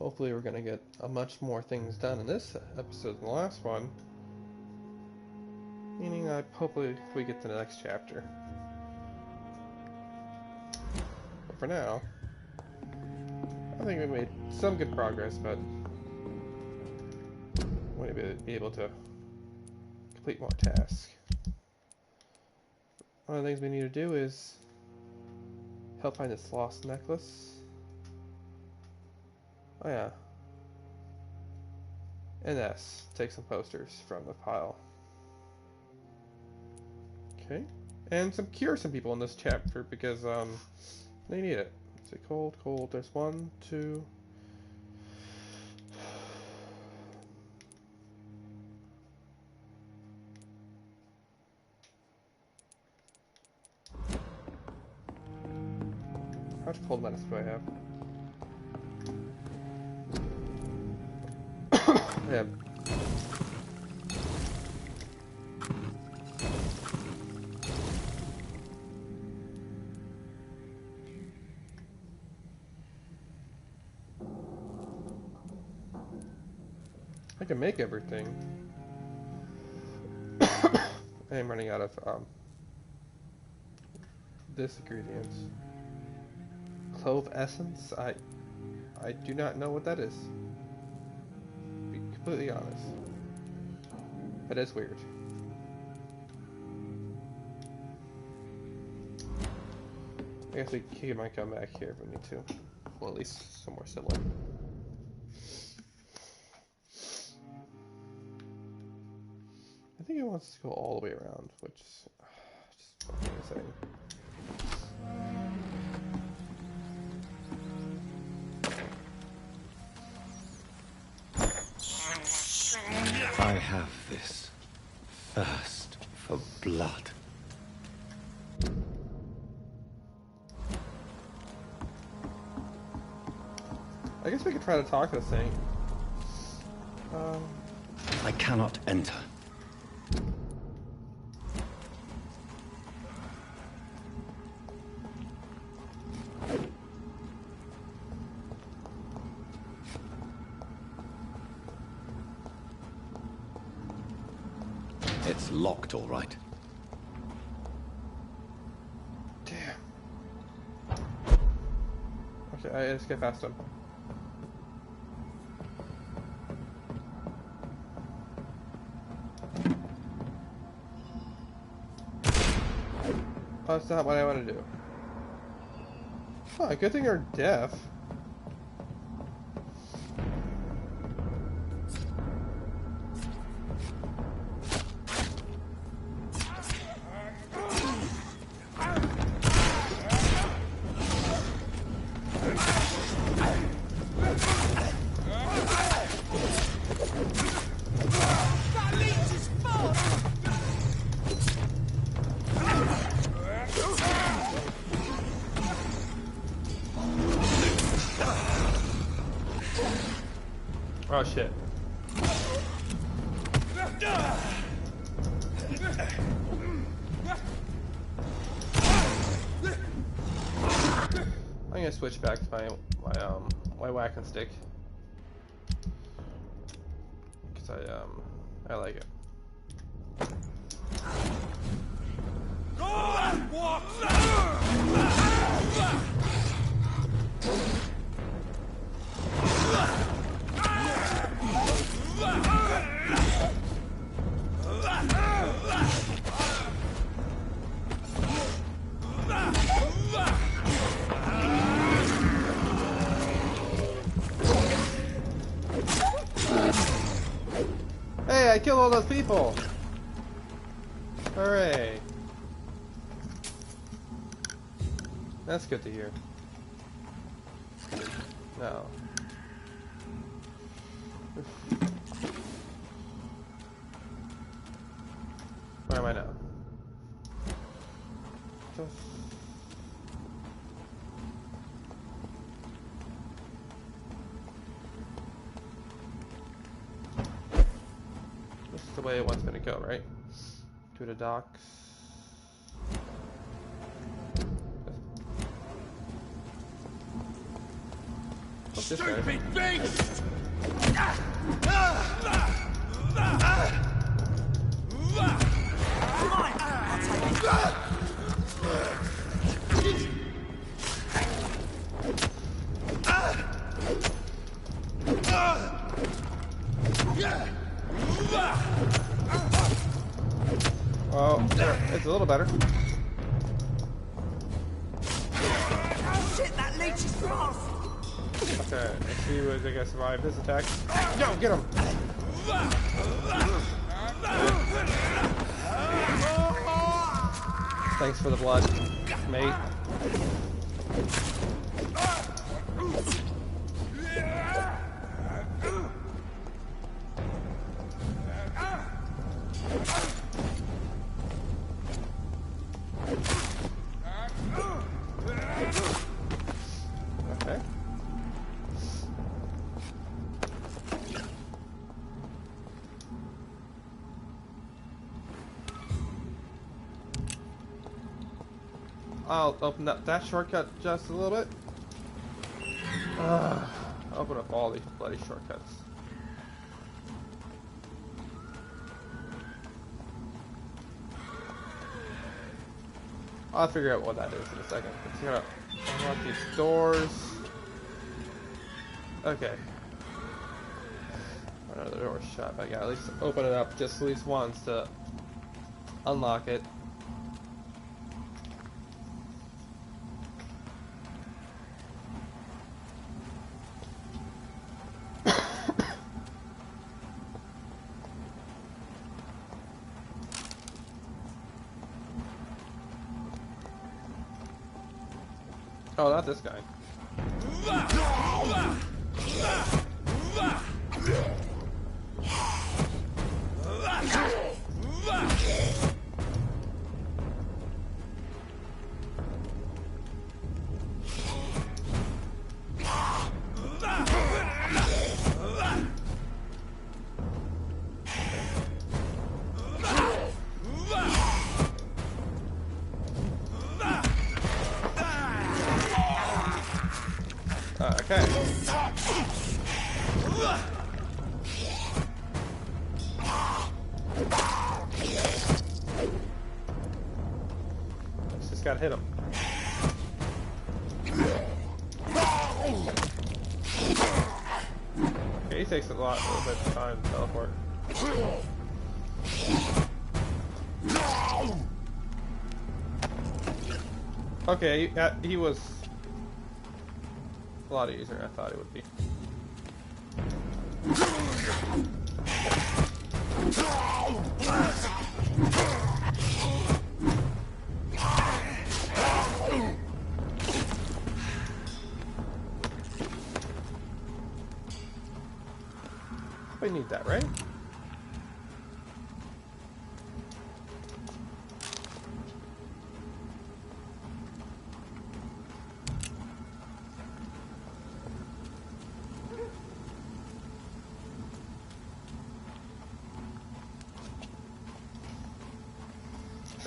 Hopefully we're gonna get a much more things done in this episode than the last one. Meaning hopefully we get to the next chapter. But for now, I think we made some good progress, but we want to be able to complete more tasks. One of the things we need to do is help find this lost necklace. Oh yeah. And S. Take some posters from the pile. Okay. And cure some people in this chapter because they need it. Is it cold? Cold. There's 1, 2. How much cold medicine do I have? Yeah. I can make everything. I'm running out of this ingredients. Clove essence? I do not know what that is. To be completely honest. That is weird. I guess we might come back here if we need to. Well, at least somewhere similar. I think it wants to go all the way around, which is just fucking insane. I have this thirst for blood. I guess we could try to talk to this thing. I cannot enter. It's locked, all right. Damn. Okay, I just get past him. Oh, that's not what I want to do. Oh, good thing you're deaf. Oh shit. I'm gonna switch back to my whack and stick. Cause I like it. Go and walk. Hey, I killed all those people! Hooray! That's good to hear. No. Where am I now? This is the way it wants me to go, right? To the docks. Fuck this guy. Stupid beast! Oh, it's a little better. Shit, that leech is fast! Okay, let's see if they can survive this attack. No, get him! Thanks for the blood, mate. Okay. I'll open up that shortcut just a little bit. Open up all these bloody shortcuts. I'll figure out what that is in a second. Let's gonna unlock these doors. Okay. Another door shut, but yeah, at least open it up just at least once to unlock it. Oh, not this guy. Okay. Just gotta hit him. Okay, he takes a little bit of time to teleport. Okay, he was a lot easier than I thought it would be. We need that, right?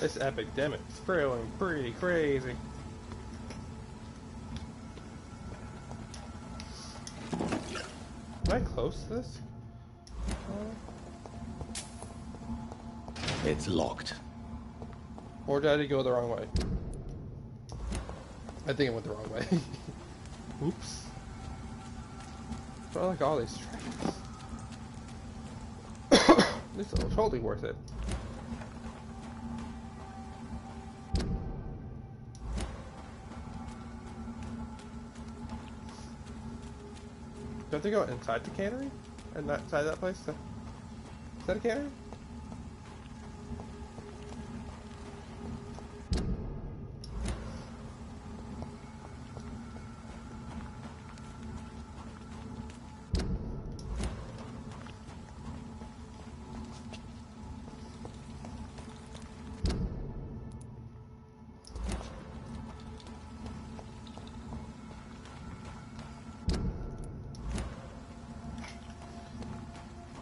This epidemic is feeling pretty crazy. Am I close to this? It's locked. Or did I go the wrong way? I think I went the wrong way. Oops. But I like all these tracks. This is totally worth it. Do I have to go inside the cannery? And not inside that place? Is that a cannery?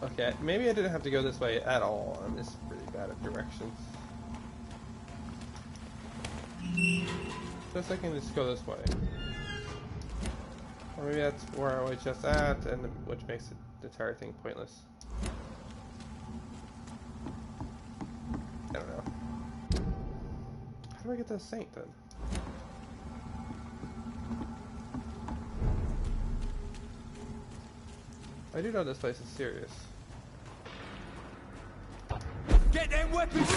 Okay, maybe I didn't have to go this way at all. I'm just pretty bad at directions. Just I can just go this way. Or maybe that's where I was just at, and which makes the entire thing pointless. I don't know. How do I get the saint then? I do know this place is serious. Get them weapons!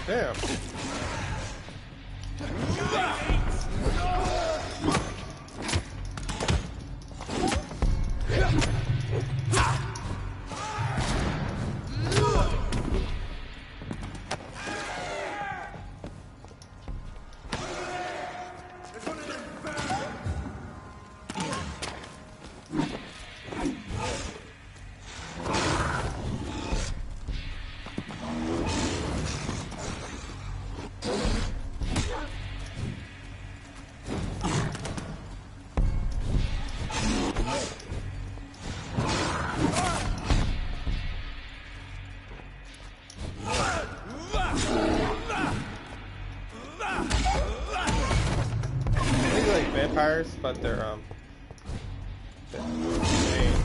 Damn. Vampires, but they're changed.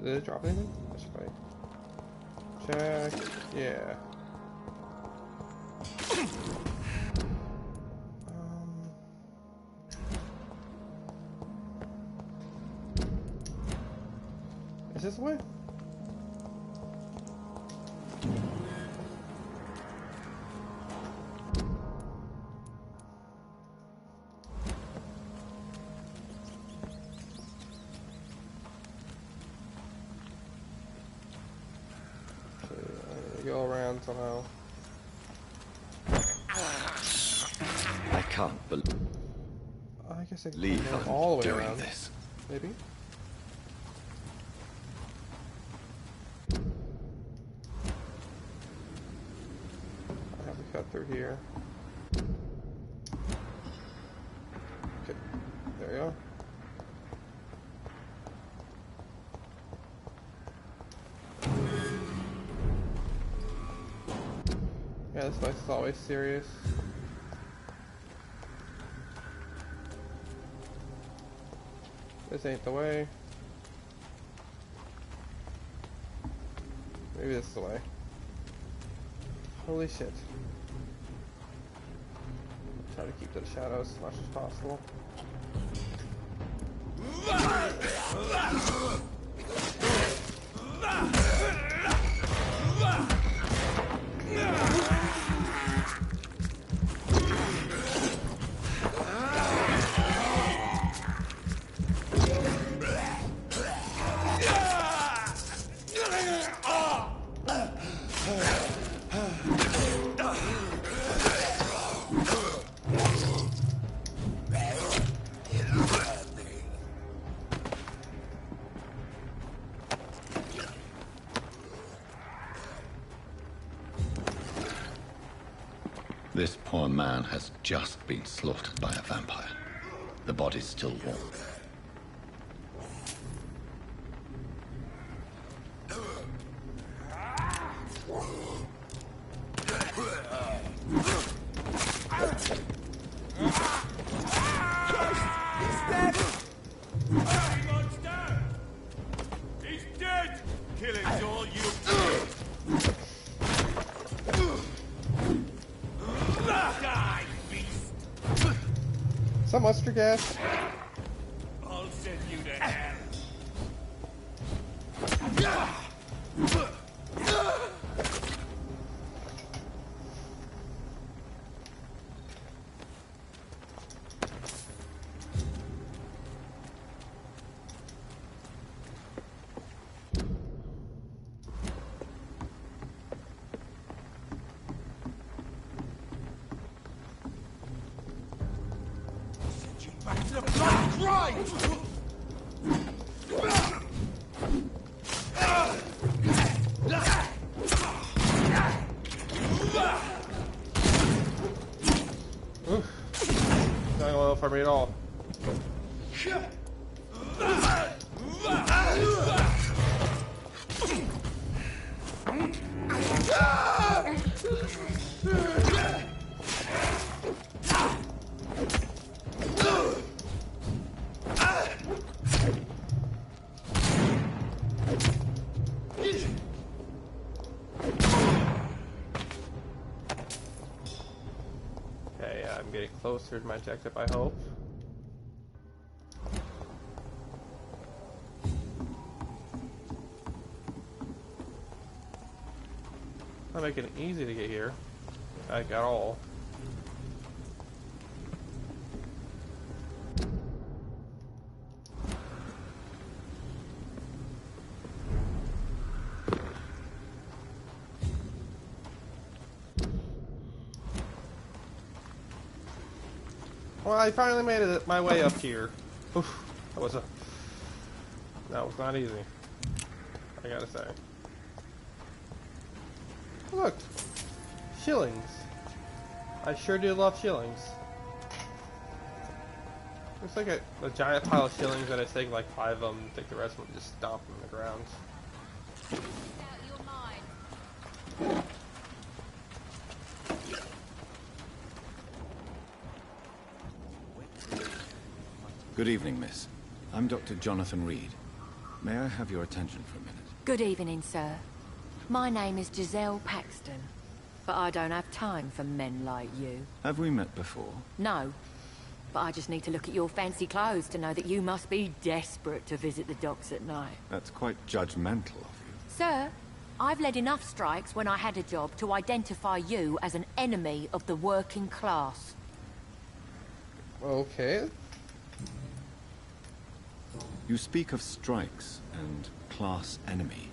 Did it drop anything? I should probably check. Yeah. Is this the way? Go around somehow. I can't believe. I guess I can Leave go all the way doing around. this. Maybe. I have to cut through here. Okay, there we go. Yeah, this place is always serious. This ain't the way. Maybe this is the way. Holy shit. Try to keep to the shadows as much as possible. This poor man has just been slaughtered by a vampire. The body's still warm. He's dead! Killing's all you die, beast! Some mustard gas. I'll send you to hell. Back to the bloody grind! Not going well for me at all. Okay, yeah, I'm getting closer to my objective, I hope. Not making it easy to get here, like at all. Well, I finally made it my way up here. Oof, that was not easy, I gotta say. Look, shillings. I sure do love shillings. Looks like a giant pile of shillings that I take like 5 of them, take the rest of them, and just stomp them in the ground. Good evening, miss. I'm Dr. Jonathan Reed. May I have your attention for a minute? Good evening, sir. My name is Giselle Paxton, but I don't have time for men like you. Have we met before? No, but I just need to look at your fancy clothes to know that you must be desperate to visit the docks at night. That's quite judgmental of you. Sir, I've led enough strikes when I had a job to identify you as an enemy of the working class. Okay. You speak of strikes and class enemy.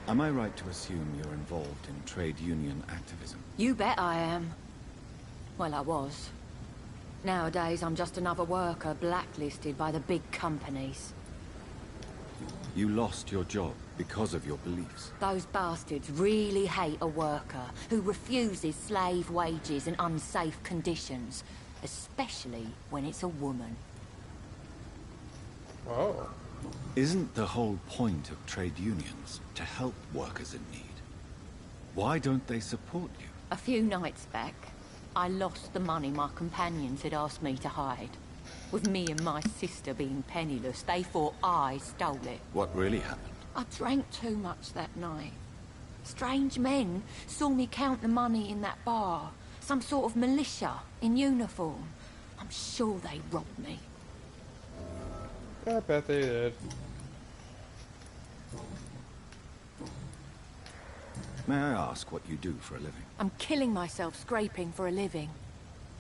Am I right to assume you're involved in trade union activism? You bet I am. Well, I was. Nowadays, I'm just another worker blacklisted by the big companies. You lost your job because of your beliefs. Those bastards really hate a worker who refuses slave wages and unsafe conditions, especially when it's a woman. Oh. Isn't the whole point of trade unions to help workers in need? Why don't they support you? A few nights back, I lost the money my companions had asked me to hide. With me and my sister being penniless, they thought I stole it. What really happened? I drank too much that night. Strange men saw me count the money in that bar. Some sort of militia in uniform. I'm sure they robbed me. I bet they did. May I ask what you do for a living? I'm killing myself scraping for a living.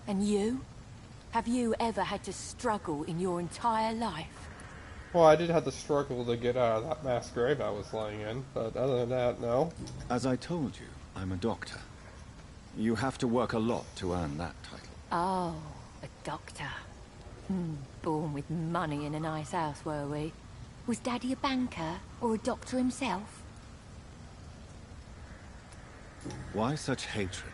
And you? Have you ever had to struggle in your entire life? Well, I did have to struggle to get out of that mass grave I was laying in, but other than that, no. As I told you, I'm a doctor. You have to work a lot to earn that title. Oh, a doctor. Born with money in a nice house, were we? Was Daddy a banker or a doctor himself? Why such hatred?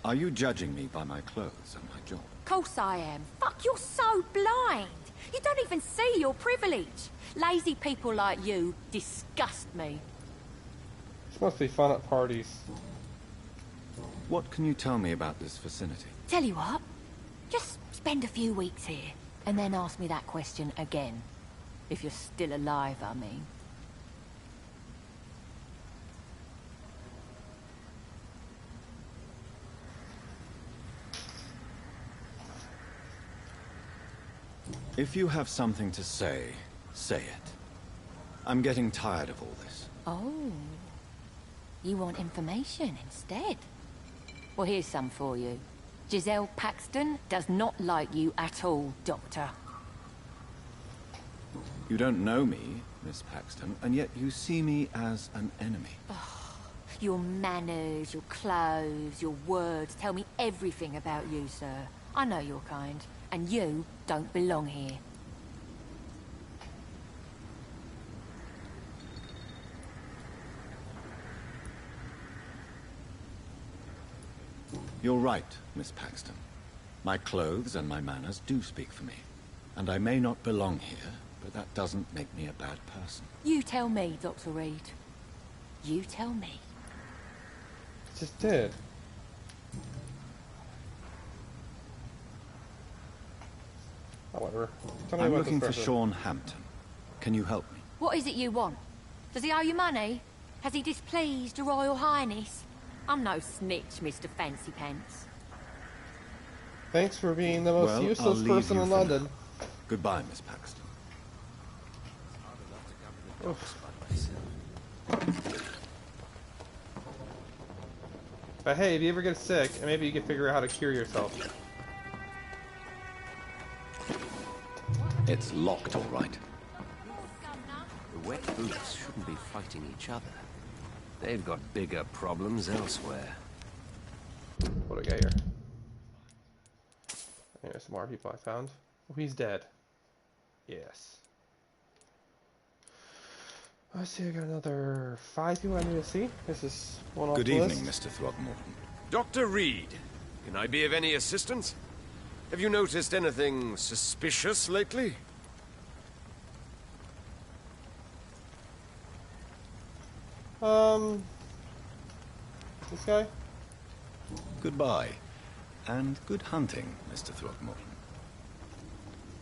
Are you judging me by my clothes and my job? Course I am. Fuck, you're so blind. You don't even see your privilege. Lazy people like you disgust me. This must be fun at parties. What can you tell me about this vicinity? Tell you what, just spend a few weeks here, and then ask me that question again. If you're still alive, I mean. If you have something to say, say it. I'm getting tired of all this. Oh. You want information instead? Well, here's some for you. Giselle Paxton does not like you at all, Doctor. You don't know me, Miss Paxton, and yet you see me as an enemy. Your manners, your clothes, your words tell me everything about you, sir. I know your kind, and you don't belong here. You're right, Miss Paxton. My clothes and my manners do speak for me. And I may not belong here, but that doesn't make me a bad person. You tell me, Dr. Reed. You tell me. Just did. However, tell me I'm about looking this for person. Sean Hampton. Can you help me? What is it you want? Does he owe you money? Has he displeased your Royal Highness? I'm no snitch, Mr. Fancy Pants. Thanks for being the most Well, I'll useless leave person you in for London. now. Goodbye, Miss Paxton. But hey, if you ever get sick, maybe you can figure out how to cure yourself. It's locked, all right. The wet boots shouldn't be fighting each other. They've got bigger problems elsewhere. What do I got here? There's some more people I found. Oh, he's dead. Yes. Let's see, I got another 5 people I need to see. This is one off Good the evening, list. Mr. Throgmorton. Dr. Reed, can I be of any assistance? Have you noticed anything suspicious lately? This guy? Goodbye. And good hunting, Mr. Throgmorton.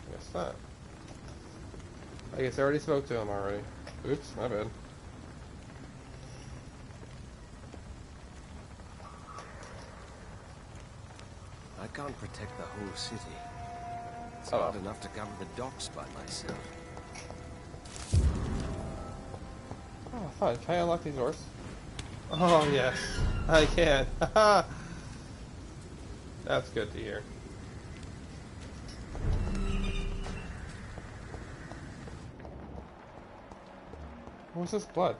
I guess not. I guess I already spoke to him already. Oops, my bad. I can't protect the whole city. It's Hello. hard enough to cover the docks by myself. Oh, fine. Can I unlock these doors? Oh, yes. I can. Haha. That's good to hear. What's this blood?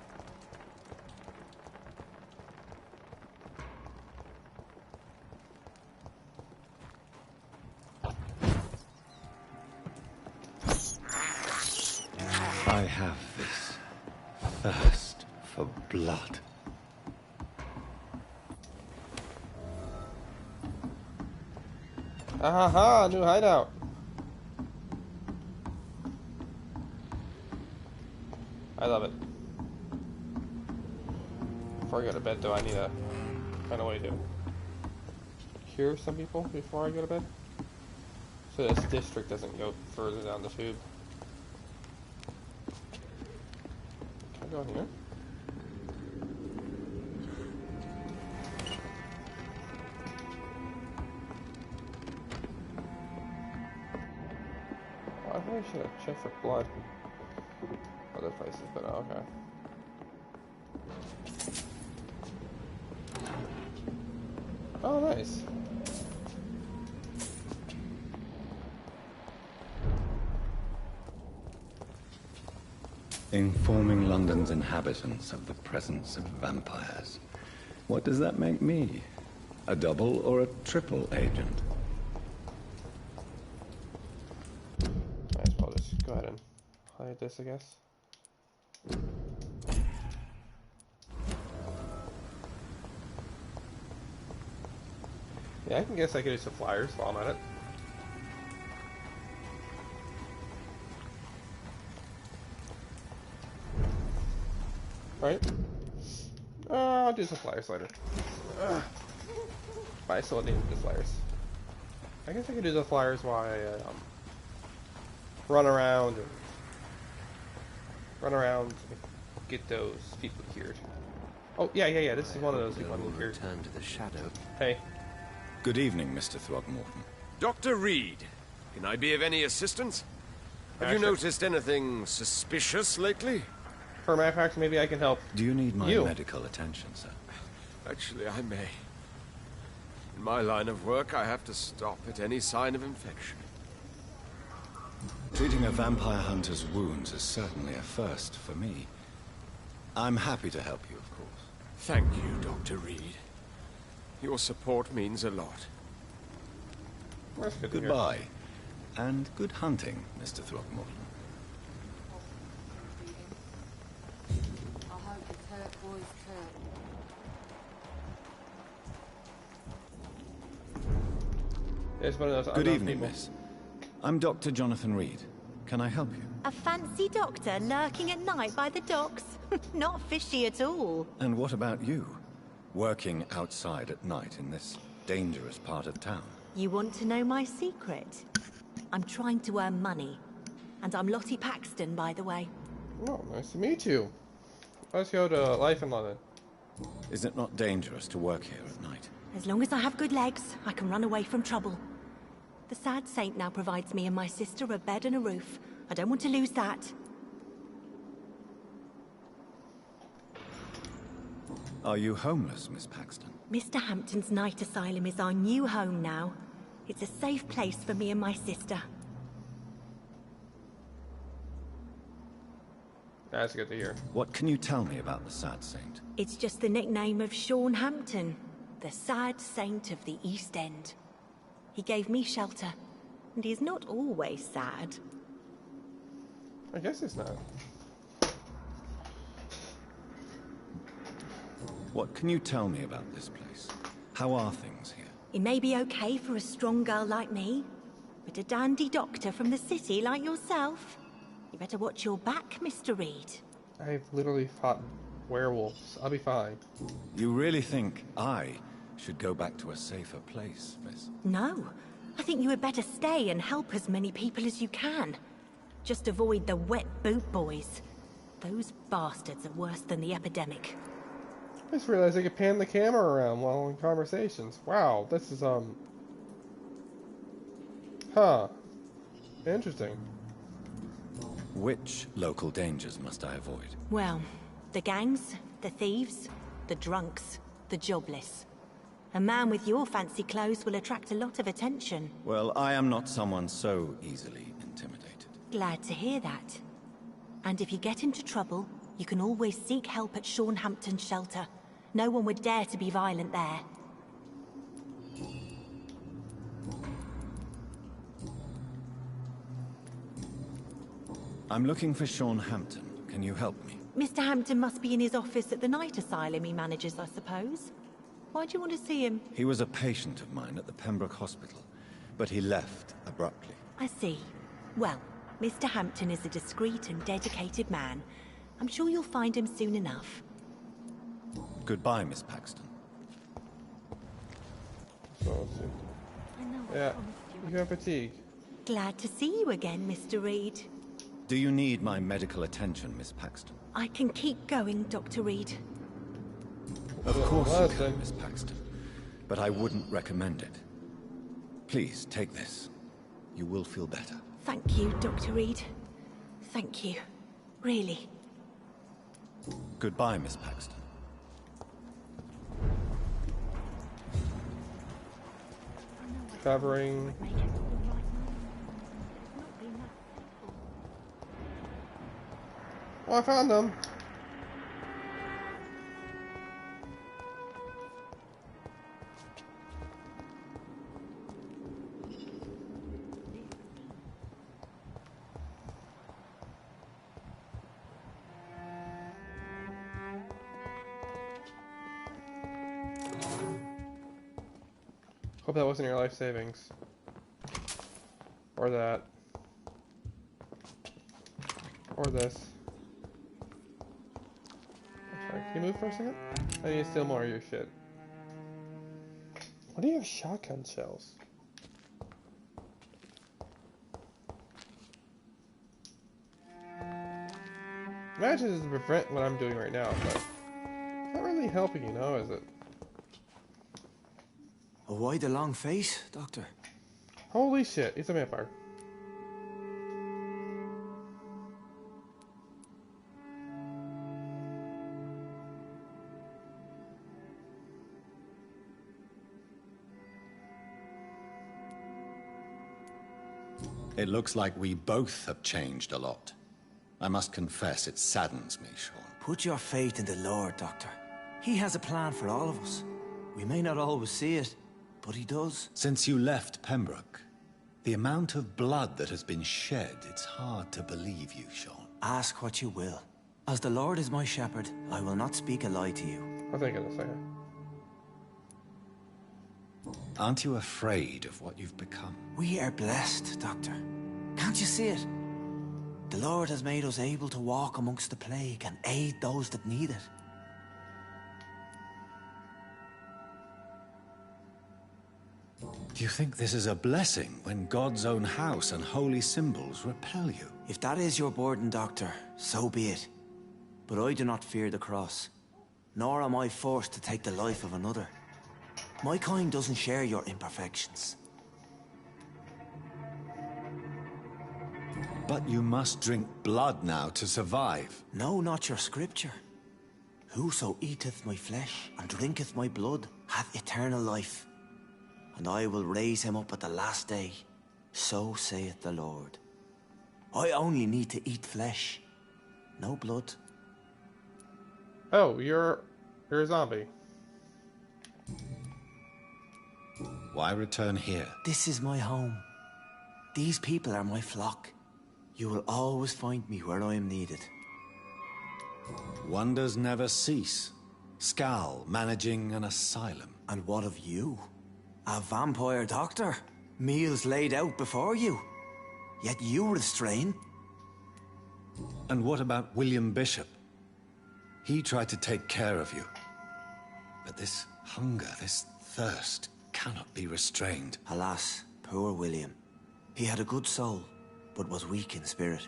I have this thirst for blood. Ahaha, new hideout. I love it. Before I go to bed, though, I need to find a way to cure some people before I go to bed. So this district doesn't go further down the tube. Can I go in here? I probably should have checked for blood other places, but okay. Oh, nice. Informing London's inhabitants of the presence of vampires. What does that make me? A double or a triple agent? Might as well just go ahead and hide this, I guess. Yeah, I can guess I could do some flyers while I'm at it. Right? I'll do some flyers later. But I still need the flyers. I guess I could do the flyers while I run around and get those people cured. Oh, yeah. This is one of those people I will need cured. return to the shadow. Hey. Good evening, Mr. Throgmorton. Dr. Reed, can I be of any assistance? Have you Sure. noticed anything suspicious lately? For a matter of fact, maybe I can help. Do you need my You. medical attention, sir? Actually, I may. In my line of work, I have to stop at any sign of infection. Treating a vampire hunter's wounds is certainly a first for me. I'm happy to help you, of course. Thank you, Dr. Reed. Your support means a lot. That's good to hear. Goodbye. And good hunting, Mr. Throckmorton. I hope the turquoise turd. There's one of those Good unknown evening, people. miss. I'm Dr. Jonathan Reed. Can I help you? A fancy doctor lurking at night by the docks? Not fishy at all. And what about you? Working outside at night in this dangerous part of town? You want to know my secret? I'm trying to earn money. And I'm Lottie Paxton, by the way. Oh, nice to meet you. Let's go to Life in London. Is it not dangerous to work here at night? As long as I have good legs, I can run away from trouble. The Sad Saint now provides me and my sister a bed and a roof. I don't want to lose that. Are you homeless, Miss Paxton? Mr. Hampton's night asylum is our new home now. It's a safe place for me and my sister. That's good to hear. What can you tell me about the Sad Saint? It's just the nickname of Sean Hampton, the Sad Saint of the East End. He gave me shelter, and he's not always sad. I guess it's not. What can you tell me about this place? How are things here? It may be okay for a strong girl like me, but a dandy doctor from the city like yourself, you better watch your back, Mr. Reed. I've literally fought werewolves. I'll be fine. You really think I should go back to a safer place, miss? No, I think you had better stay and help as many people as you can. Just avoid the wet boot boys. Those bastards are worse than the epidemic. I just realized I could pan the camera around while in conversations. Wow, this is, Huh. Interesting. Which local dangers must I avoid? Well, the gangs, the thieves, the drunks, the jobless. A man with your fancy clothes will attract a lot of attention. Well, I am not someone so easily intimidated. Glad to hear that. And if you get into trouble, you can always seek help at Sean Hampton's shelter. No one would dare to be violent there. I'm looking for Sean Hampton. Can you help me? Mr. Hampton must be in his office at the night asylum he manages, I suppose. Why do you want to see him? He was a patient of mine at the Pembroke Hospital, but he left abruptly. I see. Well, Mr. Hampton is a discreet and dedicated man. I'm sure you'll find him soon enough. Goodbye, Miss Paxton. So, let's see. I know I Yeah, promised you have fatigue. Glad to see you again, Mr. Reed. Do you need my medical attention, Miss Paxton? I can keep going, Dr. Reed. Of course you Last can, thing. Miss Paxton. But I wouldn't recommend it. Please, take this. You will feel better. Thank you, Dr. Reed. Thank you. Really. Goodbye, Miss Paxton. Covering. Make it all right, Mum. It's not been that simple. Oh, I found them. Hope that wasn't your life savings. Or that. Or this. Sorry, can you move for a second? I need to steal more of your shit. Why do you have shotgun shells? Imagine this is to prevent what I'm doing right now, but it's not really helping, you know, is it? Why the long face, Doctor? Holy shit, it's a vampire. It looks like we both have changed a lot. I must confess, it saddens me, Sean. Put your faith in the Lord, Doctor. He has a plan for all of us. We may not always see it, but he does. Since you left Pembroke, the amount of blood that has been shed, it's hard to believe you, Sean. Ask what you will. As the Lord is my shepherd, I will not speak a lie to you. I'll think in a second. Aren't you afraid of what you've become? We are blessed, Doctor. Can't you see it? The Lord has made us able to walk amongst the plague and aid those that need it. Do you think this is a blessing when God's own house and holy symbols repel you? If that is your burden, Doctor, so be it. But I do not fear the cross, nor am I forced to take the life of another. My kind doesn't share your imperfections. But you must drink blood now to survive. No, not your scripture. Whoso eateth my flesh and drinketh my blood hath eternal life, and I will raise him up at the last day. So saith the Lord. I only need to eat flesh, no blood. Oh, you're a zombie. Why return here? This is my home. These people are my flock. You will always find me where I am needed. Wonders never cease. Skal managing an asylum. And what of you? A vampire doctor? Meals laid out before you. Yet you restrain. And what about William Bishop? He tried to take care of you. But this hunger, this thirst, cannot be restrained. Alas, poor William. He had a good soul, but was weak in spirit.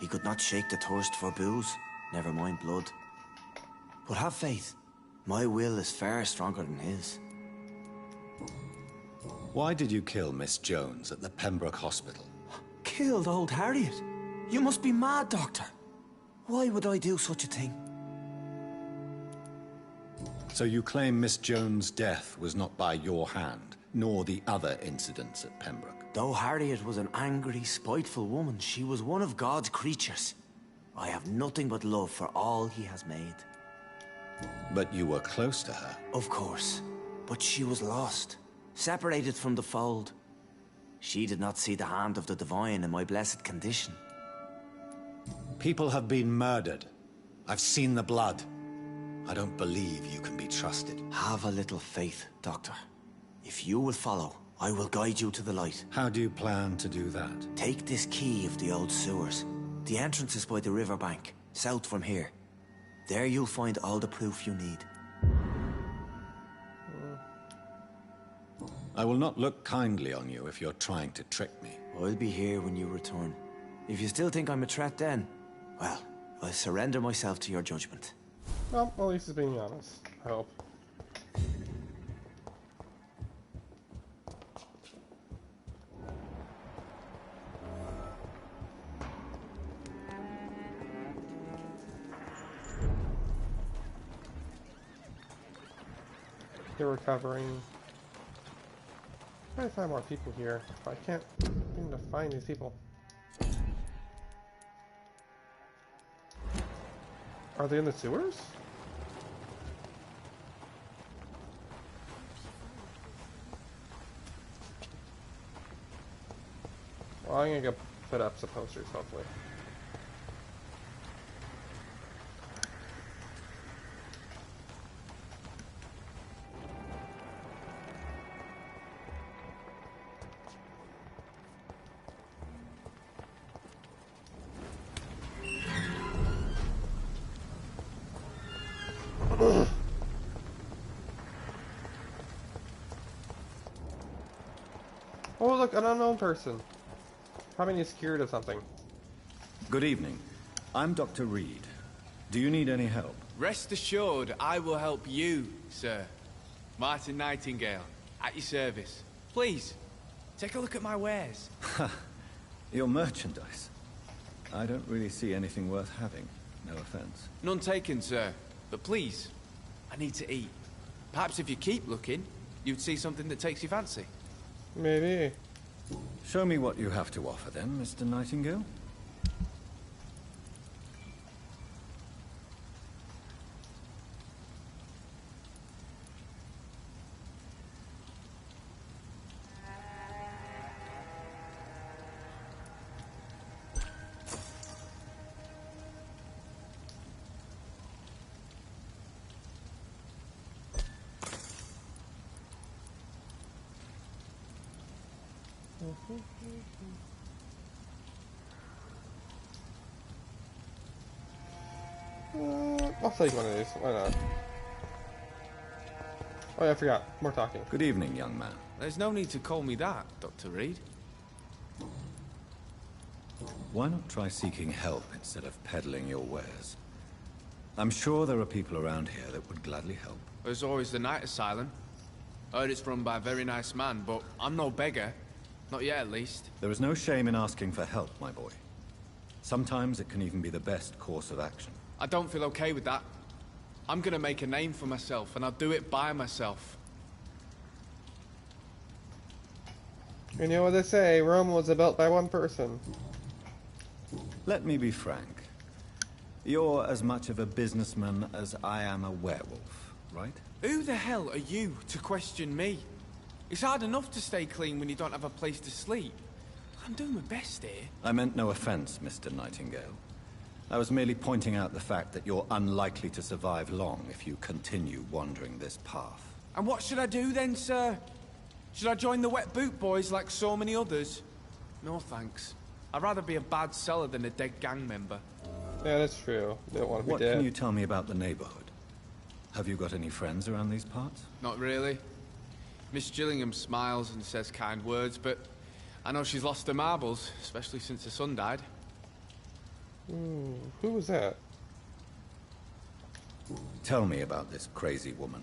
He could not shake the thirst for booze, never mind blood. But have faith. My will is far stronger than his. Why did you kill Miss Jones at the Pembroke Hospital? Killed old Harriet? You must be mad, Doctor. Why would I do such a thing? So you claim Miss Jones' death was not by your hand, nor the other incidents at Pembroke? Though Harriet was an angry, spiteful woman, she was one of God's creatures. I have nothing but love for all he has made. But you were close to her. Of course. But she was lost, separated from the fold. She did not see the hand of the divine in my blessed condition. People have been murdered. I've seen the blood. I don't believe you can be trusted. Have a little faith, Doctor. If you will follow, I will guide you to the light. How do you plan to do that? Take this key of the old sewers. The entrance is by the riverbank, south from here. There you'll find all the proof you need. I will not look kindly on you if you're trying to trick me. I'll be here when you return. If you still think I'm a threat then, well, I'll surrender myself to your judgment. Well, at least he's being honest. I hope. You're recovering. Trying to find more people here, but I can't seem to find these people. Are they in the sewers? Well, I'm gonna go put up some posters, hopefully. Oh, look, an unknown person. Probably needs cured or something. Good evening. I'm Dr. Reed. Do you need any help? Rest assured, I will help you, sir. Martin Nightingale, at your service. Please, take a look at my wares. Your merchandise. I don't really see anything worth having. No offense. None taken, sir. But please, I need to eat. Perhaps if you keep looking, you'd see something that takes your fancy. Maybe. Show me what you have to offer then, Mr. Nightingale. I'll take one of these. Why not? Oh yeah, I forgot. More talking. Good evening, young man. There's no need to call me that, Dr. Reed. Why not try seeking help instead of peddling your wares? I'm sure there are people around here that would gladly help. There's always the Night Asylum. Heard it's run by a very nice man, but I'm no beggar. Not yet, at least. There is no shame in asking for help, my boy. Sometimes it can even be the best course of action. I don't feel okay with that. I'm gonna make a name for myself, and I'll do it by myself. You know what they say, Rome was built by one person. Let me be frank. You're as much of a businessman as I am a werewolf, right? Who the hell are you to question me? It's hard enough to stay clean when you don't have a place to sleep. I'm doing my best here. I meant no offense, Mr. Nightingale. I was merely pointing out the fact that you're unlikely to survive long if you continue wandering this path. And what should I do then, sir? Should I join the Wet Boot Boys like so many others? No thanks. I'd rather be a bad seller than a dead gang member. Yeah, that's true. They don't want to be What dead. can you tell me about the neighborhood? Have you got any friends around these parts? Not really. Miss Gillingham smiles and says kind words, but I know she's lost her marbles, especially since her son died. Who was that? Tell me about this crazy woman.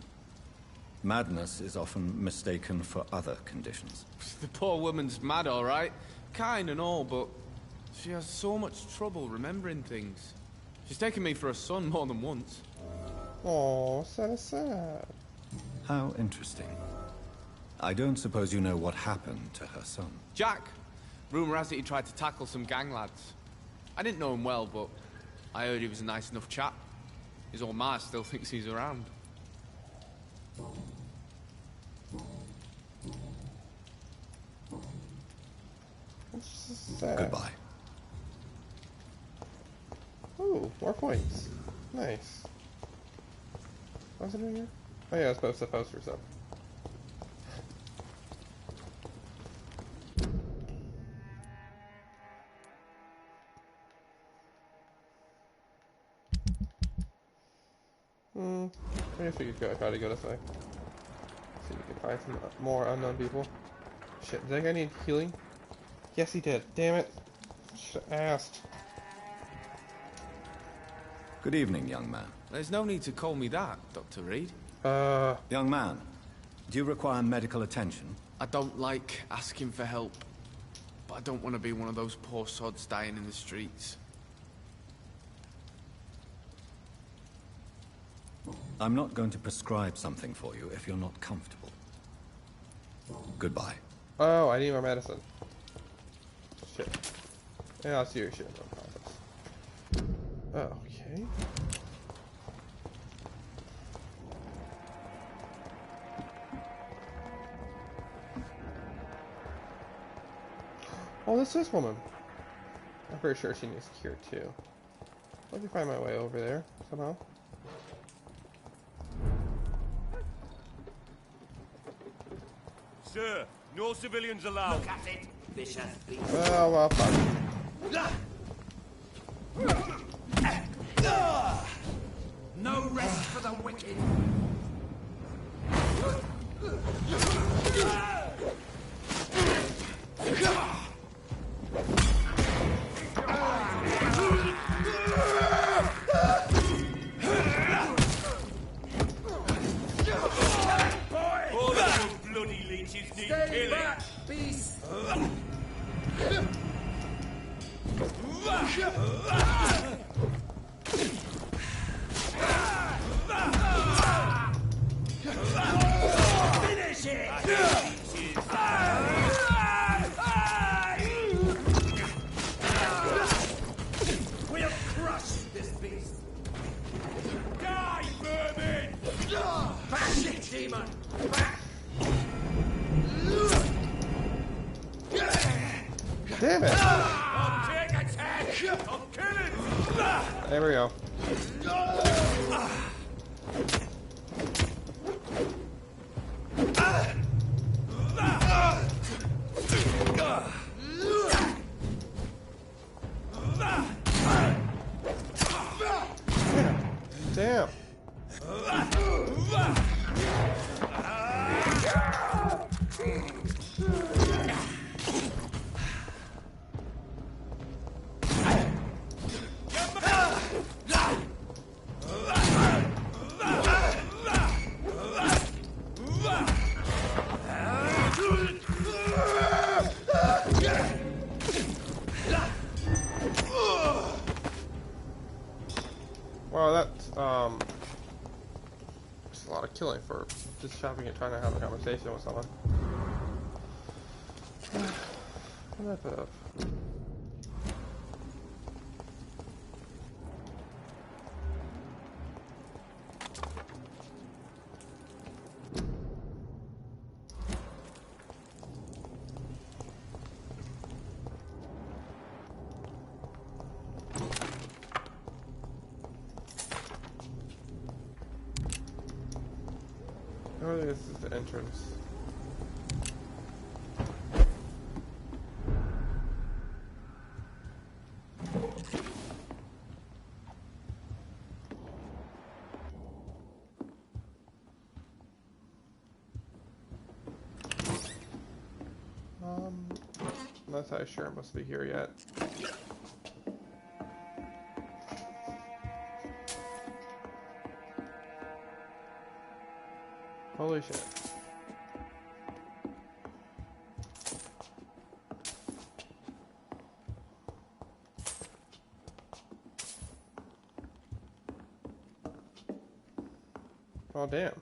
Madness is often mistaken for other conditions. The poor woman's mad, all right. Kind and all, but she has so much trouble remembering things. She's taken me for a son more than once. Oh, sad. How interesting. I don't suppose you know what happened to her son. Jack! Rumour has it he tried to tackle some gang lads. I didn't know him well, but I heard he was a nice enough chap. His old ma still thinks he's around. It's sad. Goodbye. Ooh, more points. Nice. What's it in here? Oh yeah, it's supposed to poster stuff. I guess we could try to go this way. See if we can find some more unknown people. Shit, did that guy need healing? Yes, he did. Damn it. Should have asked. Good evening, young man. There's no need to call me that, Dr. Reed. Young man, do you require medical attention? I don't like asking for help, but I don't want to be one of those poor sods dying in the streets. I'm not going to prescribe something for you if you're not comfortable. Goodbye. Oh, I need more medicine. Shit. Yeah, I'll see your shit. No problem. Okay. Oh, this woman. I'm pretty sure she needs cure too. Let me find my way over there somehow. Sir, no civilians allowed. Look at it, vicious beast. Well, fuck. No rest for the wicked. All of you bloody leeches need killing. Beast. man. Damn it! I'll take its head. I'll kill it. There we go. Damn. Well, that's just a lot of killing for just shopping and trying to have a conversation with someone. Enough of. Oh, this is the entrance. Not that sure it must be here yet. Holy shit. Oh, damn.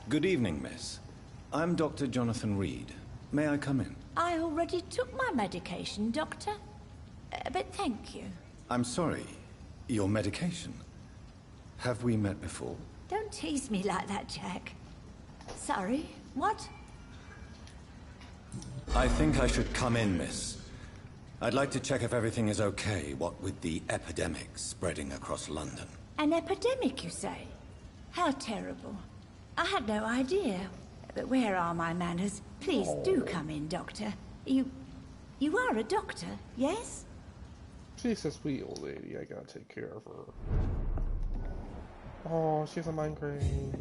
Good evening, miss. I'm Dr. Jonathan Reed. May I come in? I already took my medication, Doctor. But thank you. I'm sorry. Your medication? Have we met before? Don't tease me like that, Jack. Sorry, what? I think I should come in, miss. I'd like to check if everything is okay, what with the epidemic spreading across London. An epidemic, you say? How terrible. I had no idea. But where are my manners? Please do come in, Doctor. You are a doctor, yes? She's a sweet old lady. I gotta take care of her. Oh, she's a migraine.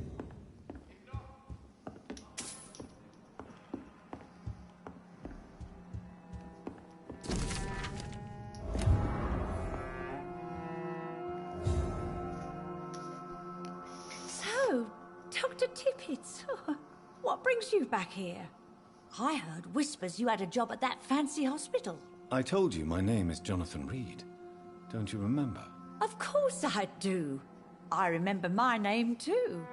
So, Dr. Tippett, what brings you back here? I heard whispers you had a job at that fancy hospital. I told you my name is Jonathan Reed. Don't you remember? Of course I do. I remember my name too.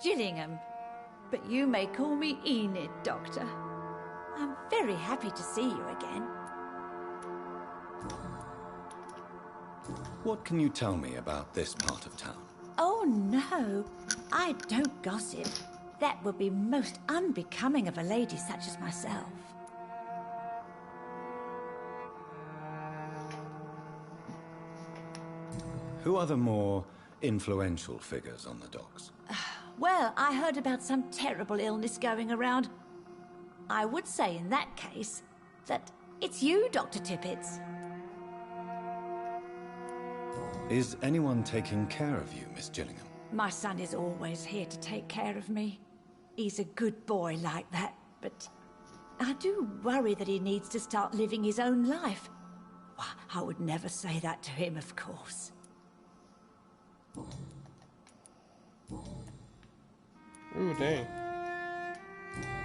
Gillingham. But you may call me Enid, Doctor. I'm very happy to see you again. What can you tell me about this part of town? Oh no, I don't gossip. That would be most unbecoming of a lady such as myself. Who are the more influential figures on the docks? Well, I heard about some terrible illness going around. I would say in that case that it's you, Dr. Tippett. Is anyone taking care of you, Miss Gillingham? My son is always here to take care of me. He's a good boy like that, but I do worry that he needs to start living his own life. Well, I would never say that to him, of course. Ooh, dang.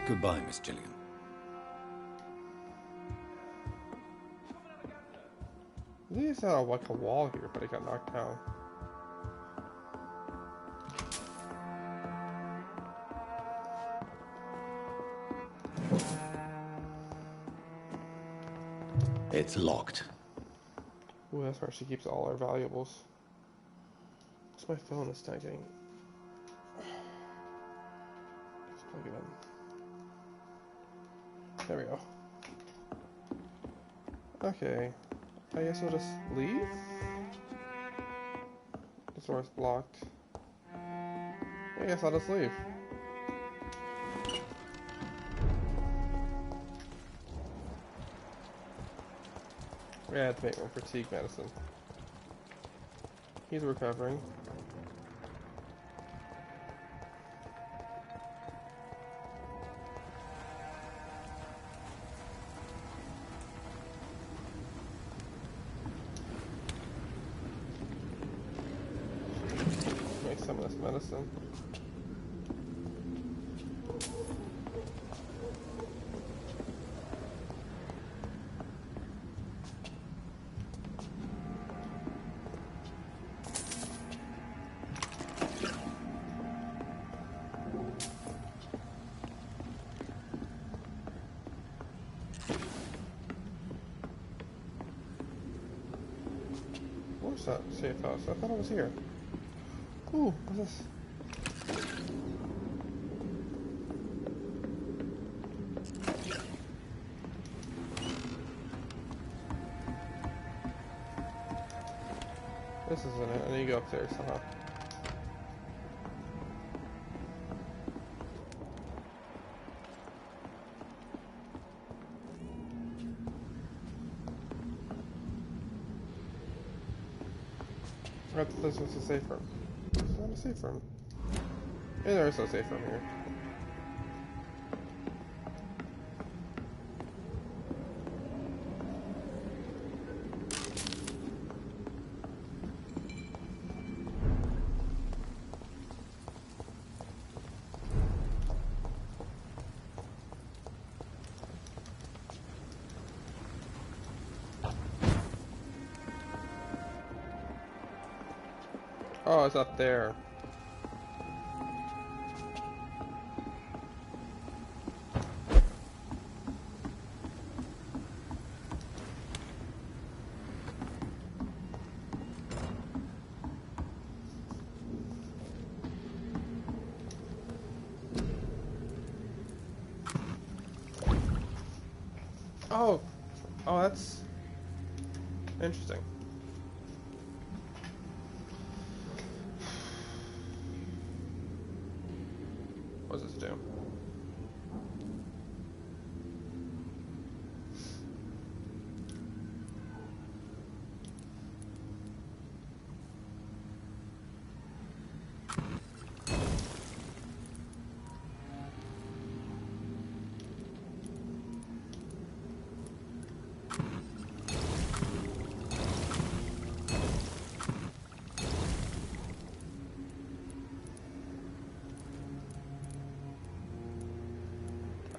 Goodbye, Miss Gillingham. These are like a wall here, but it got knocked down. It's locked. Ooh, that's where she keeps all our valuables. What's my phone is getting? Let's plug it in. There we go. Okay. I guess we'll just leave? This door's blocked. I guess I'll just leave. I had to make one fatigue medicine. He's recovering. Make some of this medicine. Where's that safe house? I thought it was here. Ooh, what's this? This isn't it. I need to go upstairs somehow. I thought this was a safe room. It's not a safe room. Yeah, there is no safe room here. Oh, it's up there. Oh, oh, that's interesting. What does this do?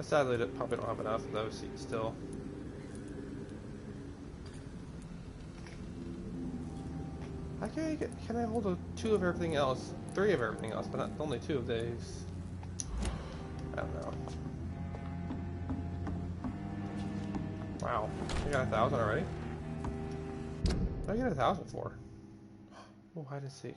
Sadly, that probably don't have enough of those seats still. How can I get? Can I hold two of everything else, three of everything else, but not only two of these? I don't know. Wow, I got 1,000 already. What did I get 1,000 for? Oh, hide and seek.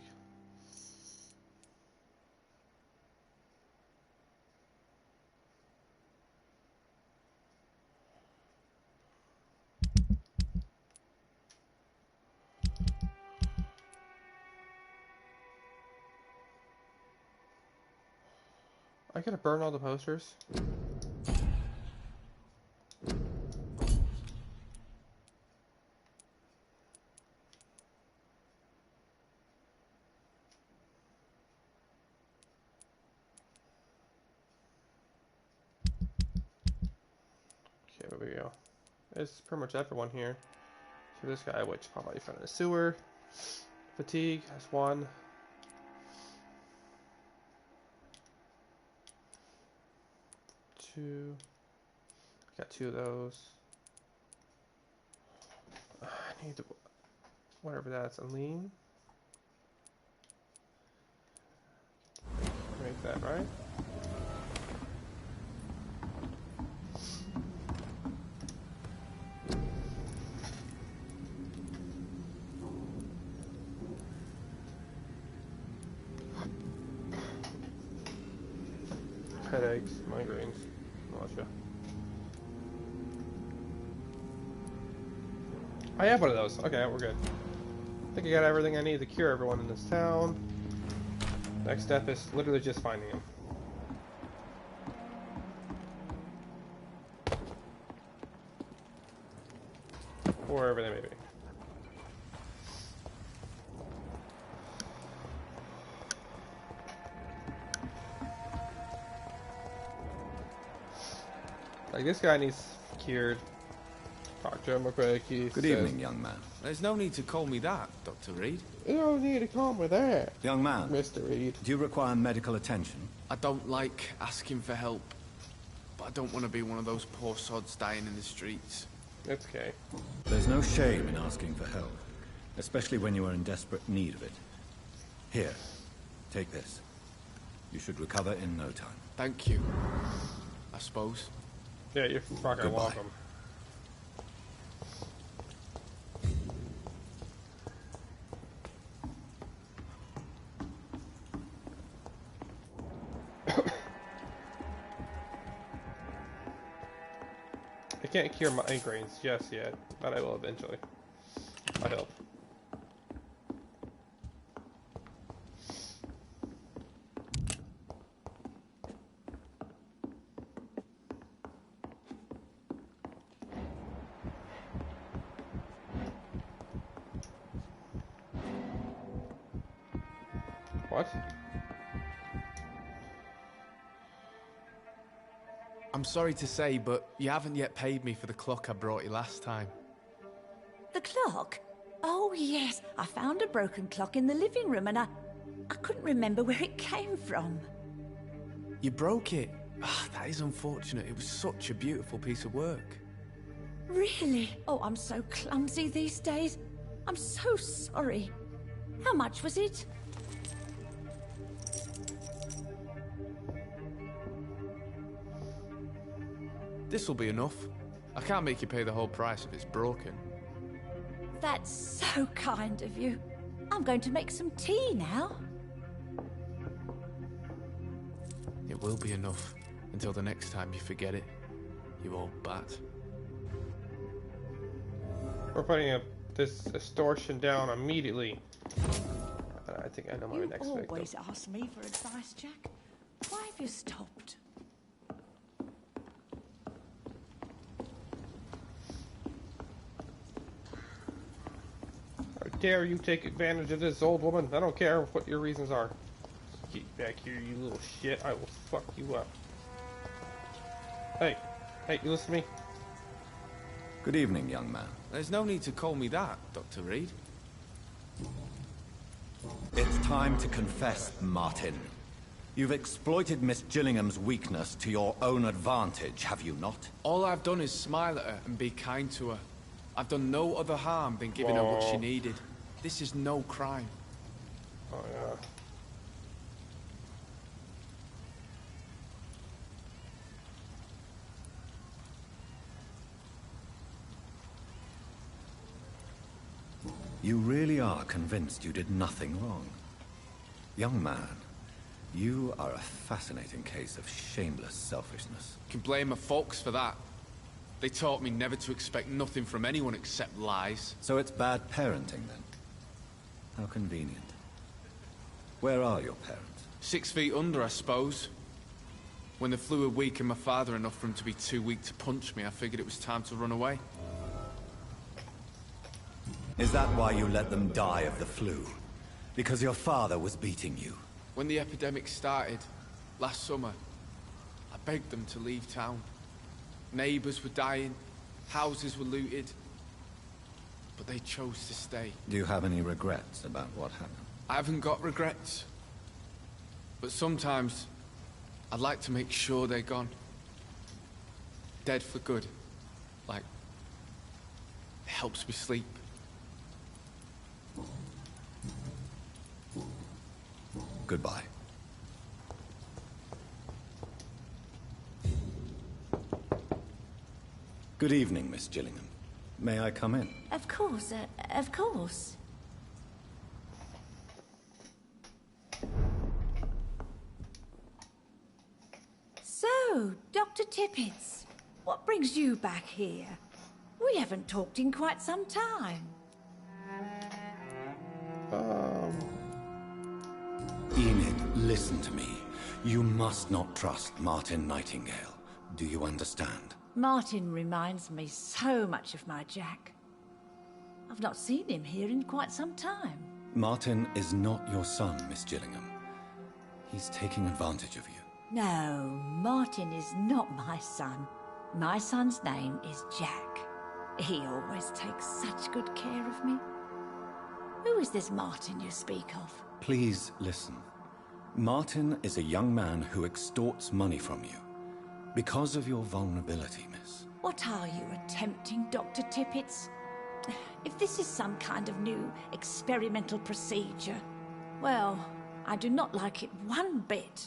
I gotta burn all the posters. Okay, there we go. It's pretty much everyone here. So this guy, which probably found in the sewer. Fatigue, that's one. Two. Got two of those. I need to, whatever that's, a lean. Make that right. Headaches, migraines, nausea. I have one of those. Okay, we're good. I think I got everything I need to cure everyone in this town. Next step is literally just finding him. Wherever they may be. Like, this guy needs cured. Talk to him real quick. Good evening, young man. There's no need to call me that, Dr. Reed. You don't need to call me that, Young man. Mr. Reed. Do you require medical attention? I don't like asking for help, but I don't want to be one of those poor sods dying in the streets. It's okay. There's no shame in asking for help, especially when you are in desperate need of it. Here, take this. You should recover in no time. Thank you, I suppose. Yeah, you're fucking Goodbye. welcome. I can't cure migraines just yet, but I will eventually. I hope. What? I'm sorry to say, but you haven't yet paid me for the clock I brought you last time. The clock? Oh, yes. I found a broken clock in the living room and I couldn't remember where it came from. You broke it? Ah, that is unfortunate. It was such a beautiful piece of work. Really? Oh, I'm so clumsy these days. I'm so sorry. How much was it? This'll be enough. I can't make you pay the whole price if it's broken. That's so kind of you. I'm going to make some tea now. It will be enough until the next time you forget it, you old bat. We're putting this extortion down immediately. I think I know my next victim. You always ask me for advice, Jack. Why have you stopped? How dare you take advantage of this old woman? I don't care what your reasons are. Get back here, you little shit. I will fuck you up. Hey, you listen to me? Good evening, young man. There's no need to call me that, Dr. Reed. It's time to confess, Martin. You've exploited Miss Gillingham's weakness to your own advantage, have you not? All I've done is smile at her and be kind to her. I've done no other harm than giving her what she needed. This is no crime. Oh, yeah. You really are convinced you did nothing wrong. Young man, you are a fascinating case of shameless selfishness. You can blame my folks for that. They taught me never to expect nothing from anyone except lies. So it's bad parenting, then? How convenient. Where are your parents? 6 feet under, I suppose. When the flu had weakened my father enough for him to be too weak to punch me, I figured it was time to run away. Is that why you let them die of the flu? Because your father was beating you? When the epidemic started, last summer, I begged them to leave town. Neighbors were dying, houses were looted, but they chose to stay. Do you have any regrets about what happened? I haven't got regrets, but sometimes I'd like to make sure they're gone. Dead for good. Like, it helps me sleep. Goodbye. Good evening, Miss Gillingham. May I come in? Of course, of course. Oh, Dr. Tippets. What brings you back here? We haven't talked in quite some time. Enid, listen to me. You must not trust Martin Nightingale. Do you understand? Martin reminds me so much of my Jack. I've not seen him here in quite some time. Martin is not your son, Miss Gillingham. He's taking advantage of you. No, Martin is not my son. My son's name is Jack. He always takes such good care of me. Who is this Martin you speak of? Please listen. Martin is a young man who extorts money from you. Because of your vulnerability, miss. What are you attempting, Dr. Tippets? If this is some kind of new experimental procedure, well, I do not like it one bit.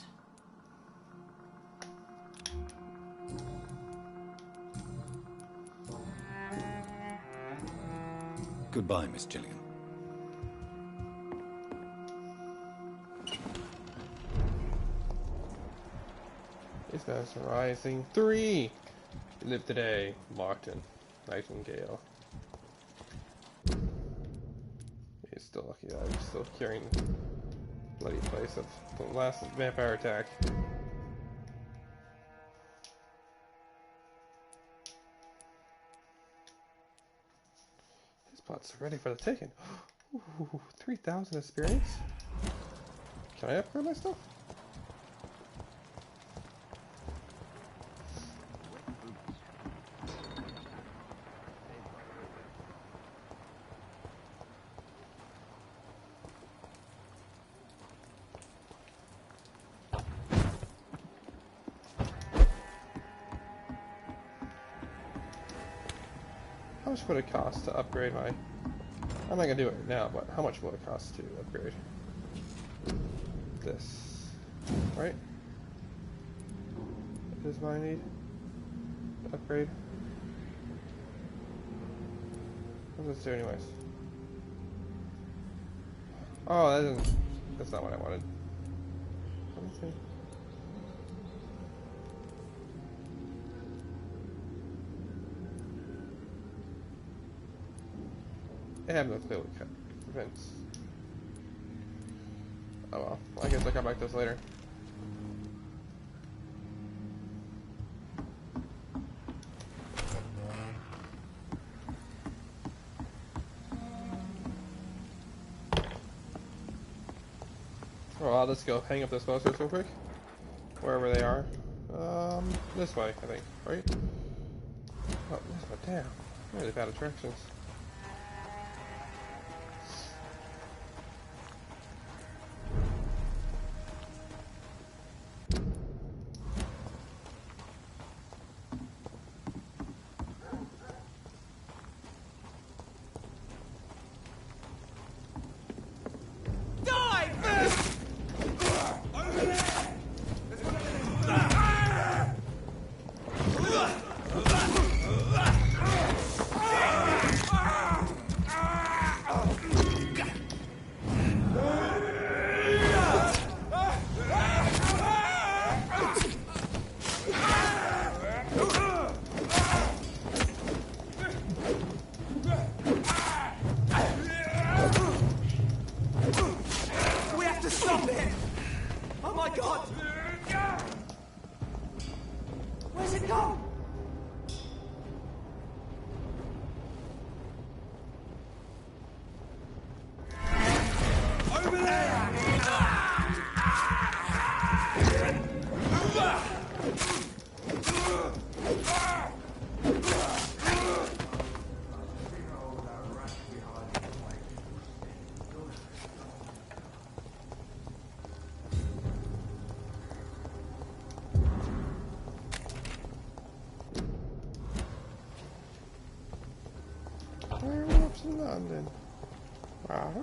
Goodbye, Miss Gillingham. It's Madison Rising 3! Live today, Martin Nightingale. He's still lucky that he's still curing the bloody place of the last vampire attack. This spot's ready for the taking. Ooh, 3,000 experience? Can I upgrade my stuff? How much would it cost to upgrade my... I'm not gonna do it right now, but how much will it cost to upgrade this? Right? This is what I need to upgrade. What does this do anyways? Oh, that's not what I wanted. Let me see. I have no clue what events. Oh well, I guess I'll come back to this later. Well, let's go hang up those posters real quick. Wherever they are. This way, I think, right? Oh, this way, damn. Really bad attractions. Werewolves in London. Wow.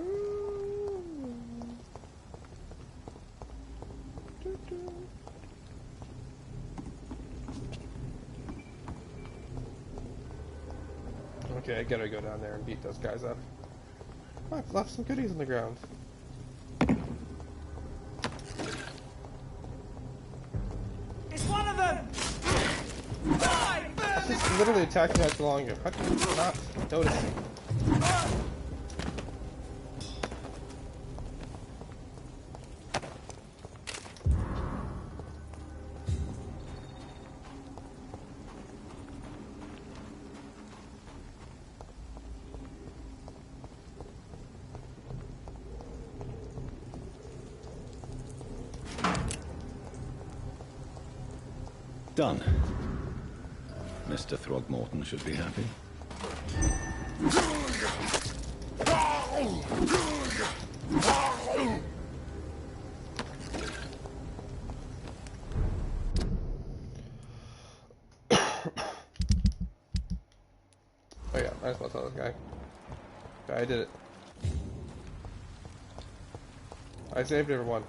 Okay, I gotta go down there and beat those guys up. Oh, I've left some goodies on the ground. It's one of them! literally attacking that so long ago. How did you not notice me? Done. Mr. Throgmorton should be happy. Oh yeah, might as well tell this guy. I did it. I saved everyone.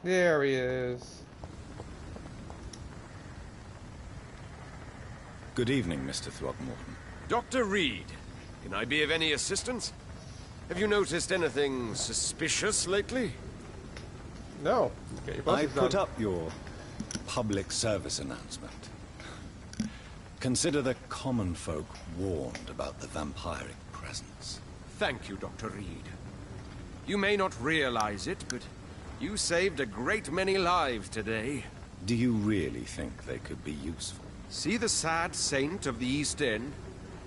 There he is. Good evening, Mr. Throgmorton. Dr. Reed, can I be of any assistance? Have you noticed anything suspicious lately? No. Okay, I put up your public service announcement. Consider the common folk warned about the vampiric presence. Thank you, Dr. Reed. You may not realize it, but you saved a great many lives today. Do you really think they could be useful? See the sad saint of the East End?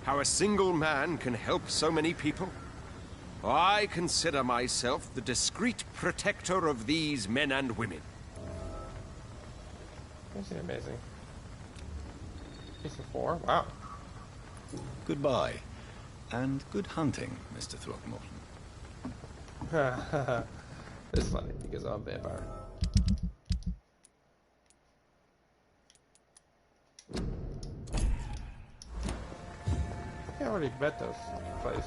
How a single man can help so many people? I consider myself the discreet protector of these men and women. Isn't it amazing? Piece of 4? Wow. Goodbye. And good hunting, Mr. Throgmorton. It's funny because I'm a vampire. I already met this place.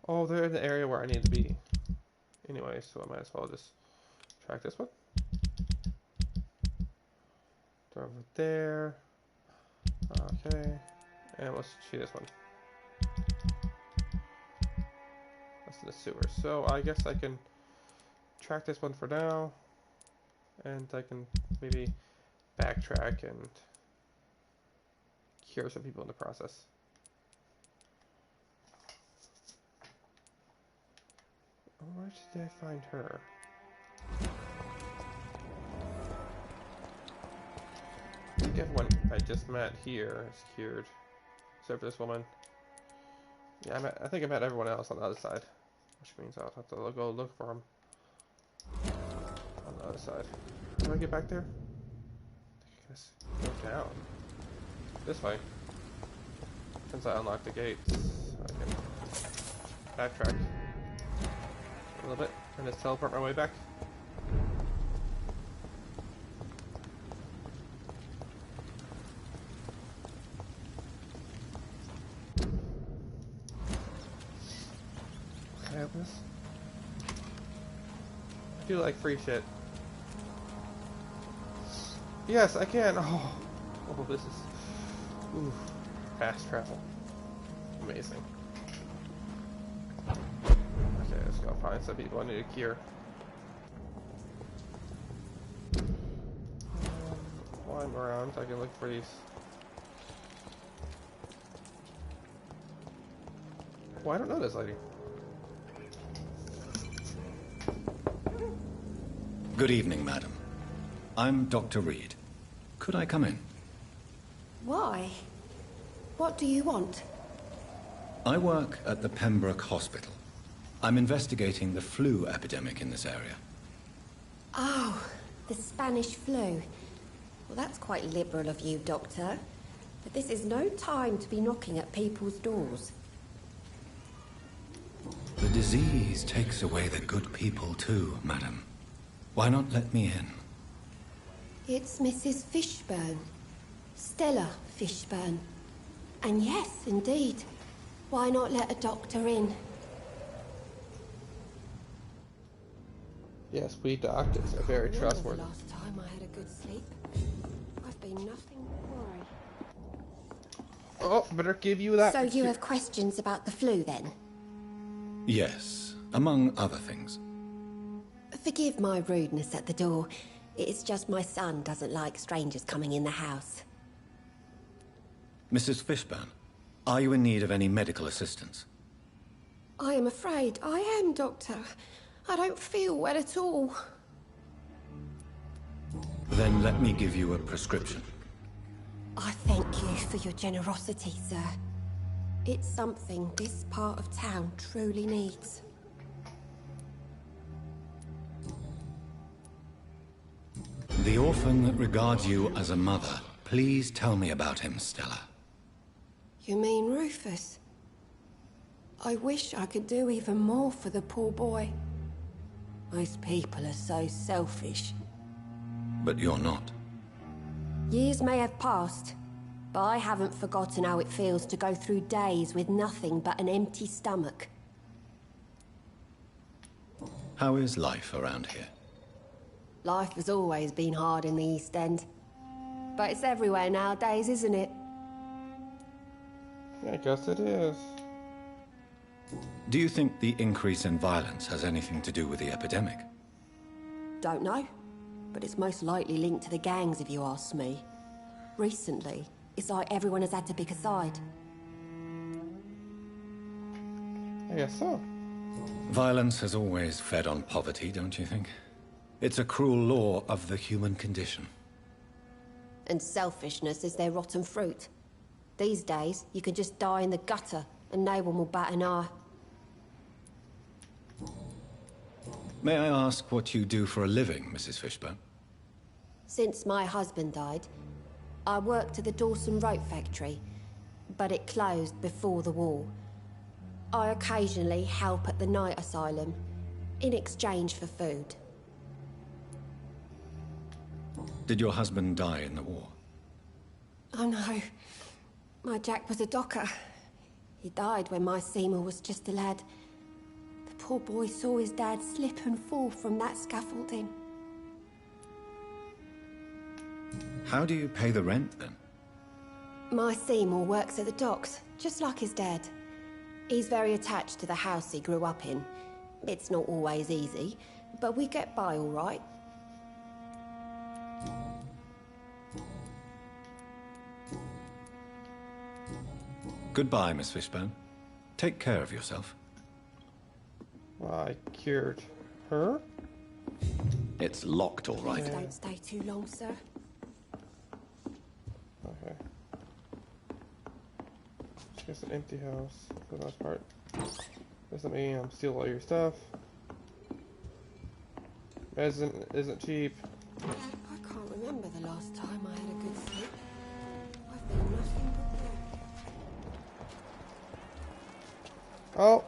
Oh, they're in the area where I need to be. Anyway, so I might as well just track this one. They're over there. Okay. And let's shoot this one. That's in the sewer. So I guess I can track this one for now. And I can maybe backtrack and cure some people in the process. Where did I find her? I think everyone I just met here is cured. Except for this woman. Yeah, I think I met everyone else on the other side. Which means I'll have to go look for them. On the other side. How do I get back there? I guess go down. This way. Since I unlocked the gates, I can backtrack a little bit and just teleport my way back. Can I open this? I do like free shit. Yes, I can. Oh, this is ooh, fast travel. Amazing. Okay, let's go find some people I need to cure. While I'm around, I can look for these. Well, I don't know this lady. Good evening, madam. I'm Dr. Reed. Could I come in? Why? What do you want? I work at the Pembroke Hospital. I'm investigating the flu epidemic in this area. Oh, the Spanish flu. Well, that's quite liberal of you, Doctor. But this is no time to be knocking at people's doors. The disease takes away the good people too, madam. Why not let me in? It's Mrs. Fishburne. Stella Fishburne. And yes, indeed. Why not let a doctor in? Yes, we doctors are very Remember trustworthy. the last time I had a good sleep? I've been nothing but worry. Oh, better give you that. So you have questions about the flu then? Yes, among other things. Forgive my rudeness at the door. It's just my son doesn't like strangers coming in the house. Mrs. Fishburne, are you in need of any medical assistance? I am afraid I am, Doctor. I don't feel well at all. Then let me give you a prescription. I thank you for your generosity, sir. It's something this part of town truly needs. The orphan that regards you as a mother. Please tell me about him, Stella. You mean Rufus? I wish I could do even more for the poor boy. Most people are so selfish. But you're not. Years may have passed, but I haven't forgotten how it feels to go through days with nothing but an empty stomach. How is life around here? Life has always been hard in the East End. But it's everywhere nowadays, isn't it? I guess it is. Do you think the increase in violence has anything to do with the epidemic? Don't know. But it's most likely linked to the gangs, if you ask me. Recently, it's like everyone has had to pick a side. I guess so. Violence has always fed on poverty, don't you think? It's a cruel law of the human condition. And selfishness is their rotten fruit. These days, you can just die in the gutter, and no one will bat an eye. May I ask what you do for a living, Mrs. Fishburne? Since my husband died, I worked at the Dawson Rope factory, but it closed before the war. I occasionally help at the night asylum, in exchange for food. Did your husband die in the war? Oh no, my Jack was a docker. He died when my Seymour was just a lad. The poor boy saw his dad slip and fall from that scaffolding. How do you pay the rent, then? My Seymour works at the docks, just like his dad. He's very attached to the house he grew up in. It's not always easy, but we get by all right. Goodbye, Miss Fishburne. Take care of yourself. I cured her? It's locked, all right. Please don't stay too long, sir. Okay. It's just an empty house for the most part. Doesn't mean steal all your stuff. Resin isn't cheap. I can't remember the last time I had a good sleep. I've been nothing but worry. Oh!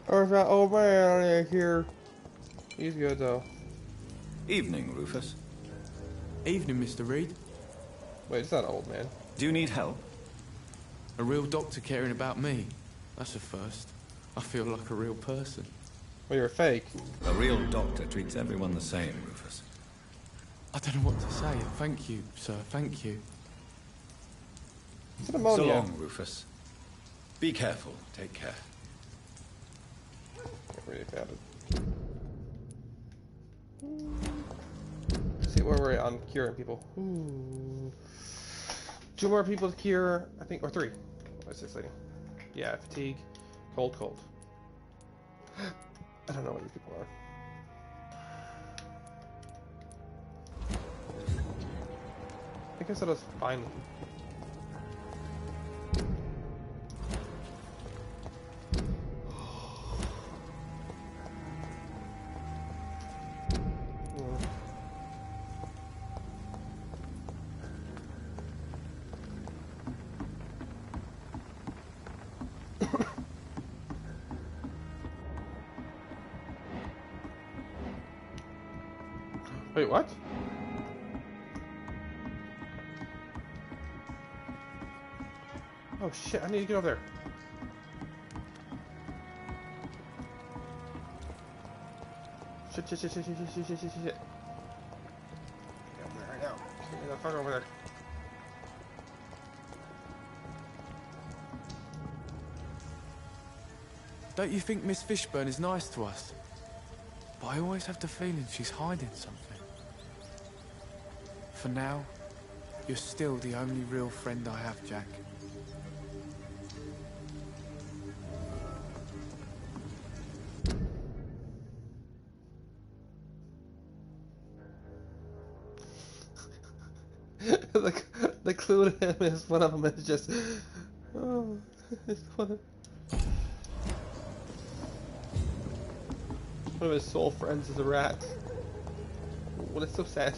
There's that old man here. He's good though. Evening, Rufus. Evening, Mr. Reed. Wait, it's not old man. Do you need help? A real doctor caring about me. That's a first. I feel like a real person. Well, you're fake. A real doctor treats everyone the same, Rufus. I don't know what to say. Thank you, sir. Thank you. It's an ammonia. So long, Rufus. Be careful. Take care. Get really bad. See where we're at on curing people. Ooh. 2 more people to cure, I think, or 3. What's this lady? Yeah, fatigue, cold. I don't know what these people are. I guess I was fine. Wait, what? Oh shit, I need to get over there. Shit. Get over there right now. Get the fuck over there. Don't you think Miss Fishburne is nice to us? But I always have the feeling she's hiding something. For now, you're still the only real friend I have, Jack. The clue to him is one of them is just, oh, it's one of his soul friends is a rat. Well, it's so sad.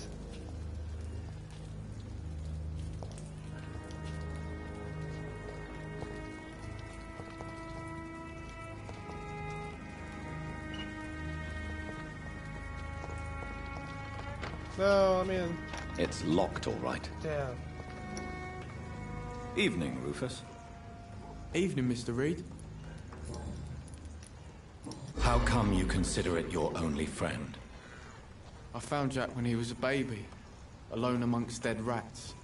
No, I mean... It's locked, all right. Damn. Evening, Rufus. Evening, Mr. Reed. How come you consider it your only friend? I found Jack when he was a baby, alone amongst dead rats.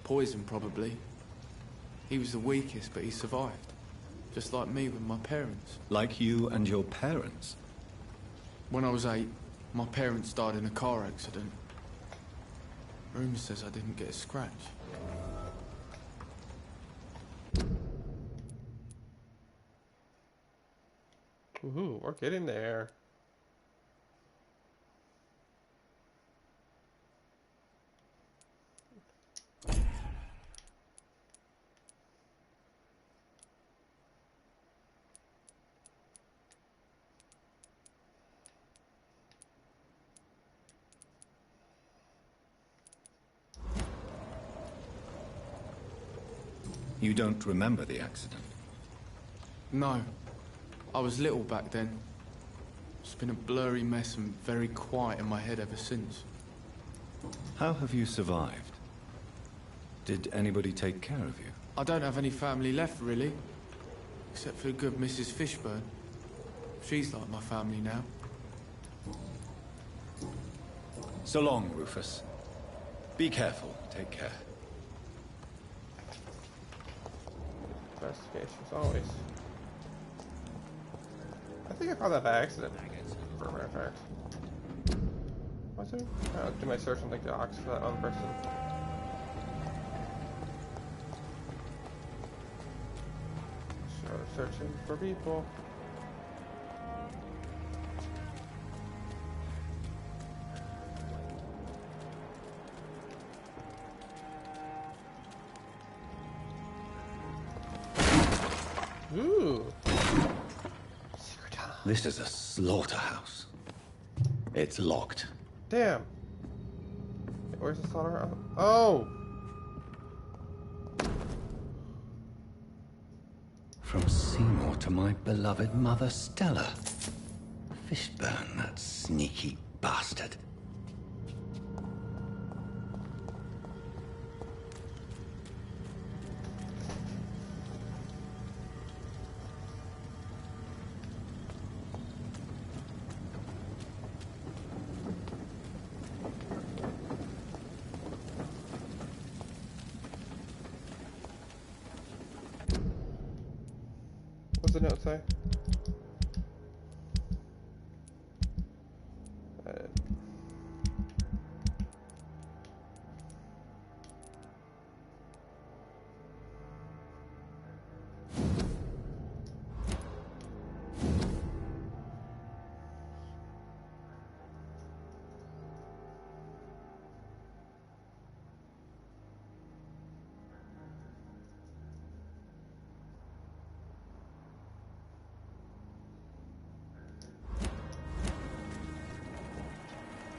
Poison, probably. He was the weakest, but he survived. Just like me with my parents. Like you and your parents? When I was 8, my parents died in a car accident. Rumour says I didn't get a scratch. Ooh, we're getting there. You don't remember the accident? No. I was little back then. It's been a blurry mess and very quiet in my head ever since. How have you survived? Did anybody take care of you? I don't have any family left, really. Except for the good Mrs. Fishburne. She's like my family now. So long, Rufus. Be careful. Take care. Investigations, always. I think I found that by accident, for a matter of fact. Was it? I'll do my search on the docs for that one person. So, searching for people. Ooh. Secret tunnel. This is a slaughterhouse. It's locked. Damn. Where's the slaughterhouse? Oh! From Seymour to my beloved mother Stella. Fishburne, that sneaky bastard. What's the note say?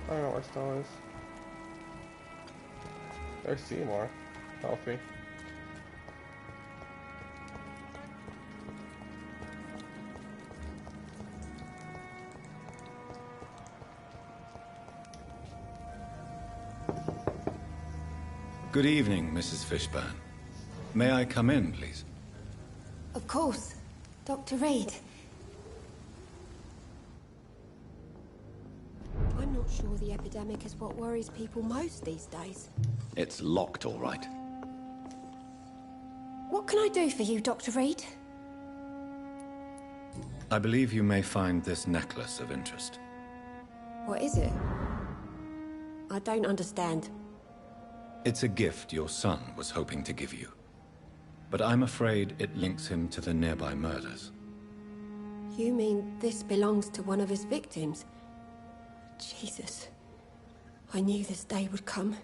I don't know where Stella is. There's Seymour. Help me. Good evening, Mrs. Fishburne. May I come in, please? Of course. Dr. Reed. sure the epidemic is what worries people most these days. It's locked, all right. What can I do for you, Dr. Reed? I believe you may find this necklace of interest. What is it? I don't understand. It's a gift your son was hoping to give you. But I'm afraid it links him to the nearby murders. You mean this belongs to one of his victims? Jesus. I knew this day would come.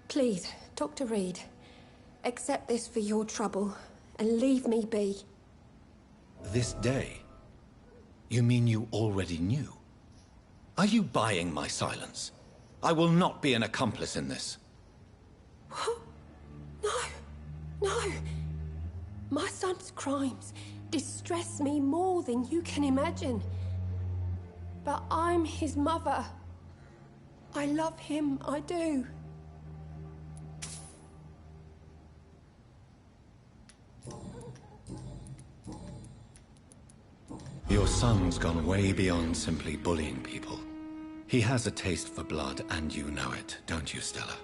Please, Dr. Reed, accept this for your trouble and leave me be. This day? You mean you already knew? Are you buying my silence? I will not be an accomplice in this. What? No. No. My son's crimes distress me more than you can imagine. But I'm his mother. I love him, I do. Your son's gone way beyond simply bullying people. He has a taste for blood, and you know it, don't you, Stella?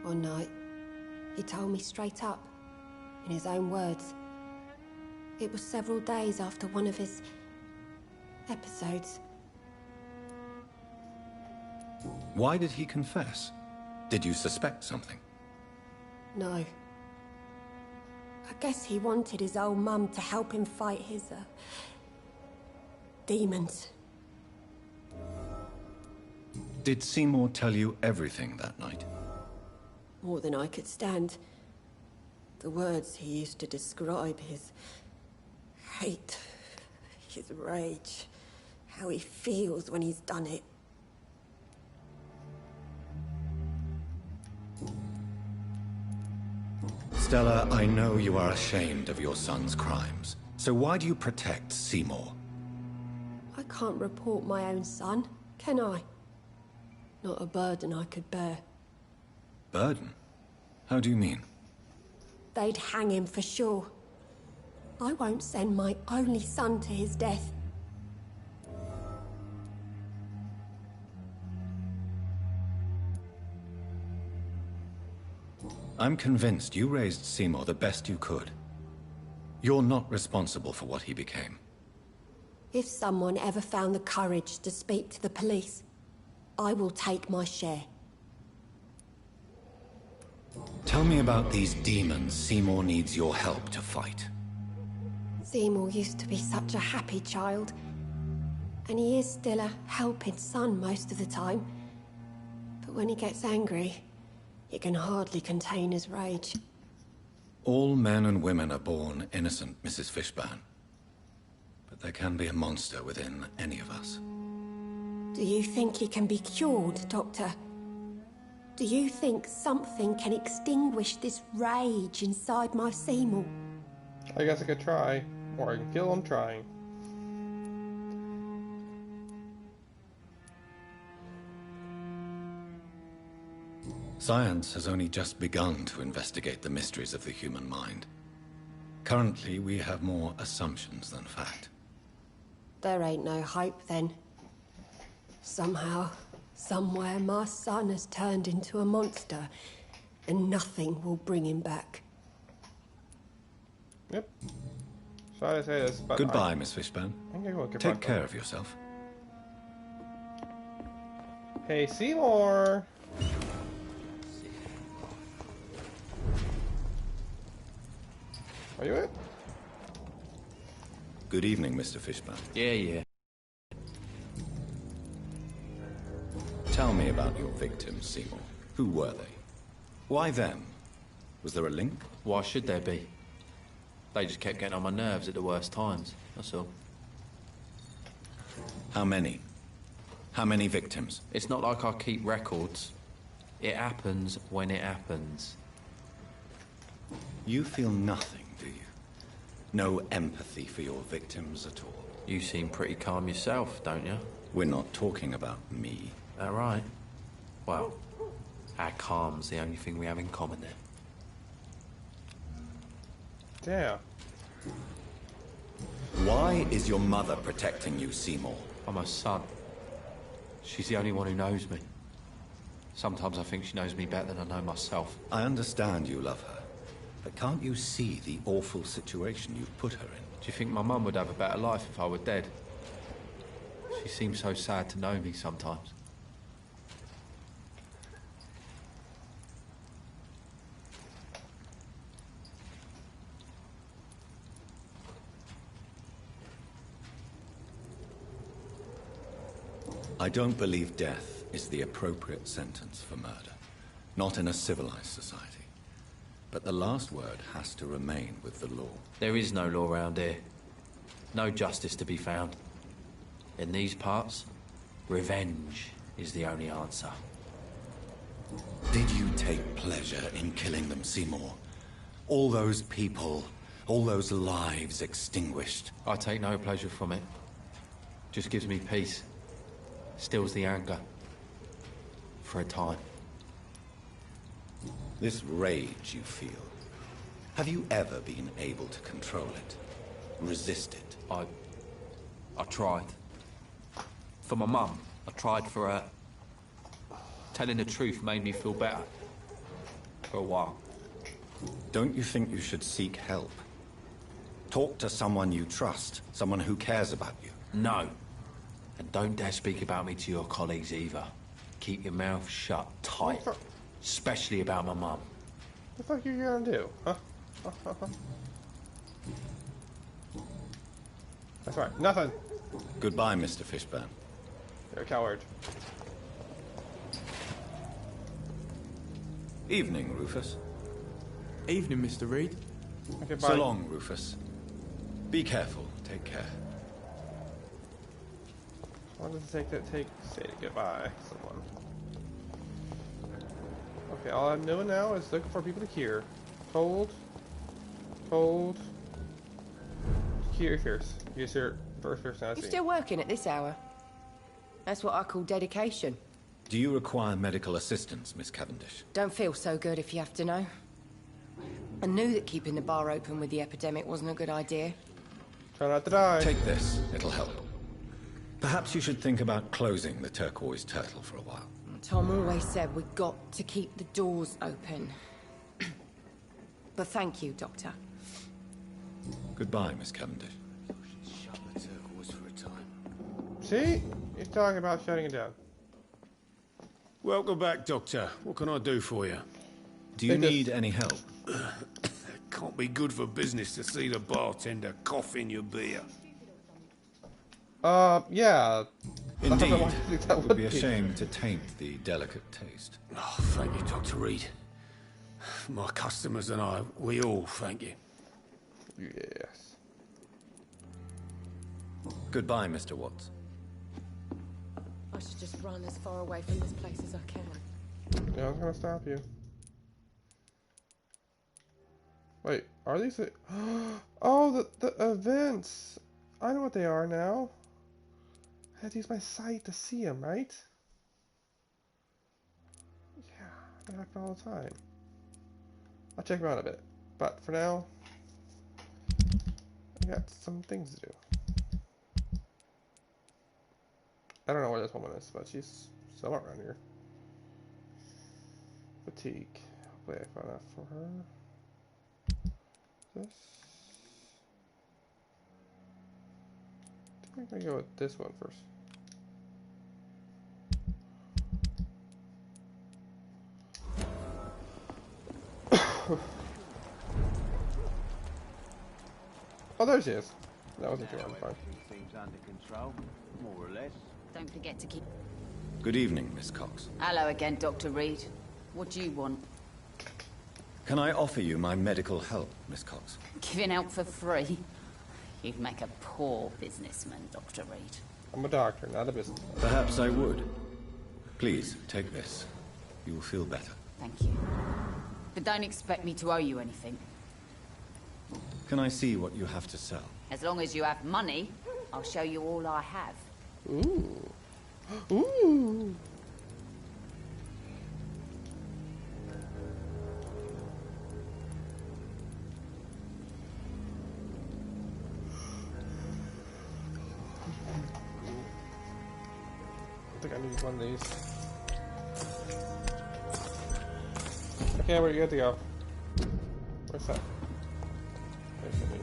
One night, he told me straight up, in his own words. It was several days after one of his episodes. Why did he confess? Did you suspect something? No. I guess he wanted his old mum to help him fight his, demons. Did Seymour tell you everything that night? More than I could stand. The words he used to describe his hate, his rage, how he feels when he's done it. Stella, I know you are ashamed of your son's crimes. So why do you protect Seymour? I can't report my own son, can I? Not a burden I could bear. Burden? How do you mean? They'd hang him for sure. I won't send my only son to his death. I'm convinced you raised Seymour the best you could. You're not responsible for what he became. If someone ever found the courage to speak to the police, I will take my share. Tell me about these demons Seymour needs your help to fight. Seymour used to be such a happy child. And he is still a helping son most of the time. But when he gets angry, he can hardly contain his rage. All men and women are born innocent, Mrs. Fishburne. But there can be a monster within any of us. Do you think he can be cured, Doctor? Do you think something can extinguish this rage inside my Seymour? I guess I could try. Or I can kill him trying. Science has only just begun to investigate the mysteries of the human mind. Currently, we have more assumptions than fact. There ain't no hope, then. Somehow, somewhere, my son has turned into a monster, and nothing will bring him back. Yep. Sorry to say this, but Goodbye, Miss Fishburne. Take care of yourself. Hey, Seymour! Are you it? Good evening, Mr. Fishburne. Yeah. Tell me about your victims, Seymour. Who were they? Why them? Was there a link? Why should there be? They just kept getting on my nerves at the worst times, that's all. How many? How many victims? It's not like I keep records. It happens when it happens. You feel nothing, do you? No empathy for your victims at all? You seem pretty calm yourself, don't you? We're not talking about me. That right? Well, our calm's the only thing we have in common then. Damn. Why is your mother protecting you, Seymour? I'm her son. She's the only one who knows me. Sometimes I think she knows me better than I know myself. I understand you love her, but can't you see the awful situation you've put her in? Do you think my mum would have a better life if I were dead? She seems so sad to know me sometimes. I don't believe death is the appropriate sentence for murder. Not in a civilized society. But the last word has to remain with the law. There is no law around here. No justice to be found. In these parts, revenge is the only answer. Did you take pleasure in killing them, Seymour? All those people, all those lives extinguished. I take no pleasure from it. Just gives me peace. Stills the anger. For a time. This rage you feel, have you ever been able to control it? Resist it? I tried. For my mum, I tried for her. Telling the truth made me feel better. For a while. Don't you think you should seek help? Talk to someone you trust, someone who cares about you. No. And don't dare speak about me to your colleagues either. Keep your mouth shut tight. Especially about my mum. What the fuck are you gonna do? Huh? That's right. Nothing. Goodbye, Mr. Fishburne. You're a coward. Evening, Rufus. Evening, Mr. Reed. Okay, bye. So long, Rufus. Be careful. Take care. What does it take to say goodbye to someone? Okay, all I'm doing now is looking for people to cure. Cold. Cure first. Use your first personality. You're still working at this hour? That's what I call dedication. Do you require medical assistance, Miss Cavendish? Don't feel so good if you have to know. I knew that keeping the bar open with the epidemic wasn't a good idea. Try not to die. Take this. It'll help. Perhaps you should think about closing the Turquoise Turtle for a while. Tom always said we've got to keep the doors open. But thank you, Doctor. Goodbye, Miss Cavendish. Shut the Turquoise for a time. See? He's talking about shutting it down. Welcome back, Doctor. What can I do for you? Do you need any help? Can't be good for business to see the bartender cough in your beer. Yeah. Indeed. It would be a shame to taint the delicate taste. Oh, thank you, Dr. Reed. My customers and I, we all thank you. Yes. Goodbye, Mr. Watts. I should just run as far away from this place as I can. Yeah, I was gonna stop you. Wait, are these oh, the events. I know what they are now. I have to use my sight to see them, right? Yeah, that happens all the time. I'll check around a bit, but for now, I got some things to do. I don't know where this woman is, but she's somewhere around here. Fatigue. Hopefully I found that for her. This. I think I'm gonna go with this one first. Oh, there she is. That wasn't too hard to find. Seems under control, more or less. Don't forget to keep... Good evening, Miss Cox. Hello again, Dr. Reed. What do you want? Can I offer you my medical help, Miss Cox? Giving out for free? You'd make a poor businessman, Dr. Reed. I'm a doctor, not a businessman. Perhaps I would. Please, take this. You will feel better. Thank you. But don't expect me to owe you anything. Can I see what you have to sell? As long as you have money, I'll show you all I have. Ooh. Ooh. think I need one of these. Okay, we're good to go. Where's that? There's the main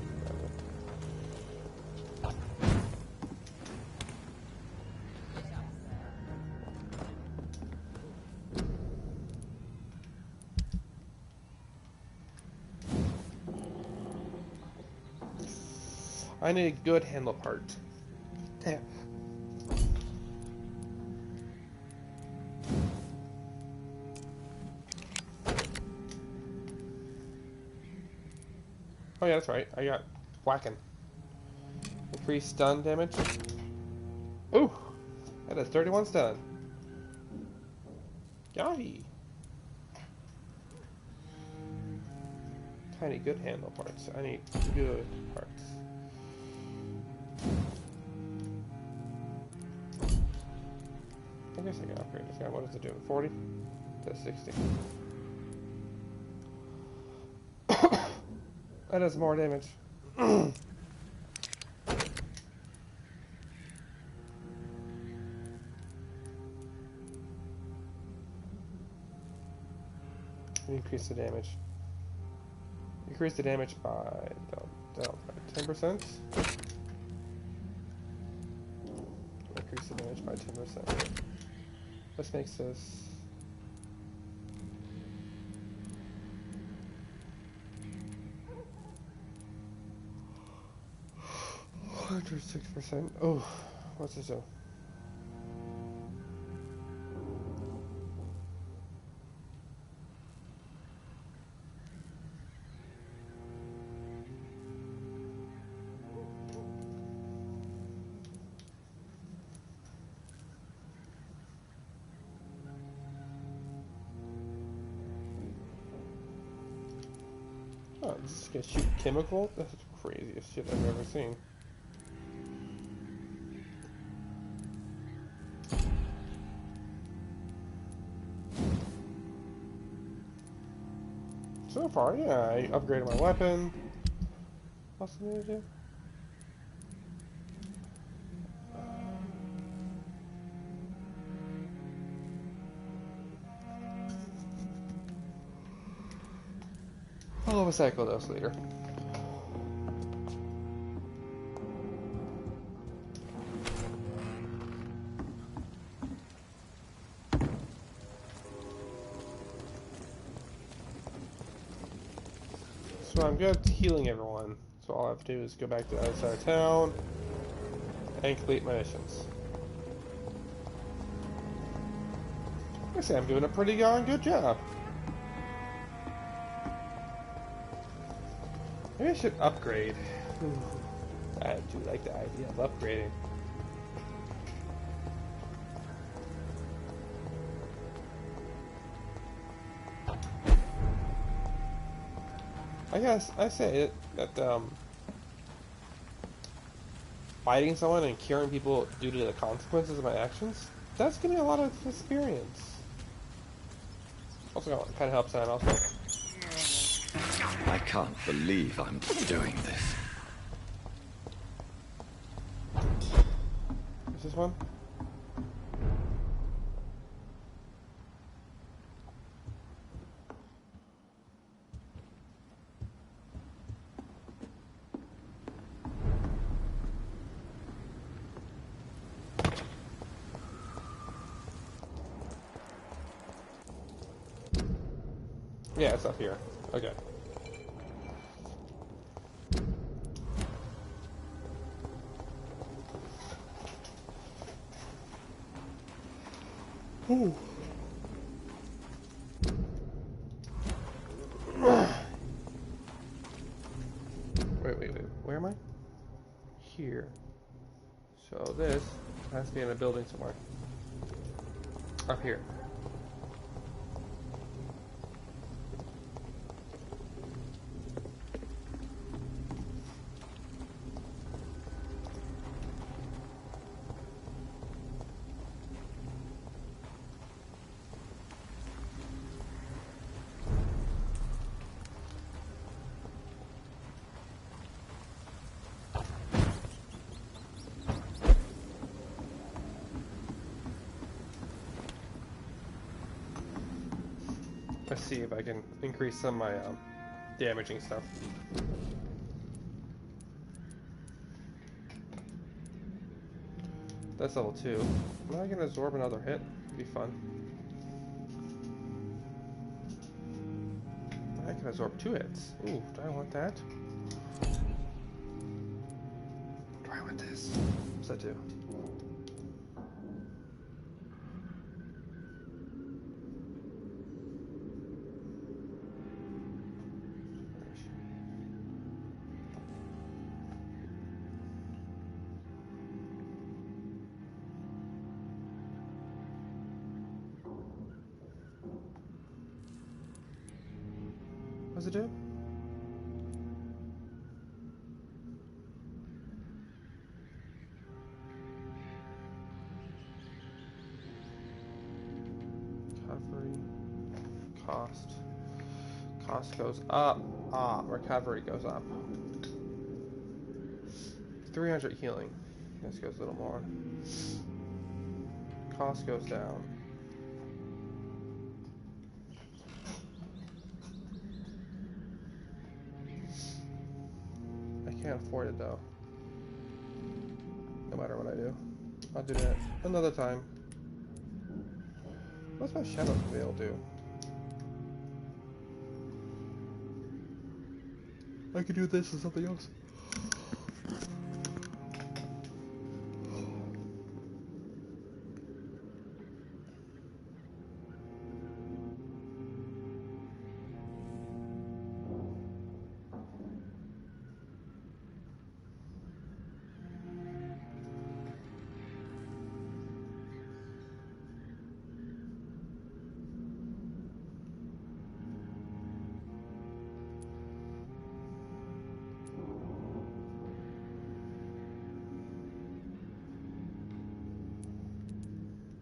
I need a good handle part. Damn. Oh yeah, that's right. I got whacking. Increased stun damage. Ooh! That is 31 stun. Yahee! Tiny good handle parts. I need good parts. I guess I can upgrade this guy. What does it do? 40 to 60. That does more damage. Increase the damage. Increase the damage by 10%. Increase the damage by 10%. This makes this 106%. Oh, what's this do? Oh, this is gonna shoot chemical? That's the craziest shit I've ever seen. So far, yeah, I upgraded my weapon. What's the new do? I'll have a cycle dose later. So I'm good at healing everyone. So all I have to do is go back to the other side of town and complete my missions. I say I'm doing a pretty darn good job. Maybe I should upgrade. I do like the idea of upgrading. I guess I say it that fighting someone and curing people due to the consequences of my actions, that's giving me a lot of experience. Also, kind of helps out also. I can't believe I'm doing this. Is this one? Yeah, it's up here. Okay. Ooh. Wait. Where am I? Here. So this has to be in a building somewhere. Up here. Let's see if I can increase some of my damaging stuff. That's level 2. Am I gonna absorb another hit? It'd be fun. I can absorb 2 hits. Ooh, do I want that? Do I want this? What's that do? What's it do? Recovery. Cost. Cost goes up. Ah, recovery goes up. 300 healing. This goes a little more. Cost goes down. Can't afford it though. No matter what I do. I'll do that another time. What's my shadow veil do? I could do this or something else.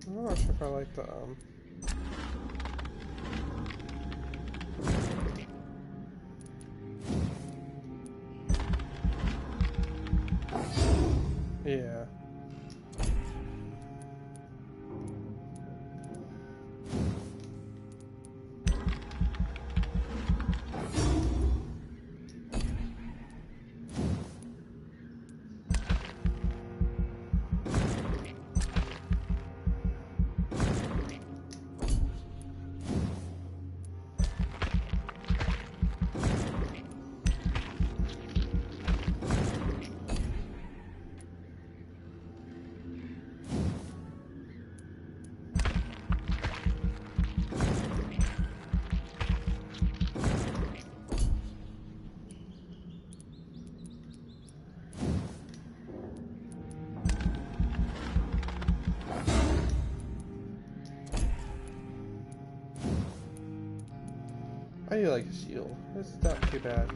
I'm not sure if I like the yeah. I do like a shield. It's not too bad.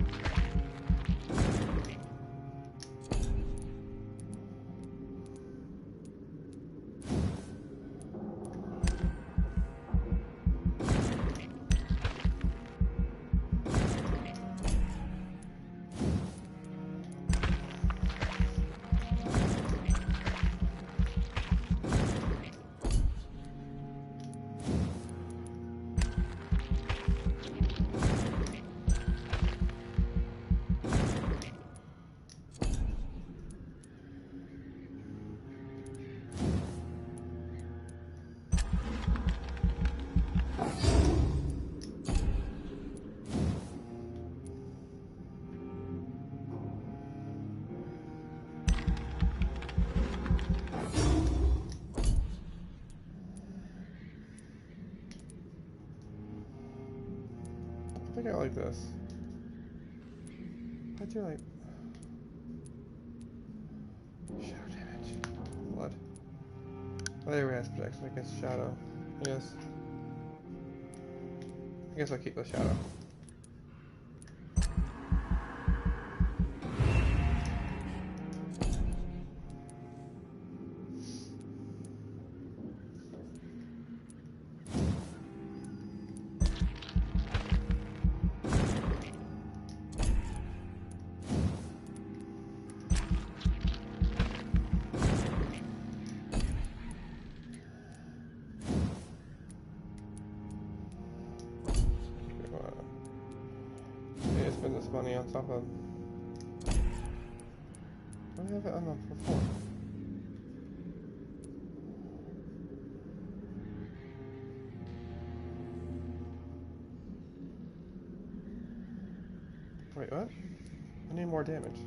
I think I like this. I do like shadow damage. Blood. Other has protection against shadow. I guess I'll keep the shadow. Spend this money on top of. Why do I have it on before? Wait, what? I need more damage.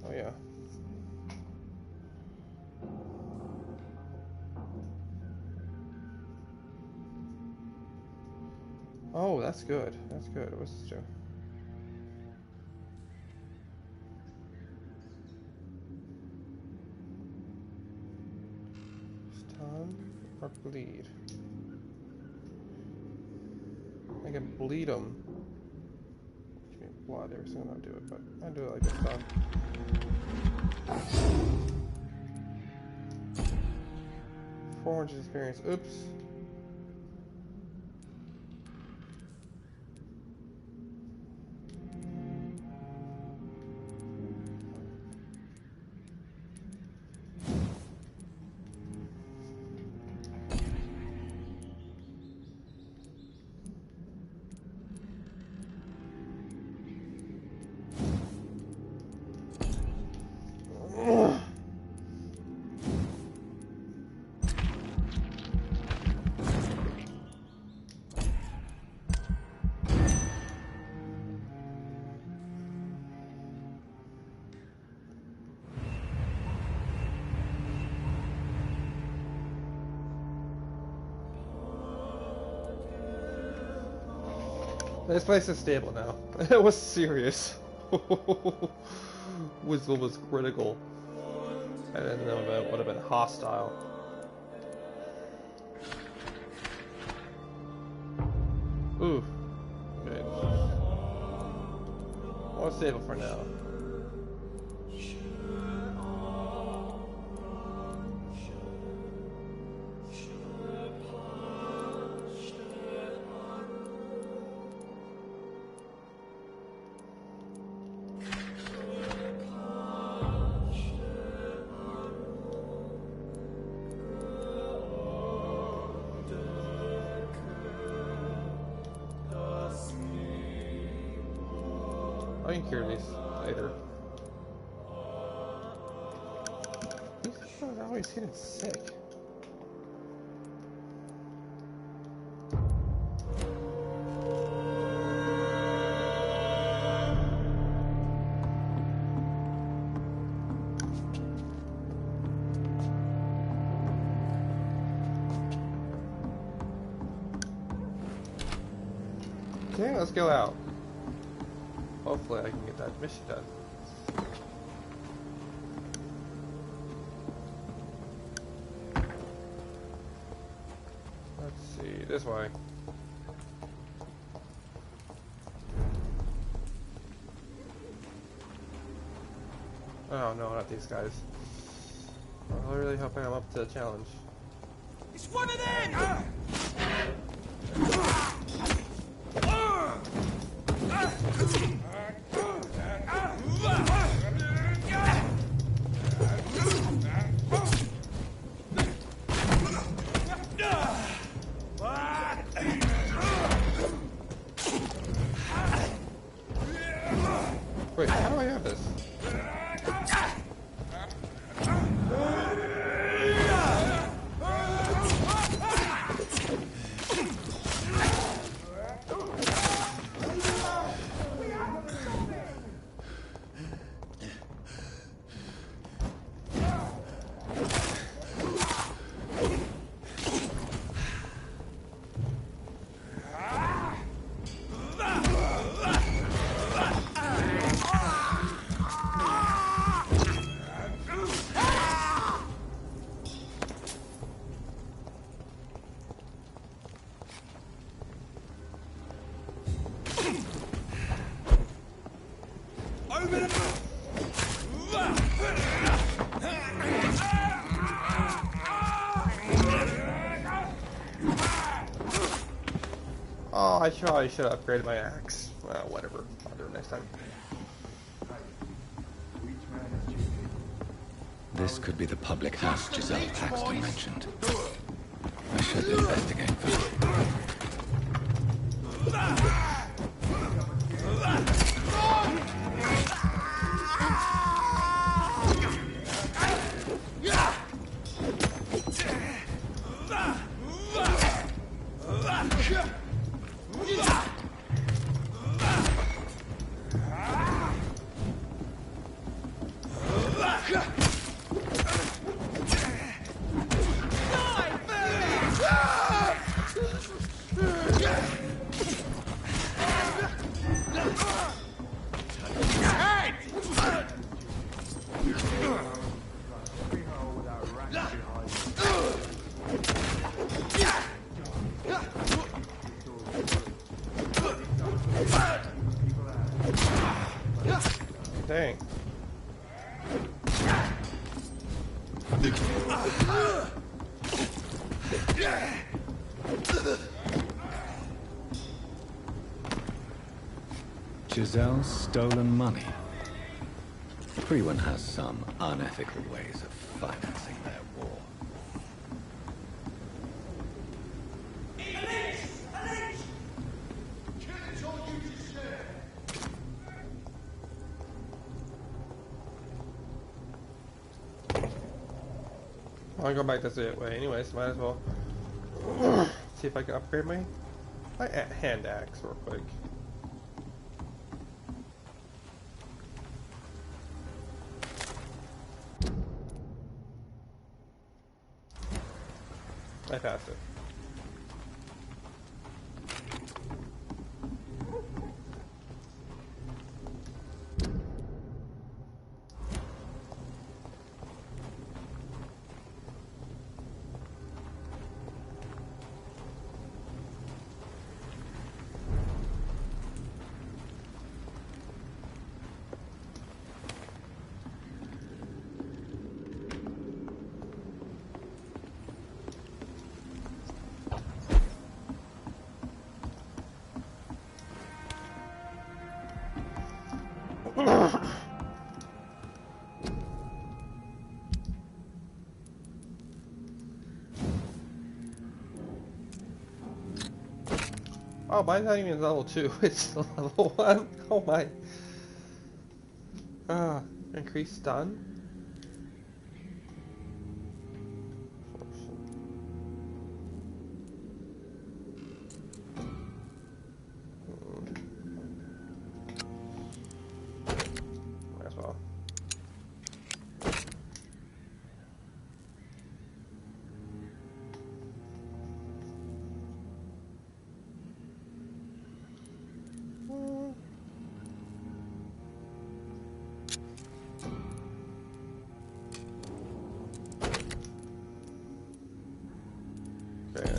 Oh yeah. Oh, that's good. That's good. What's this do? Stun or bleed? I can bleed them. Give me blood. Every single time I do it, but I do it like this stun. 400 experience. Oops. This place is stable now. It was serious. Wisdom was critical. And then it would have been hostile. Ooh. Good. I'll save it for now. I can cure these later. These people are always getting sick. Okay, let's go out. Hopefully I can get that mission done. Let's see, this way. Oh no, not these guys. I'm really hoping I'm up to the challenge. It's one of them! Wait, how do I have this? Oh, I probably should have upgraded my axe. Well, whatever. I'll do it next time. This could be the public house Giselle Paxton mentioned. I should investigate first. Dang. Giselle's stolen money. Everyone has some unethical ways of financing their war. I'll go back this way anyways, might as well see if I can upgrade my hand axe real quick. I passed it. Oh, mine's not even level 2, it's level 1. Oh my. Increased stun. Might as well.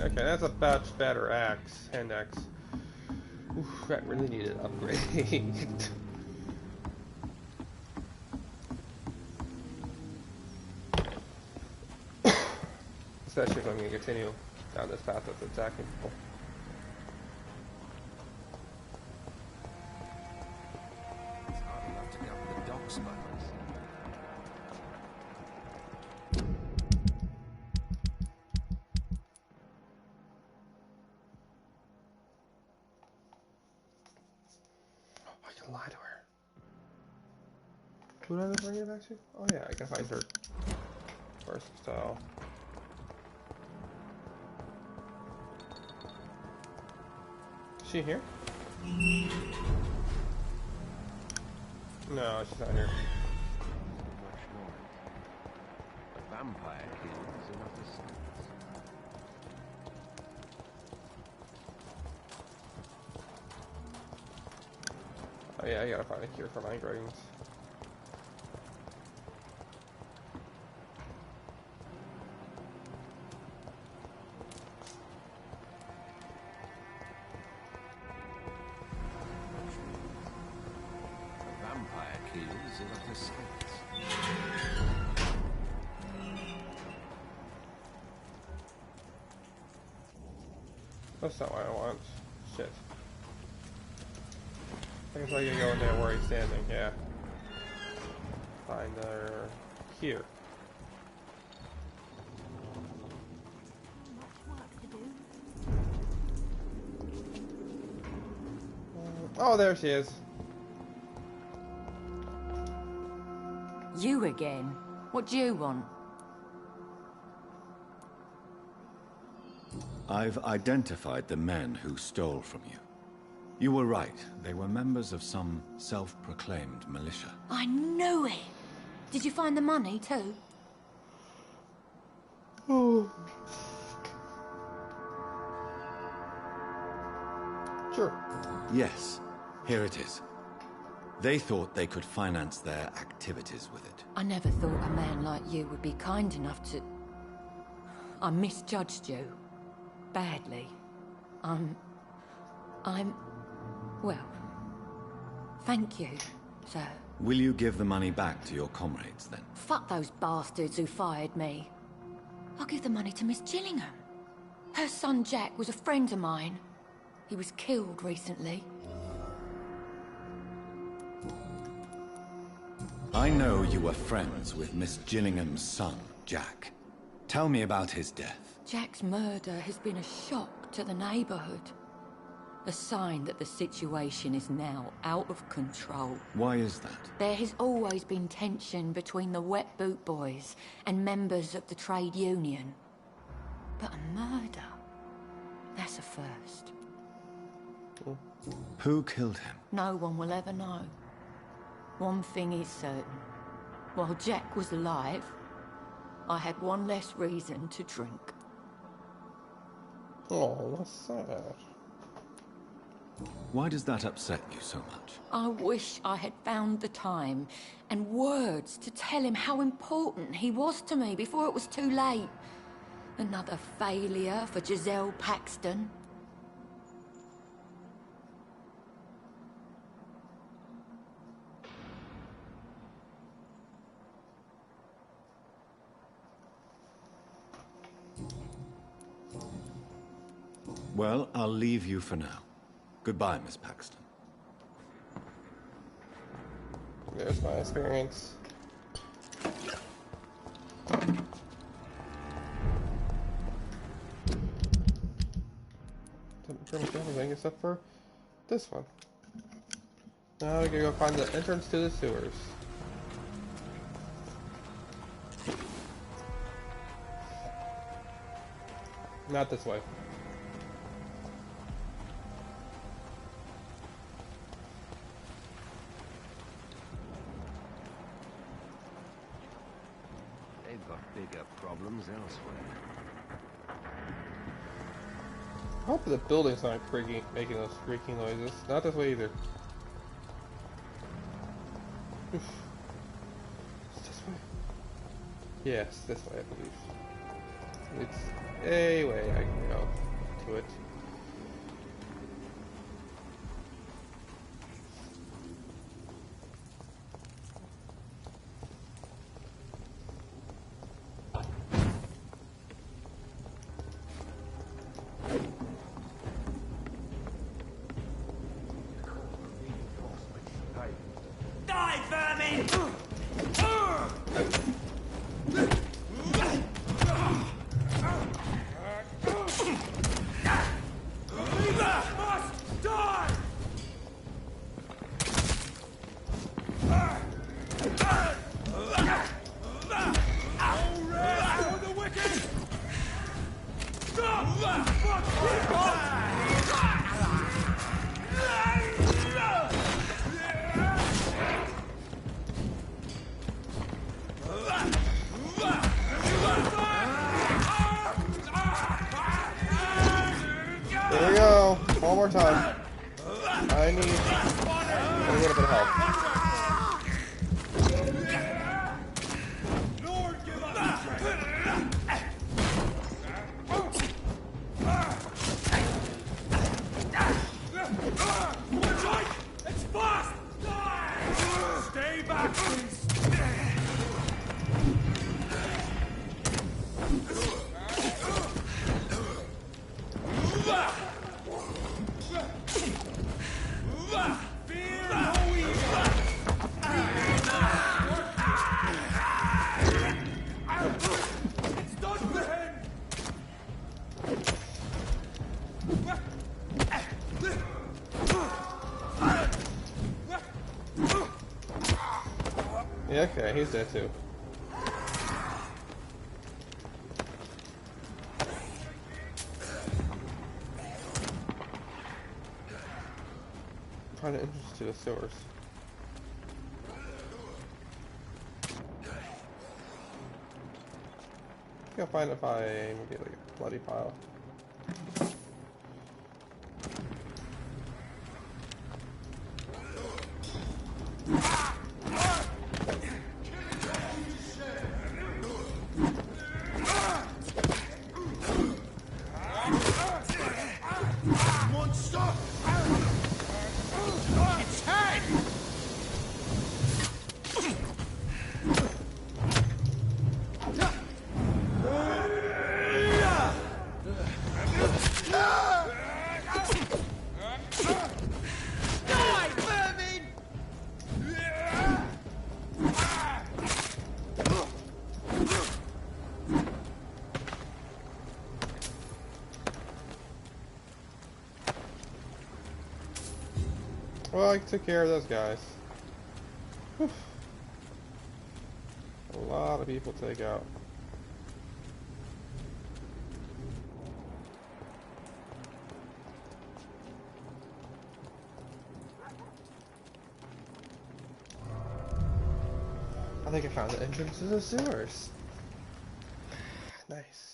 Okay, that's a much better axe, hand axe. Oof, that really needed upgrading. Especially if I'm going to continue down this path of attacking people. It's hard enough to cover the docks by myself. I can lie to her. Who did I bring it back to? Oh yeah, I can find her first style. Is she here? No, she's not here. Much more. A vampire kills enough to stop. Oh yeah, I gotta find a cure for migraines. A vampire kills enough to stop. That's not what I want. Shit. I guess I can go in there where he's standing, yeah. Find her here. Oh, there she is. You again? What do you want? I've identified the men who stole from you. You were right. They were members of some self-proclaimed militia. I knew it! Did you find the money too? Oh. Sure. Yes, here it is. They thought they could finance their activities with it. I never thought a man like you would be kind enough to... I misjudged you. Badly. I'm... Well... Thank you. sir. Will you give the money back to your comrades, then? Fuck those bastards who fired me. I'll give the money to Miss Gillingham. Her son Jack was a friend of mine. He was killed recently. I know you were friends with Miss Gillingham's son, Jack. Tell me about his death. Jack's murder has been a shock to the neighborhood. A sign that the situation is now out of control. Why is that? There has always been tension between the Wet Boot Boys and members of the trade union. But a murder? That's a first. Who killed him? No one will ever know. One thing is certain. While Jack was alive, I had one less reason to drink. Oh, that's sad. Why does that upset you so much? I wish I had found the time and words to tell him how important he was to me before it was too late. Another failure for Giselle Paxton. Well, I'll leave you for now. Goodbye, Miss Paxton. There's my experience. Did pretty much everything except for this one. Now we gotta go find the entrance to the sewers. Not this way. They've got bigger problems elsewhere. I hope the building's not creaking, making those creaking noises. Not this way either. Oof. It's this way? Yes, this way, I believe. It's a way I can go to it. Die, vermin! Must die! For the wicked! There we go. One more time. I need a little bit of help. It's fast! Stay back, please! Fear no evil! It's done for him! Yeah, okay, he's dead too. Find an entrance to the sewers. I think I'll find it by maybe like a bloody pile. Monster! Its head! Well, I took care of those guys. Whew. A lot of people to take out. I think I found the entrance to the sewers. Nice.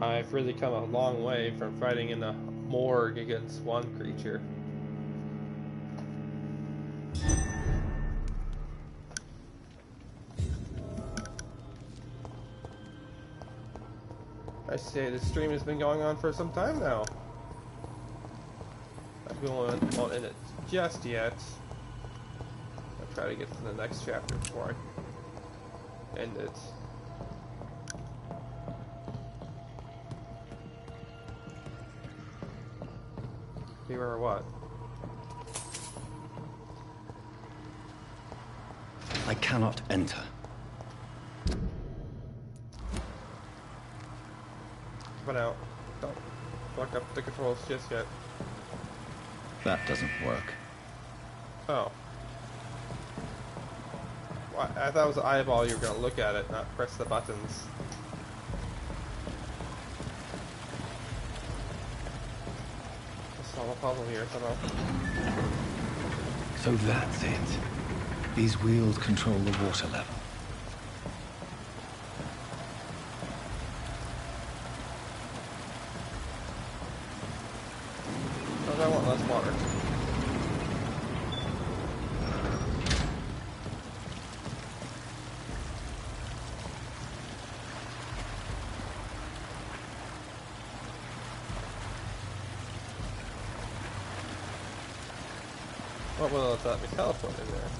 I've really come a long way from fighting in the morgue against one creature. I say this stream has been going on for some time now. I won't end it just yet. I'll try to get to the next chapter before I end it. Beware of what? I cannot enter. Come out. Don't fuck up the controls just yet. That doesn't work. Oh. Well, I thought it was the eyeball you were gonna look at it, not press the buttons. Solve a puzzle here somehow. So that's it. These wheels control the water level. Oh, I want less water. What will it let me teleport in there?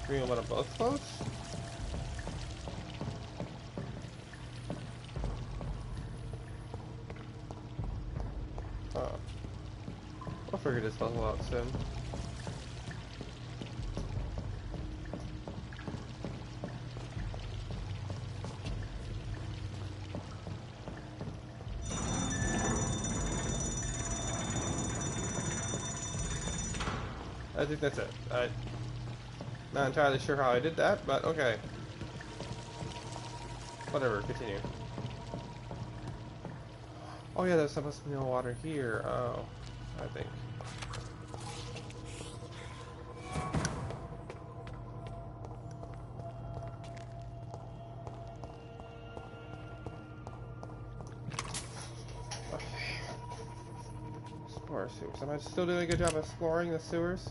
Green one of both floats? Oh. I'll figure this puzzle out soon. I think that's it. Not entirely sure how I did that, but okay. Whatever, continue. Oh yeah, there's supposed to be no water here. Oh, I think. Okay. Explore sewers. Am I still doing a good job exploring the sewers?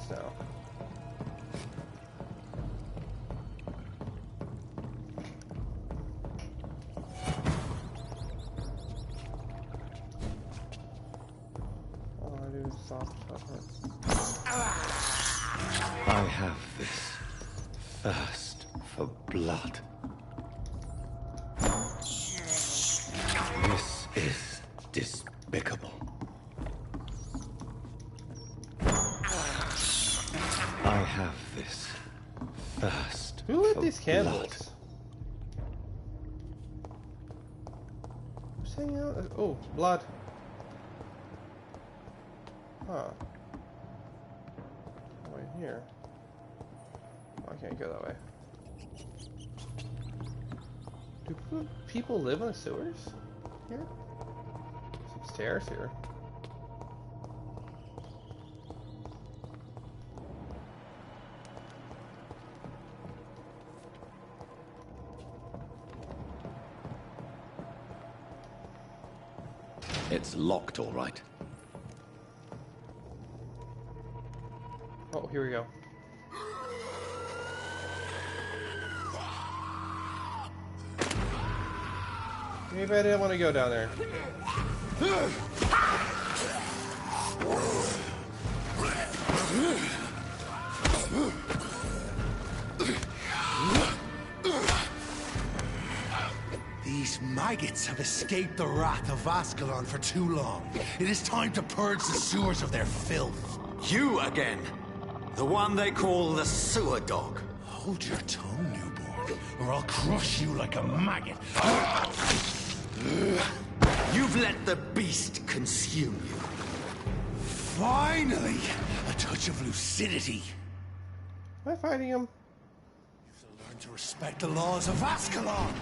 Now. All I do is soft cover. I have this thirst for blood. is despicable. I have this thirst. Who lit for these candles? Who's hanging out? Oh, blood. Huh. Oh, in here. Oh, I can't go that way. Do people live in the sewers here? Some stairs here. It's locked, all right. Oh, here we go. Maybe I didn't want to go down there. These maggots have escaped the wrath of Ascalon for too long. It is time to purge the sewers of their filth. You again! The one they call the sewer dog. Hold your tongue, newborn, or I'll crush you like a maggot. You've let the beast consume you. Finally! A touch of lucidity. Am I fighting him? You have to learn to respect the laws of Ascalon!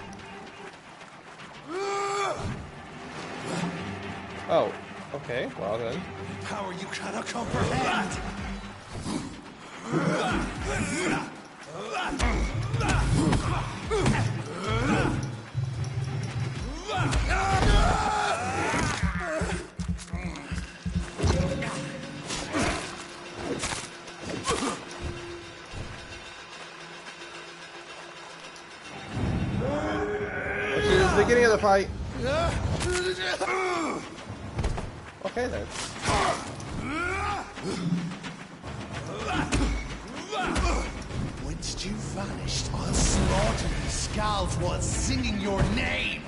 Oh, okay, well then. Power you cannot comprehend! This is the beginning of the fight. Okay then. Once you vanished, I'll slaughter these scalds while singing your name!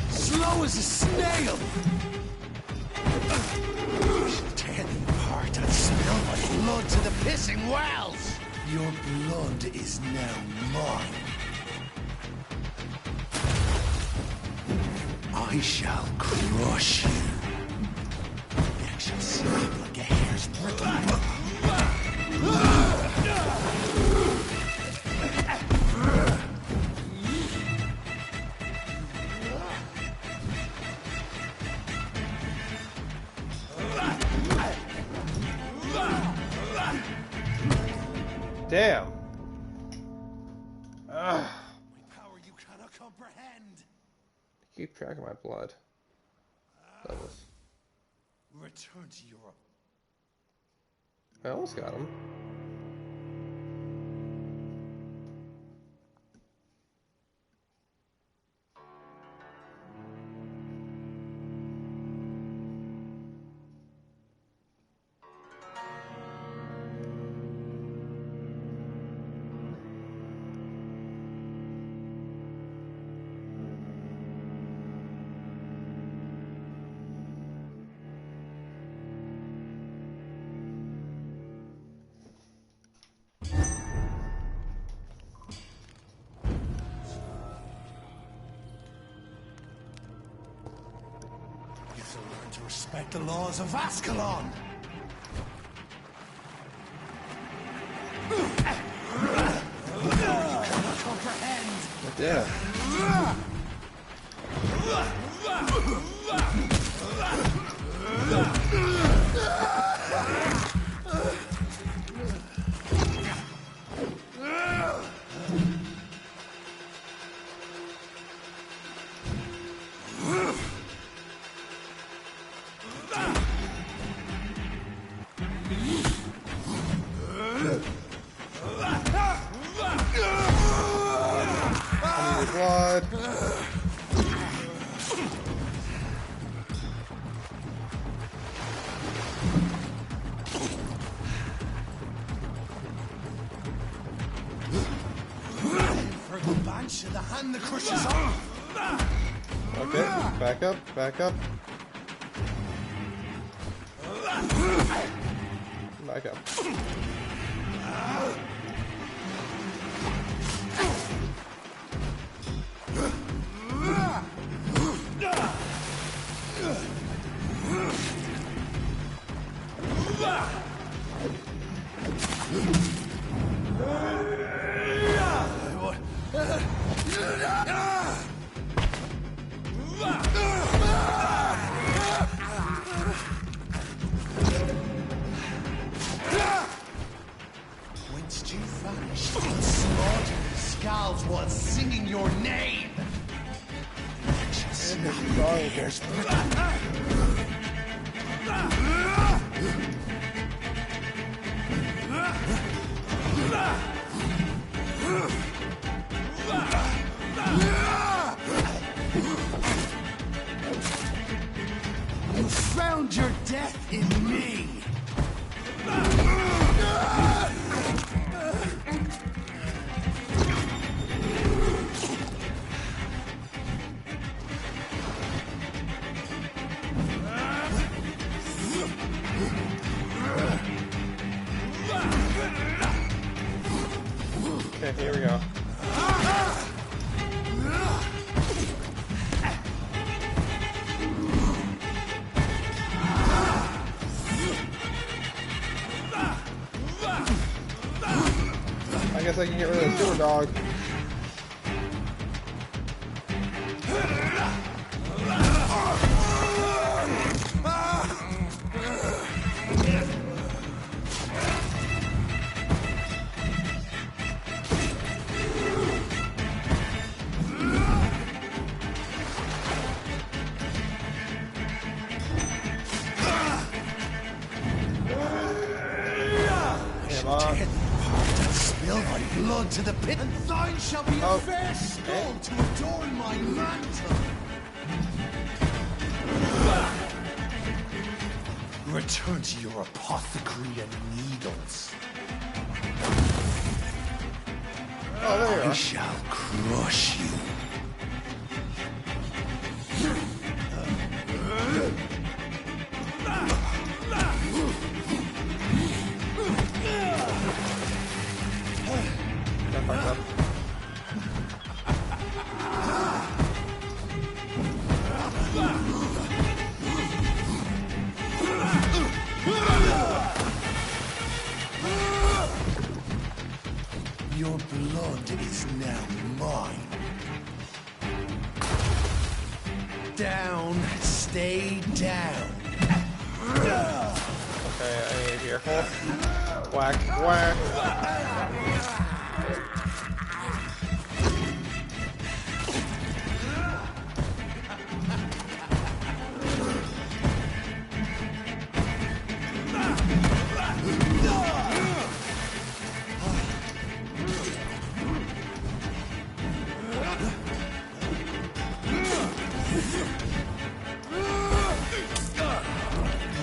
Slow as a snail! I shall tear thee apart and spill my blood to the pissing wells! Your blood is now mine. I shall crush you. I shall snap like a hare's brittle. Damn. Ugh. Power you cannot comprehend. Keep track of my blood levels. Return to your... I almost got him. To respect the laws of Ascalon! You cannot comprehend! Yeah. to the hand that crushes on. Okay, back up, back up. Back up. Whence did you vanish? The slaughtered skulls while singing your name. Just snap your hairs. You found your death in me. Okay, here we go. I guess I can get rid of the sewer dog. Spill my blood to the pit, and thine shall be a fair skull to adorn my mantle. Return to your apothecary and needles. Oh, there you I are. shall crush you. That fucked up. Your blood is now mine. Down, stay down. Okay, I need to be careful. Whack, whack.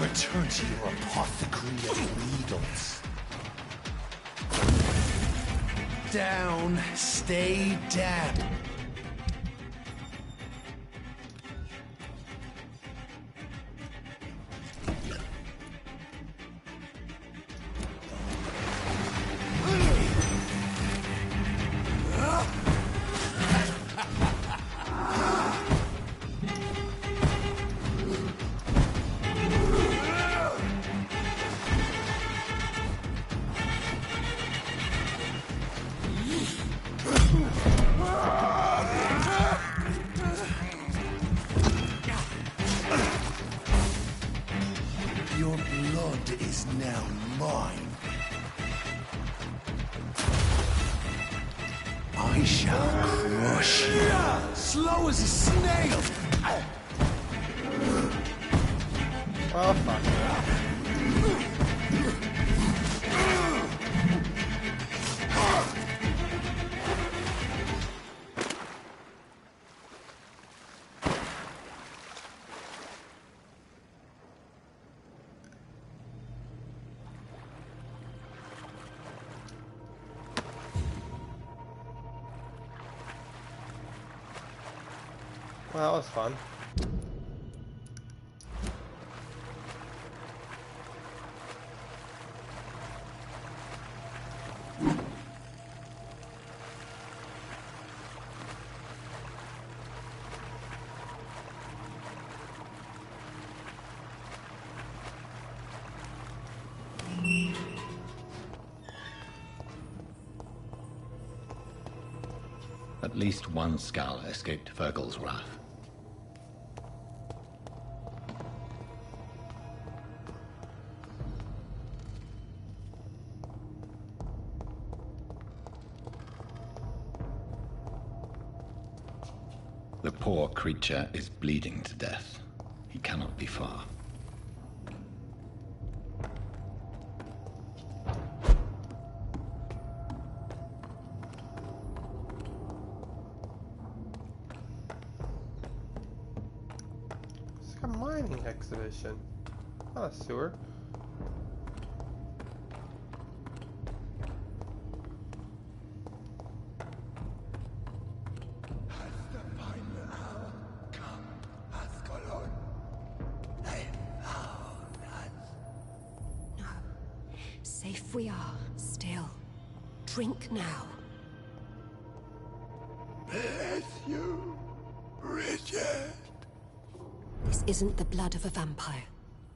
Return to your apothecary of needles. Down, stay down. Your blood is now mine. I shall crush you. Slow as a snail. Oh, fuck. Well, that was fun. At least one Skal escaped Fergal's wrath. The poor creature is bleeding to death. He cannot be far. It's like a mining exhibition. Not a sewer. Safe we are, still. Drink now. Bless you, Bridget. This isn't the blood of a vampire,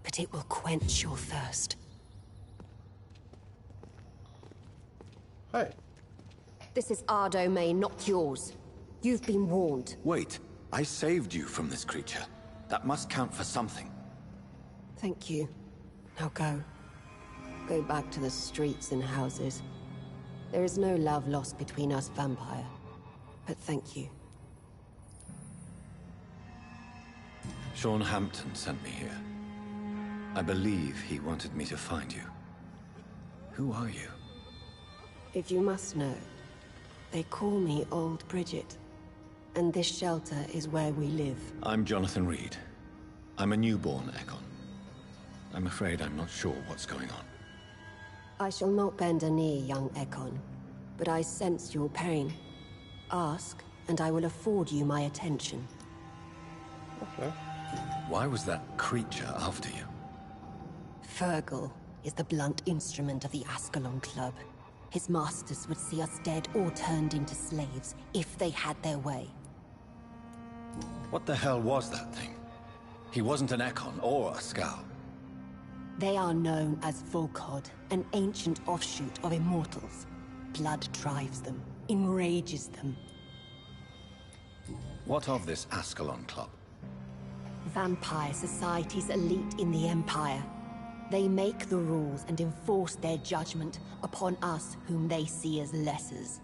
but it will quench your thirst. Hey. This is our domain, not yours. You've been warned. Wait, I saved you from this creature. That must count for something. Thank you. Now go. Go back to the streets and houses. There is no love lost between us, vampire. But thank you. Sean Hampton sent me here. I believe he wanted me to find you. Who are you? If you must know, they call me Old Bridget. And this shelter is where we live. I'm Jonathan Reed. I'm a newborn Ekon. I'm afraid I'm not sure what's going on. I shall not bend a knee, young Ekon, but I sense your pain. Ask, and I will afford you my attention. Okay. Why was that creature after you? Fergal is the blunt instrument of the Ascalon Club. His masters would see us dead or turned into slaves if they had their way. What the hell was that thing? He wasn't an Ekon or a Skal. They are known as Volkod, an ancient offshoot of Immortals. Blood drives them, enrages them. What of this Ascalon Club? Vampire Society's elite in the Empire. They make the rules and enforce their judgment upon us whom they see as lessers.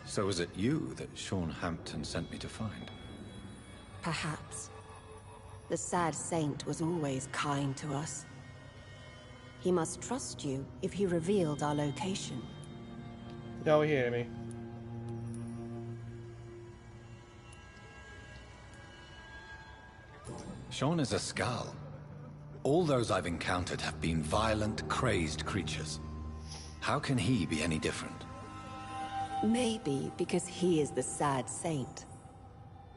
So is it you that Sean Hampton sent me to find? Perhaps. The sad saint was always kind to us. He must trust you if he revealed our location. Y'all hear me? Sean is a Skal. All those I've encountered have been violent, crazed creatures. How can he be any different? Maybe because he is the sad saint.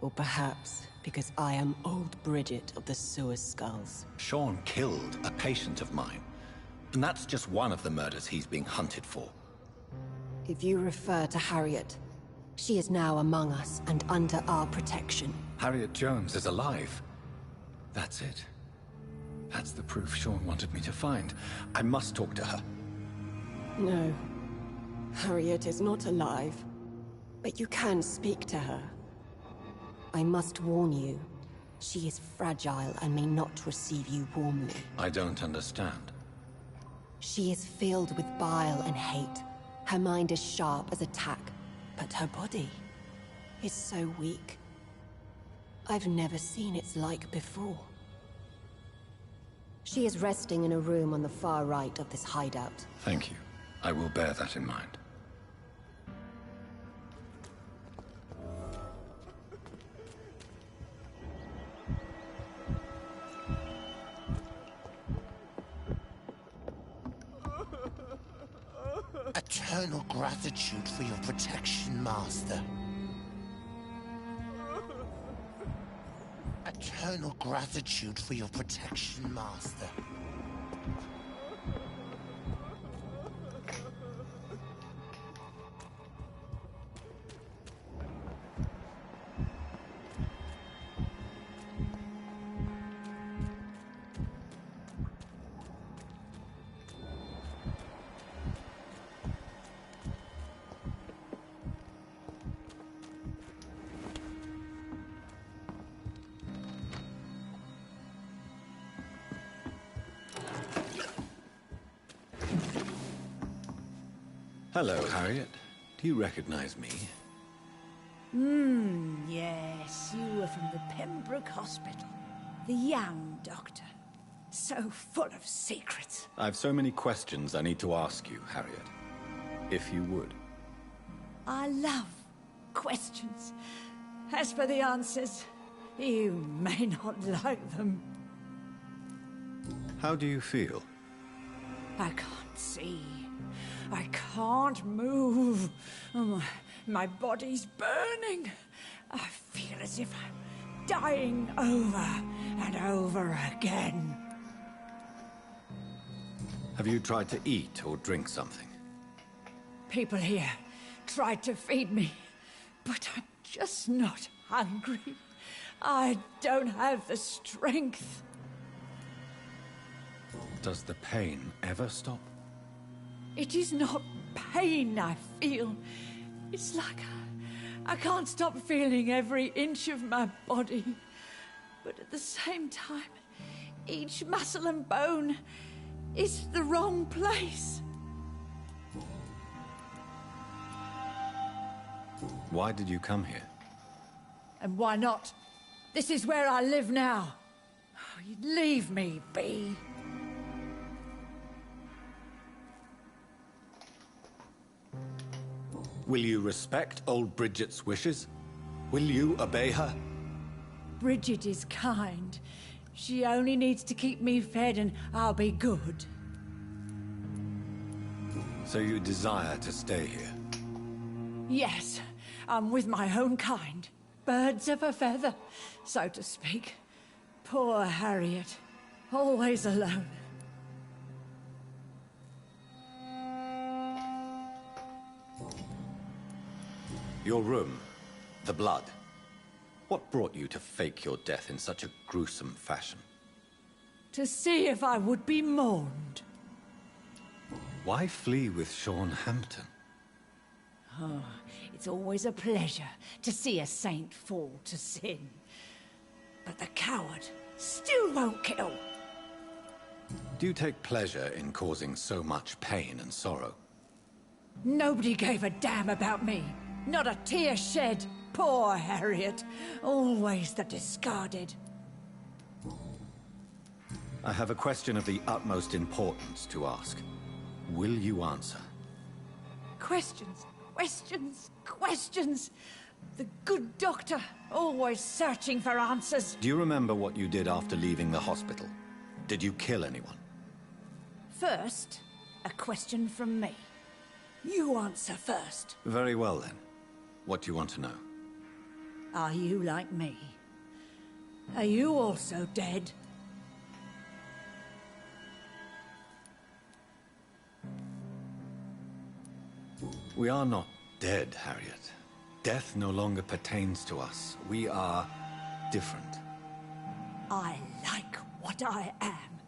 Or perhaps because I am Old Bridget of the Sewer Skulls. Sean killed a patient of mine. And that's just one of the murders he's being hunted for. If you refer to Harriet, she is now among us and under our protection. Harriet Jones is alive. That's it. That's the proof Sean wanted me to find. I must talk to her. No. Harriet is not alive. But you can speak to her. I must warn you. She is fragile and may not receive you warmly. I don't understand. She is filled with bile and hate. Her mind is sharp as a tack, but her body is so weak. I've never seen its like before. She is resting in a room on the far right of this hideout. Thank you. I will bear that in mind. Eternal gratitude for your protection, Master. eternal gratitude for your protection, Master. Hello, Harriet. Do you recognize me? Yes, you were from the Pembroke Hospital. The young doctor. So full of secrets. I have so many questions I need to ask you, Harriet. If you would. I love questions. As for the answers, you may not like them. How do you feel? I can't see. I can't move. My body's burning. I feel as if I'm dying over and over again. Have you tried to eat or drink something? People here tried to feed me, but I'm just not hungry. I don't have the strength. Does the pain ever stop? It is not pain I feel. It's like I can't stop feeling every inch of my body. But at the same time, each muscle and bone is the wrong place. Why did you come here? And why not? This is where I live now. Leave me be. Will you respect old Bridget's wishes? Will you obey her? Bridget is kind. She only needs to keep me fed and I'll be good. So you desire to stay here? Yes, I'm with my own kind. Birds of a feather, so to speak. Poor Harriet. Always alone. Your room, the blood. What brought you to fake your death in such a gruesome fashion? To see if I would be mourned. Why flee with Sean Hampton? Oh, it's always a pleasure to see a saint fall to sin. But the coward still won't kill. Do you take pleasure in causing so much pain and sorrow? Nobody gave a damn about me. Not a tear shed. Poor Harriet. Always the discarded. I have a question of the utmost importance to ask. Will you answer? Questions, questions, questions. The good doctor, always searching for answers. Do you remember what you did after leaving the hospital? Did you kill anyone? First, a question from me. You answer first. Very well then. What do you want to know? Are you like me? Are you also dead? We are not dead, Harriet. Death no longer pertains to us. We are different. I like what I am.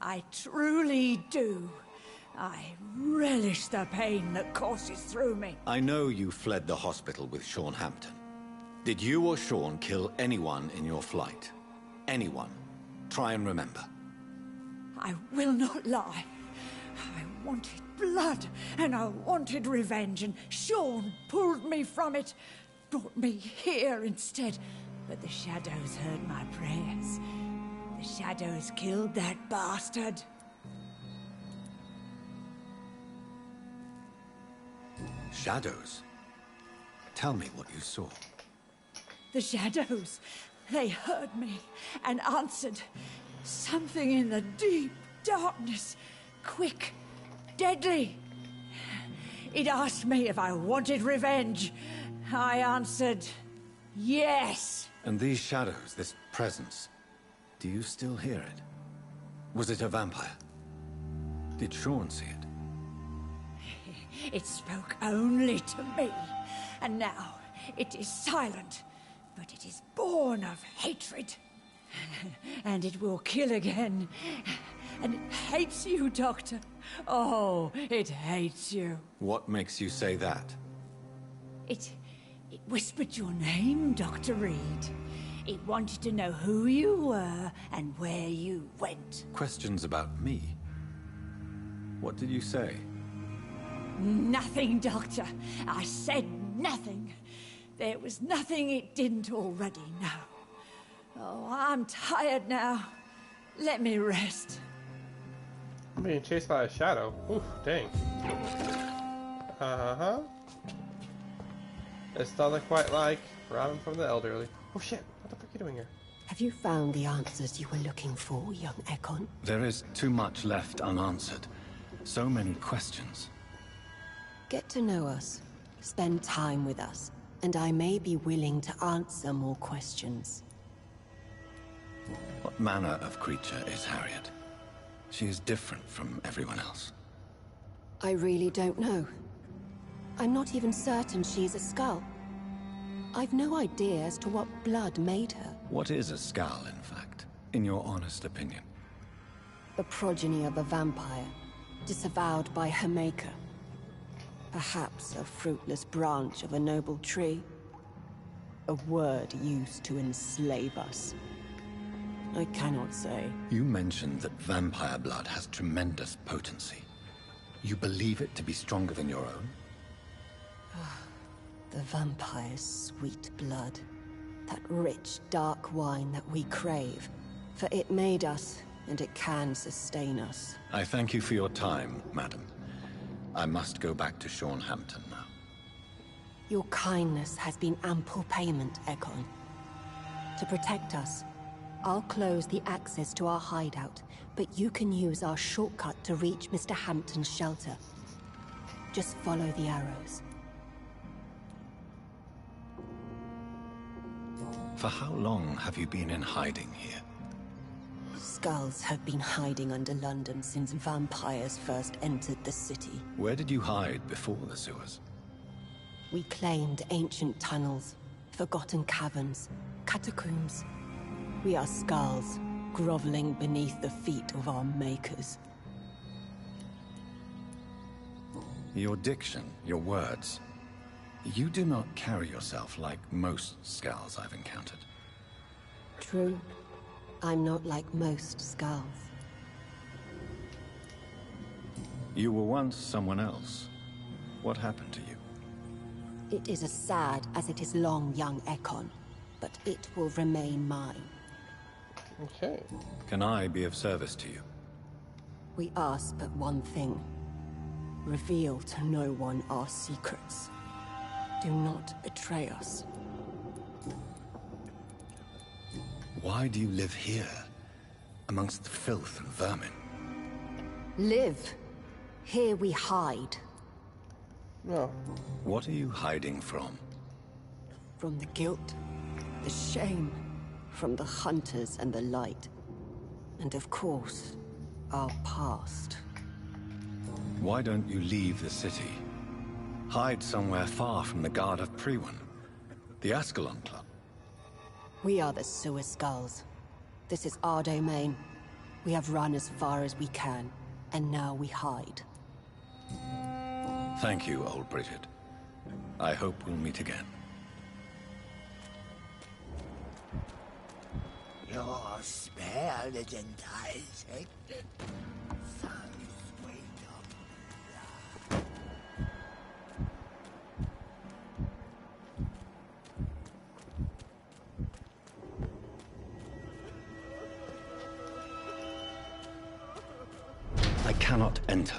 I truly do. I relish the pain that courses through me. I know you fled the hospital with Sean Hampton. Did you or Sean kill anyone in your flight? Anyone? Try and remember. I will not lie. I wanted blood, and I wanted revenge, and Sean pulled me from it, brought me here instead. But the shadows heard my prayers. The shadows killed that bastard. Shadows? Tell me what you saw. The shadows, they heard me and answered. Something in the deep darkness, quick, deadly. It asked me if I wanted revenge. I answered, yes. And these shadows, this presence, do you still hear it? Was it a vampire? Did Sean see it? It spoke only to me, and now it is silent, but it is born of hatred. And it will kill again. And it hates you, Doctor. Oh, it hates you. What makes you say that? It whispered your name, Dr. Reed. It wanted to know who you were and where you went. Questions about me? What did you say? Nothing, Doctor. I said nothing. There was nothing it didn't already know. Oh, I'm tired now. Let me rest. I'm being chased by a shadow. Oof, dang. This doesn't quite like robbing from the elderly. Oh shit, what the fuck are you doing here? Have you found the answers you were looking for, young Ekon? There is too much left unanswered. So many questions. Get to know us. Spend time with us. And I may be willing to answer more questions. What manner of creature is Harriet? She is different from everyone else. I really don't know. I'm not even certain she's a skull. I've no idea as to what blood made her. What is a skull, in fact, in your honest opinion? The progeny of a vampire, disavowed by her maker. Perhaps a fruitless branch of a noble tree. A word used to enslave us. I cannot say. You mentioned that vampire blood has tremendous potency. You believe it to be stronger than your own? The vampire's sweet blood. That rich, dark wine that we crave. For it made us, and it can sustain us. I thank you for your time, madam. I must go back to Sean Hampton now. Your kindness has been ample payment, Ekon. To protect us, I'll close the access to our hideout, but you can use our shortcut to reach Mr. Hampton's shelter. Just follow the arrows. For how long have you been in hiding here? Skulls have been hiding under London since vampires first entered the city. Where did you hide before the sewers? We claimed ancient tunnels, forgotten caverns, catacombs. We are skulls, groveling beneath the feet of our makers. Your diction, your words. You do not carry yourself like most skulls I've encountered. True. I'm not like most skulls. You were once someone else. What happened to you? It is as sad as it is long, young Ekon, but it will remain mine. Okay. Can I be of service to you? We ask but one thing. Reveal to no one our secrets. Do not betray us. Why do you live here, amongst the filth and vermin? Live. Here we hide. No. What are you hiding from? From the guilt, the shame, from the hunters and the light. And of course, our past. Why don't you leave the city? Hide somewhere far from the Guard of Priwen, the Ascalon Club. We are the Sewer Skulls. This is our domain. We have run as far as we can, and now we hide. Thank you, old Bridget. I hope we'll meet again. You're spared, Gentiles, eh? Sons, wait up. I cannot enter.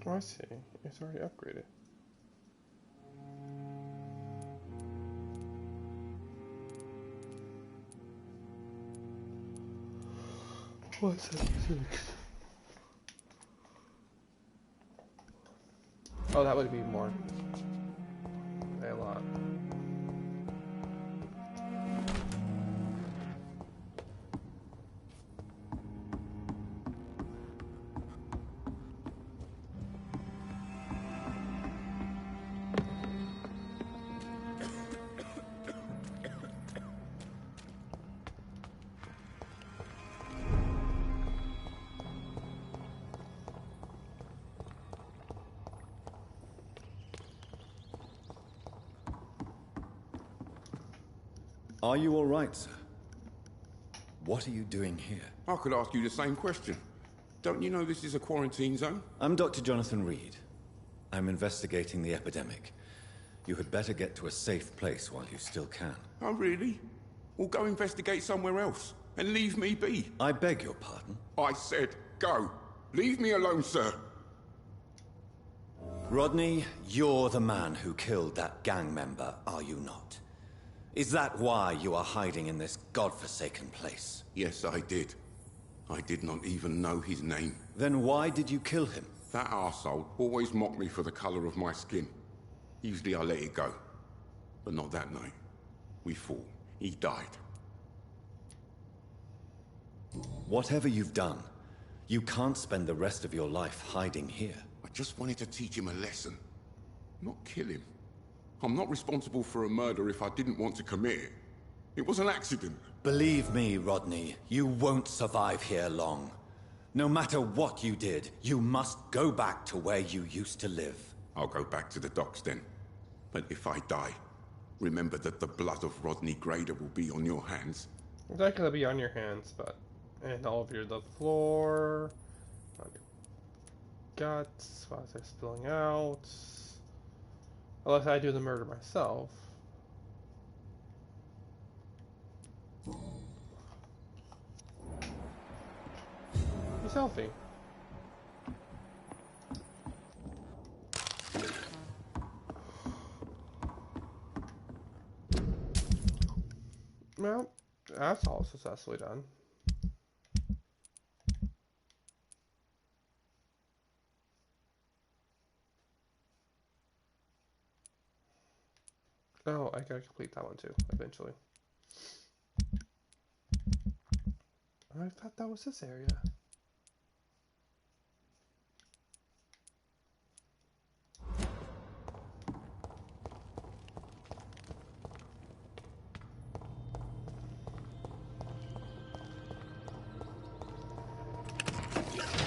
Oh, I see. It's already upgraded. What's that? Oh, that would be more. A lot. Are you all right, sir? What are you doing here? I could ask you the same question. Don't you know this is a quarantine zone? I'm Dr. Jonathan Reed. I'm investigating the epidemic. You had better get to a safe place while you still can. Oh, really? Well, go investigate somewhere else and leave me be. I beg your pardon? I said go. Leave me alone, sir. Rodney, you're the man who killed that gang member, are you not? Is that why you are hiding in this godforsaken place? Yes, I did. I did not even know his name. Then why did you kill him? That arsehole always mocked me for the colour of my skin. Usually I let it go. But not that night. We fought. He died. Whatever you've done, you can't spend the rest of your life hiding here. I just wanted to teach him a lesson. Not kill him. I'm not responsible for a murder if I didn't want to commit it. It was an accident. Believe me, Rodney, you won't survive here long. No matter what you did, you must go back to where you used to live. I'll go back to the docks then. But if I die, remember that the blood of Rodney Grader will be on your hands. It's not gonna be on your hands, but... And all over the floor... On your guts, while they're spilling out... Unless I do the murder myself. He's healthy. Well, that's all successfully done. Oh, I gotta complete that one too, eventually. I thought that was this area.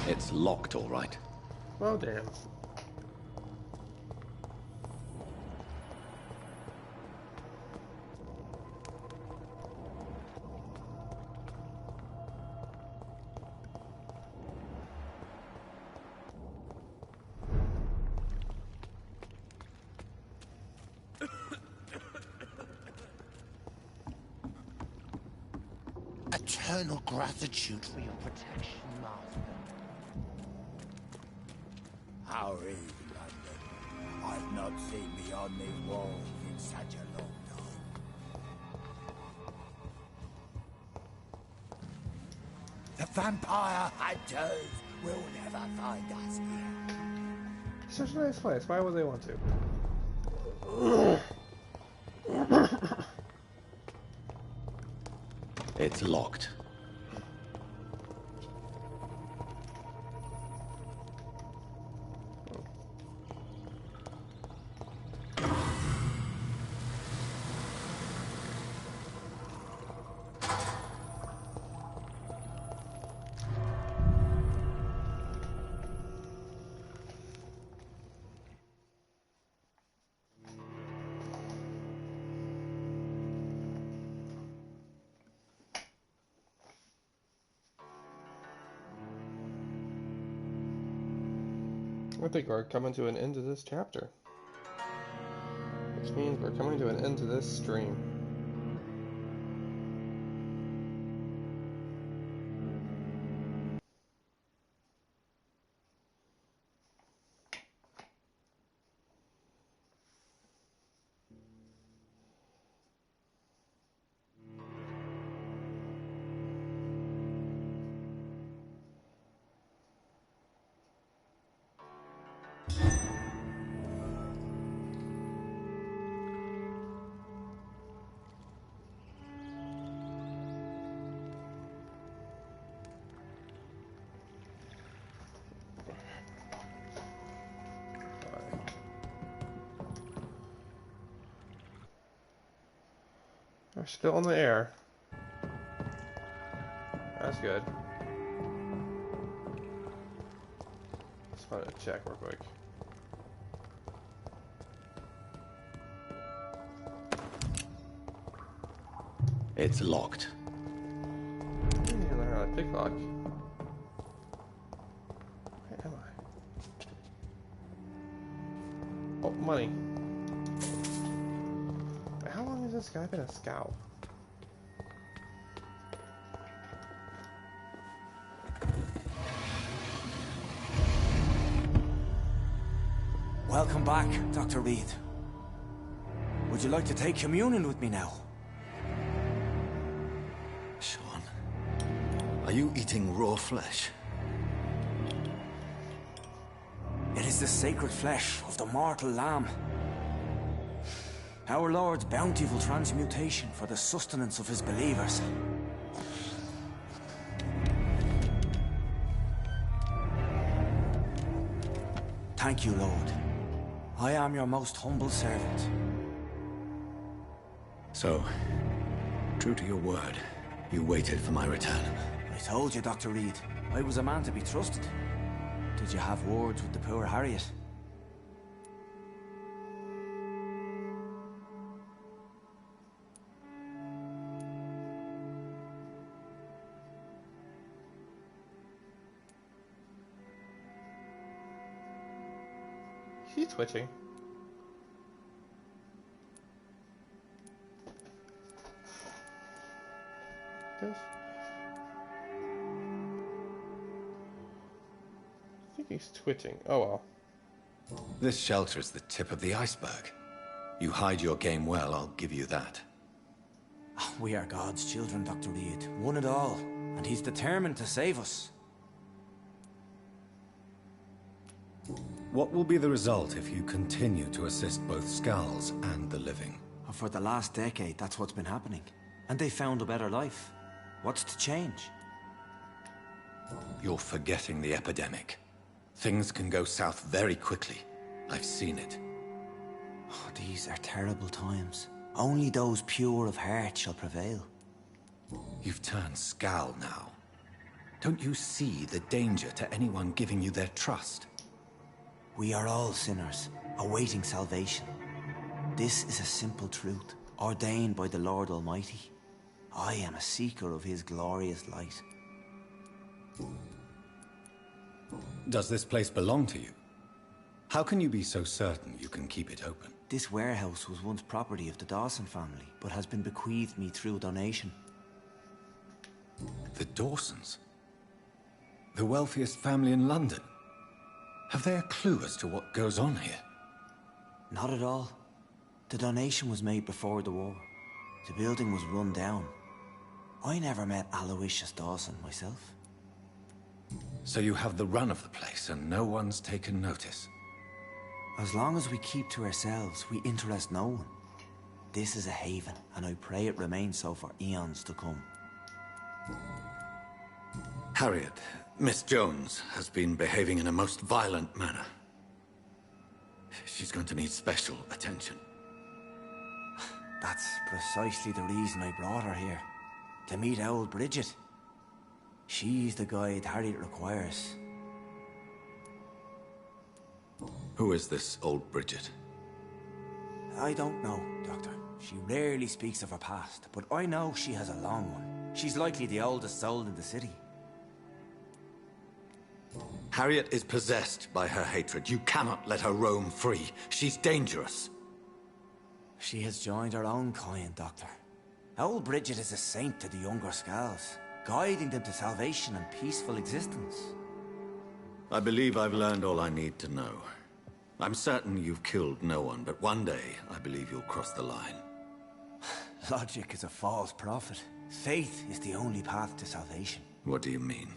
It's locked, all right. Well, damn. Eternal gratitude for your protection, Master. How is London? I've not seen beyond these walls in such a long time. The vampire hunters will never find us here. It's such a nice place. Why would they want to? It's locked. I think we're coming to an end of this chapter. Which means we're coming to an end to this stream. still in the air. That's good. Just want to check real quick. It's locked. I need to learn how to pick lock. Where am I? Oh, money. How long has this guy been a scout? Welcome back, Dr. Reed. Would you like to take communion with me now? Sean, are you eating raw flesh? It is the sacred flesh of the mortal lamb. Our Lord's bountiful transmutation for the sustenance of his believers. Thank you, Lord. I am your most humble servant. So, true to your word, you waited for my return. I told you, Dr. Reed, I was a man to be trusted. Did you have words with the poor Harriet? He's twitching. This. I think he's twitching. Oh well. This shelter is the tip of the iceberg. You hide your game well, I'll give you that. We are God's children, Dr. Reed. One and all. And he's determined to save us. What will be the result if you continue to assist both Skulls and the living? For the last decade, that's what's been happening. And they found a better life. What's to change? You're forgetting the epidemic. Things can go south very quickly. I've seen it. Oh, these are terrible times. Only those pure of heart shall prevail. You've turned Skull now. Don't you see the danger to anyone giving you their trust? We are all sinners, awaiting salvation. This is a simple truth, ordained by the Lord Almighty. I am a seeker of his glorious light. Does this place belong to you? How can you be so certain you can keep it open? This warehouse was once property of the Dawson family, but has been bequeathed me through donation. The Dawsons? The wealthiest family in London? Have they a clue as to what goes on here? Not at all. The donation was made before the war. The building was run down. I never met Aloysius Dawson myself. So you have the run of the place and no one's taken notice? As long as we keep to ourselves, we interest no one. This is a haven, and I pray it remains so for eons to come. Harriet, Miss Jones has been behaving in a most violent manner. She's going to need special attention. That's precisely the reason I brought her here. To meet old Bridget. She's the guide Harriet requires. Who is this old Bridget? I don't know, Doctor. She rarely speaks of her past, but I know she has a long one. She's likely the oldest soul in the city. Harriet is possessed by her hatred. You cannot let her roam free. She's dangerous. She has joined her own kind, Doctor. Old Bridget is a saint to the younger Skulls, guiding them to salvation and peaceful existence. I believe I've learned all I need to know. I'm certain you've killed no one, but one day I believe you'll cross the line. Logic is a false prophet. Faith is the only path to salvation. What do you mean?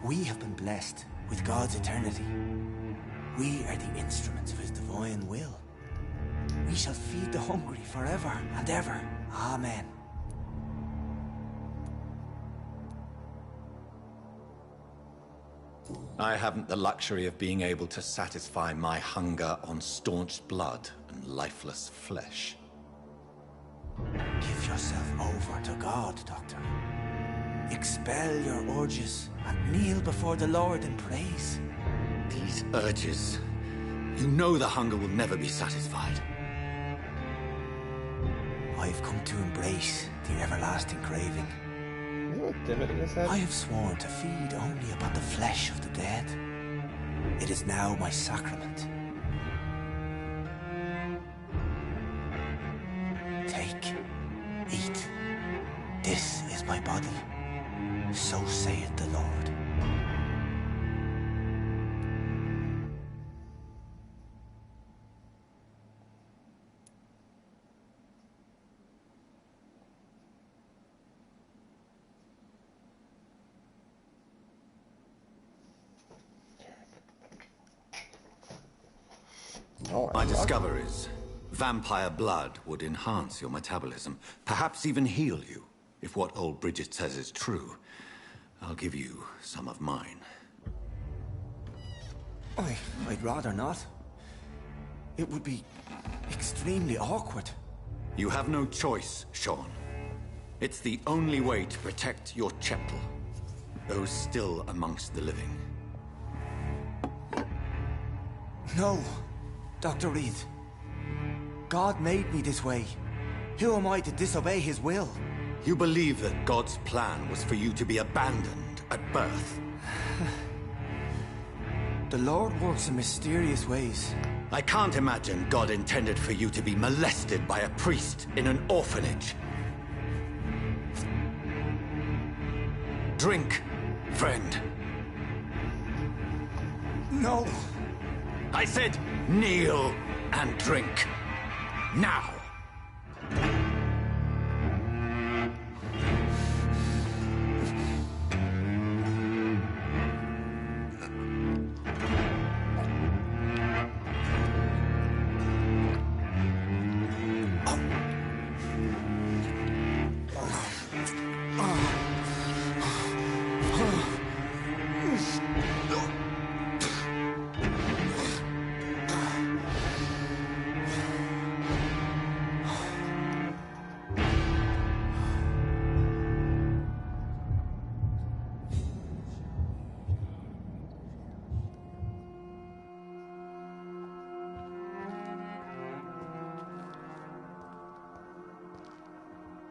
We have been blessed with God's eternity. We are the instruments of his divine will. We shall feed the hungry forever and ever. Amen. I haven't the luxury of being able to satisfy my hunger on staunched blood and lifeless flesh. Give yourself over to God, Doctor. Expel your urges and kneel before the Lord in praise. These urges... You know the hunger will never be satisfied. I've come to embrace the everlasting craving. I have sworn to feed only upon the flesh of the dead. It is now my sacrament. Take, eat. This is my body. So saith the Lord. My discoveries. Vampire blood would enhance your metabolism, perhaps even heal you. If what old Bridget says is true, I'll give you some of mine. I'd rather not. It would be extremely awkward. You have no choice, Sean. It's the only way to protect your cheptel, those still amongst the living. No, Dr. Reed. God made me this way. Who am I to disobey his will? You believe that God's plan was for you to be abandoned at birth? The Lord works in mysterious ways. I can't imagine God intended for you to be molested by a priest in an orphanage. Drink, friend. No. I said kneel and drink. Now.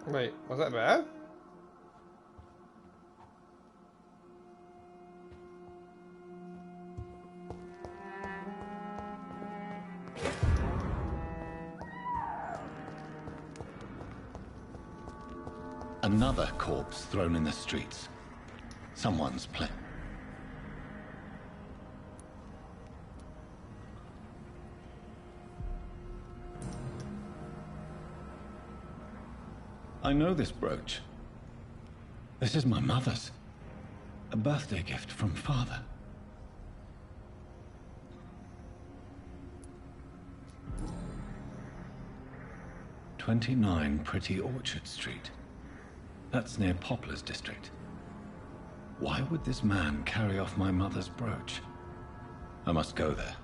Wait, was that bad? Another corpse thrown in the streets. Someone's plan. I know this brooch. This is my mother's. A birthday gift from father. "29 Pretty Orchard Street. That's near Poplar's district. Why would this man carry off my mother's brooch? I must go there.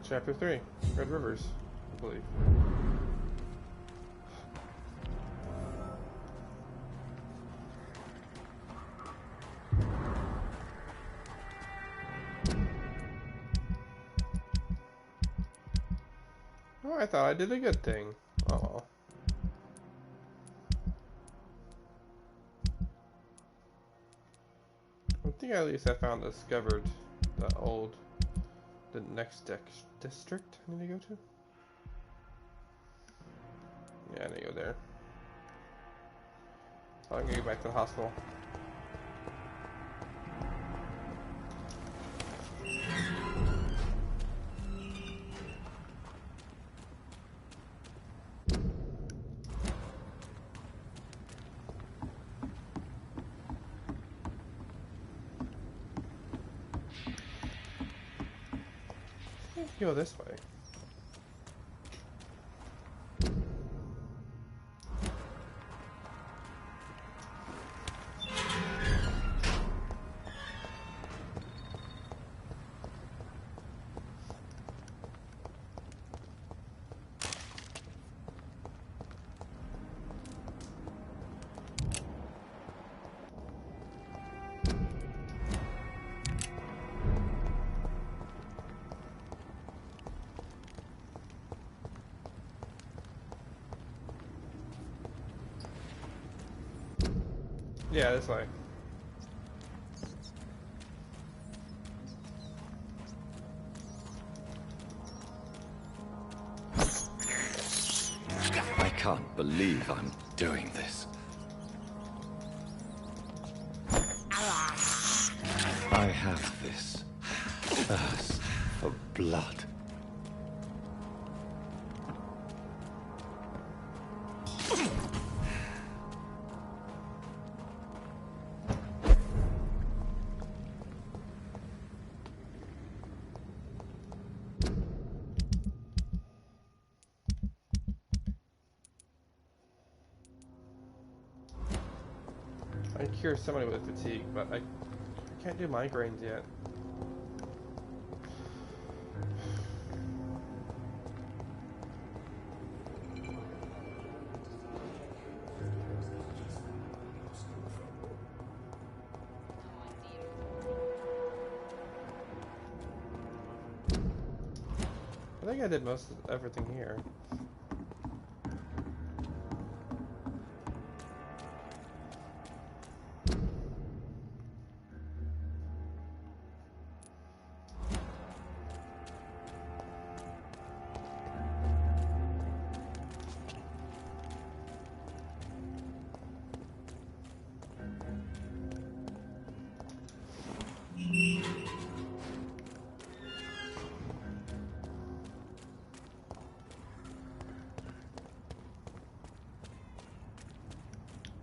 Chapter 3, Red Rivers, I believe. Oh, I thought I did a good thing. Oh well. I think at least I discovered the next district I need to go to. Yeah, I need to go there. I'm gonna get back to the hospital. Go this way. Yeah, this way. I can't believe I'm doing this. I have this thirst for blood. I can cure somebody with fatigue, but I can't do migraines yet. I think I did most of everything here.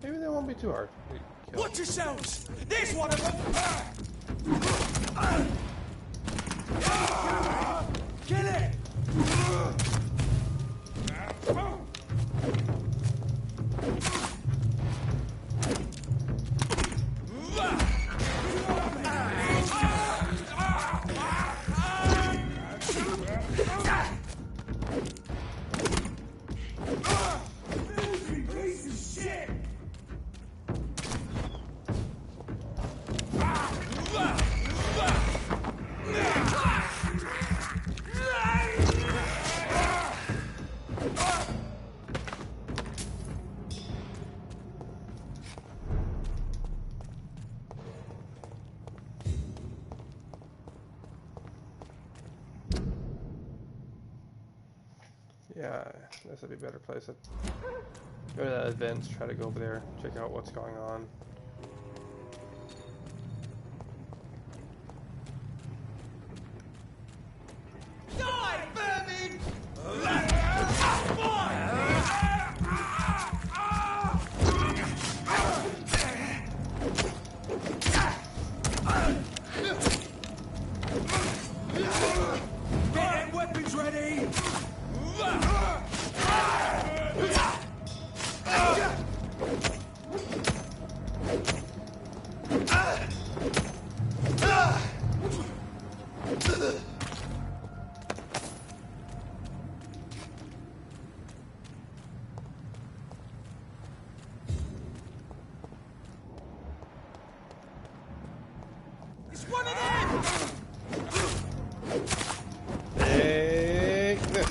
Maybe they won't be too hard to kill. Watch yourselves! There's one of them! Kill it! Yeah, this would be a better place. Go to that events, try to go over there, check out what's going on. Die, vermin! Get them weapons ready! It's one of them! Take this.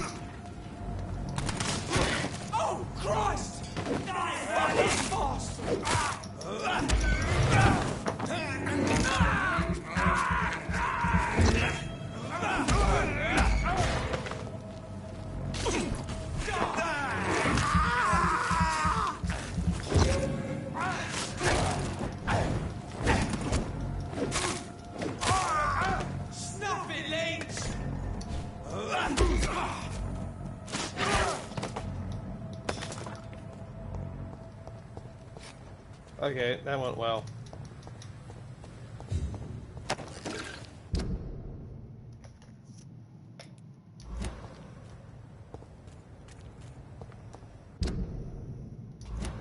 Oh, Christ! Fucking fast! Snuff it, Lynch! Okay, that went well.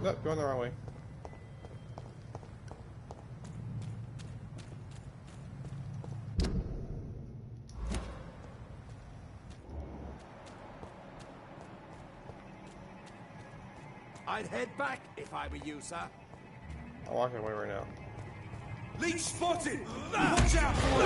Nope, going the wrong way. I'd head back if I were you, sir. I'm walking away right now. Leech spotted! Watch out for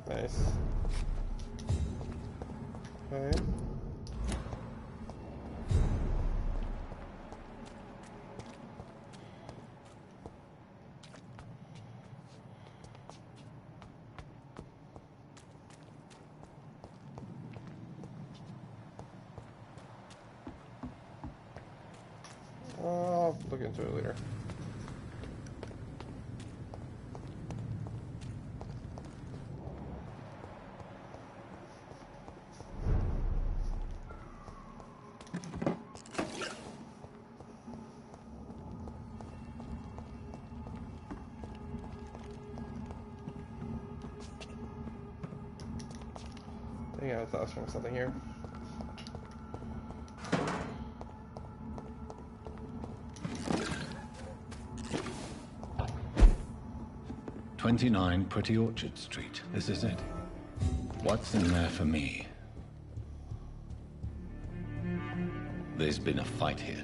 Nice. Okay. I'll look into it later. Yeah, I thought I was doing something here. "29 Pretty Orchard Street. This is it. What's in there for me? There's been a fight here.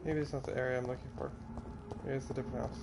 Maybe it's not the area I'm looking for. Maybe it's a different house.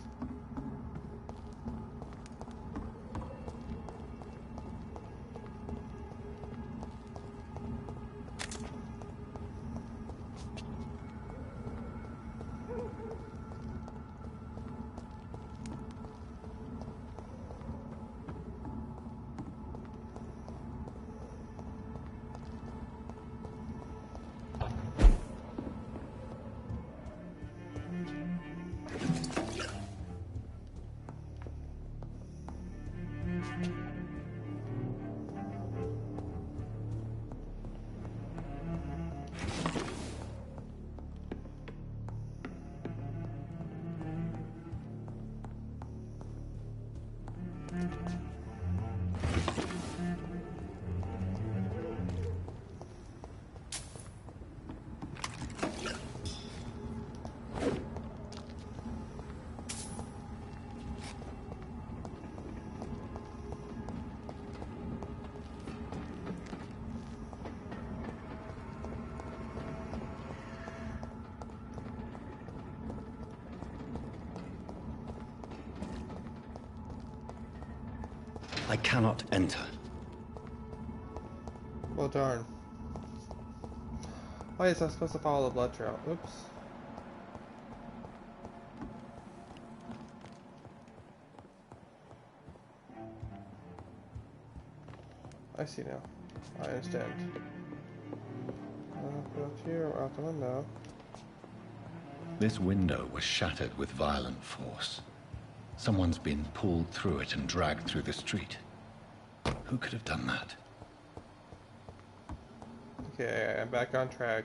I cannot enter. Well, darn. Oh, yes, I was supposed to follow the blood trail. Oops. I see now. I understand. Go up here or out the window. This window was shattered with violent force. Someone's been pulled through it and dragged through the street. Who could have done that? Okay, I'm back on track.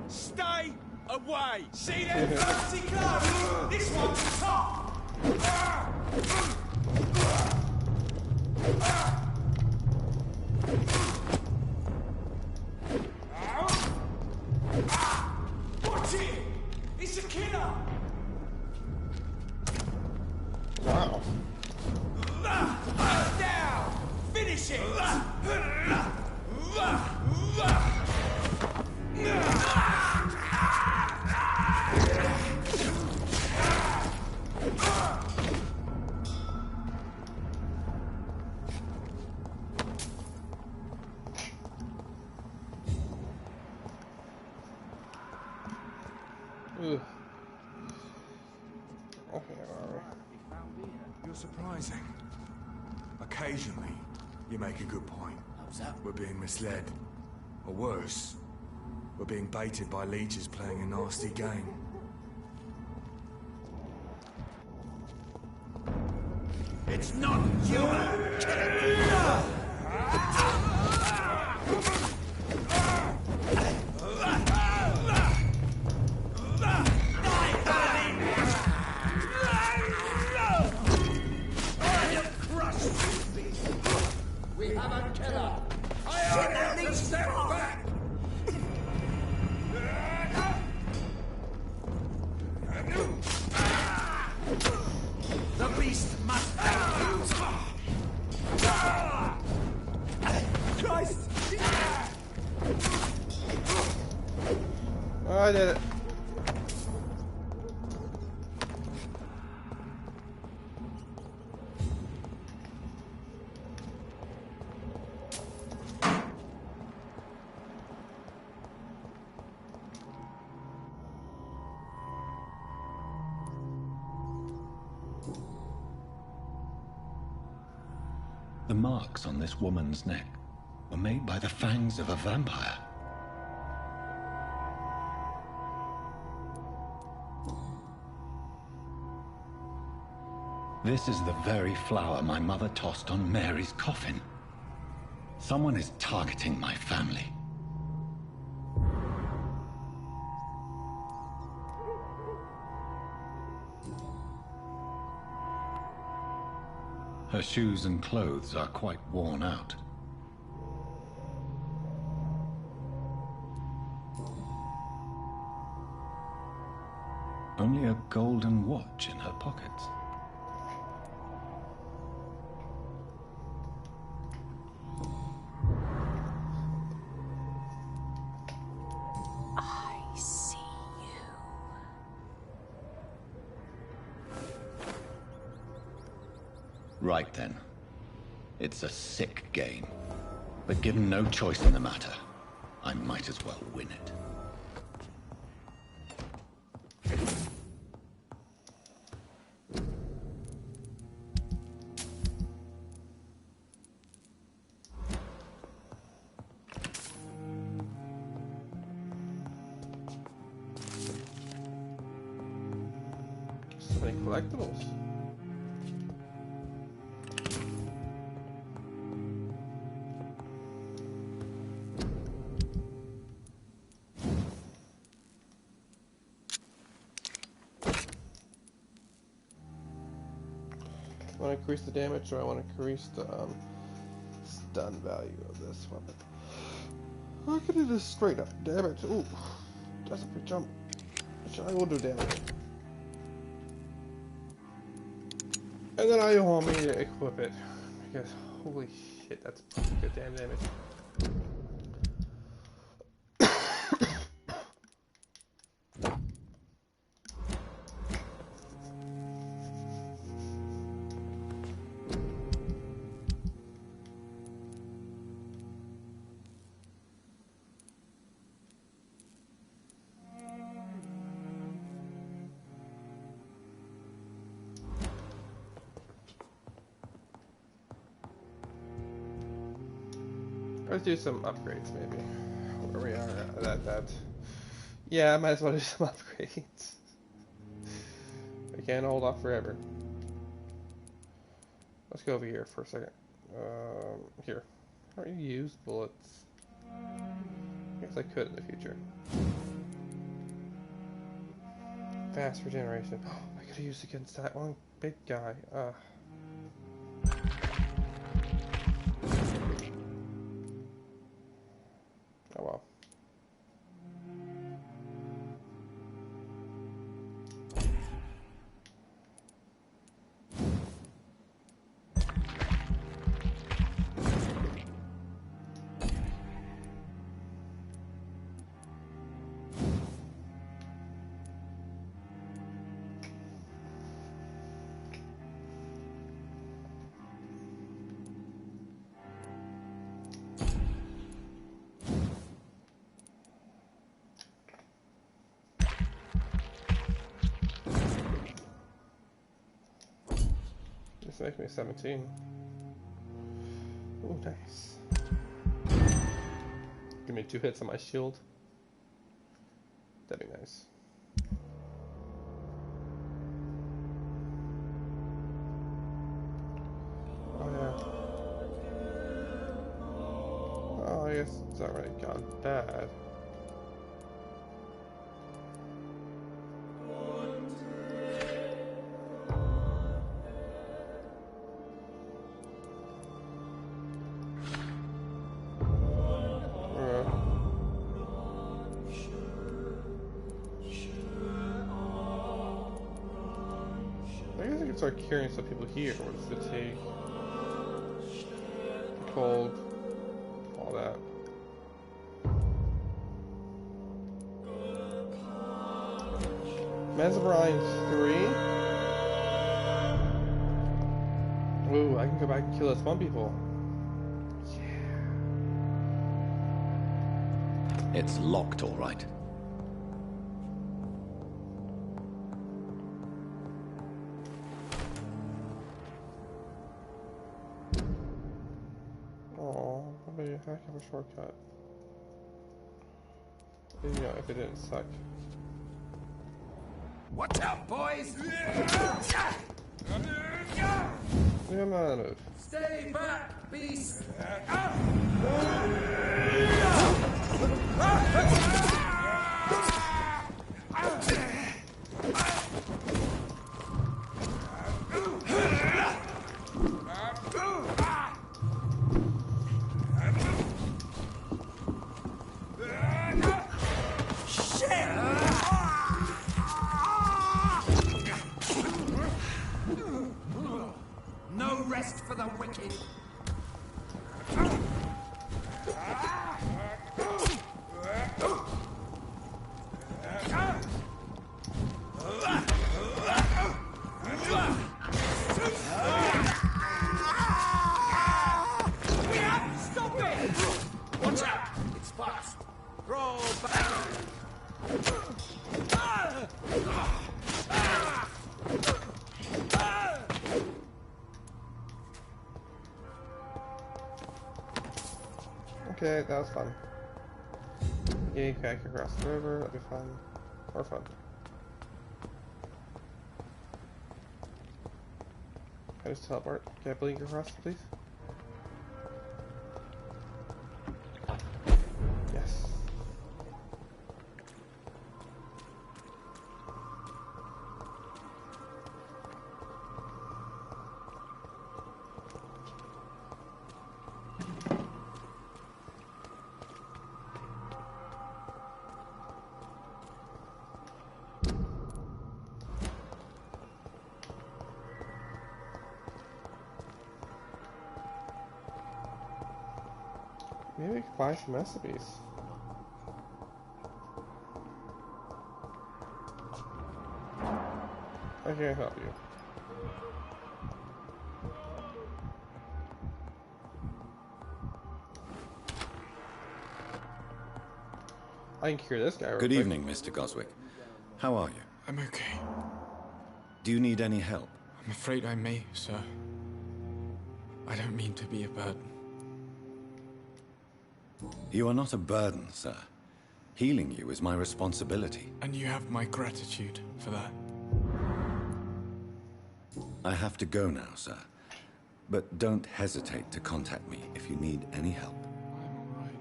Stay away! See them fancy clothes? This one's top! Down! Finish it! Ugh. You're surprising. Occasionally, you make a good point. How's that? We're being misled. Or worse, we're being baited by leeches playing a nasty game. It's not human! We have a killer! I need to step back! The beast must die! Christ! Oh, I did it. The marks on this woman's neck were made by the fangs of a vampire. This is the very flower my mother tossed on Mary's coffin. Someone is targeting my family. Her shoes and clothes are quite worn out. Only a golden watch in her pockets. I see you. Right then. It's a sick game. But given no choice in the matter, I might as well win it. So many collectibles. I want to increase the damage, or I want to increase the stun value of this weapon. I could do this straight up damage. Ooh, that's a big jump. I will do damage. And then I want me to equip it, because holy shit, that's good damn damage. Let's do some upgrades, maybe. Where we are, yeah, I might as well do some upgrades. I can't hold off forever. Let's go over here for a second. Here. How do you use bullets? I guess I could in the future. Fast regeneration. Oh, I could have used against that one big guy. Oh well. It's making me 17. Ooh, nice. Give me 2 hits on my shield. That'd be nice. Oh yeah. Oh, I guess it's already gone bad. Start curing some people here. What does it take? Cold, all that. Mesmerine 3. Ooh, I can go back and kill those one people. Yeah. It's locked, all right. Heck of a shortcut. You know, if it didn't suck. Watch out, boys! Yeah, man. Stay back, beast! No rest for the wicked. We have to stop it! Watch out! It's fast. Roll back. Okay, that was fun. Getting back across the river, that'd be fun. More fun. Can I just teleport? Can I blink across, please? Yes. Maybe we could buy some recipes. I can't help you. I can cure this guy real Good quick. evening, Mr. Goswick. How are you? I'm okay. Do you need any help? I'm afraid I may, sir. I don't mean to be a burden. You are not a burden, sir. Healing you is my responsibility. And you have my gratitude for that. I have to go now, sir. But don't hesitate to contact me if you need any help. I'm all right.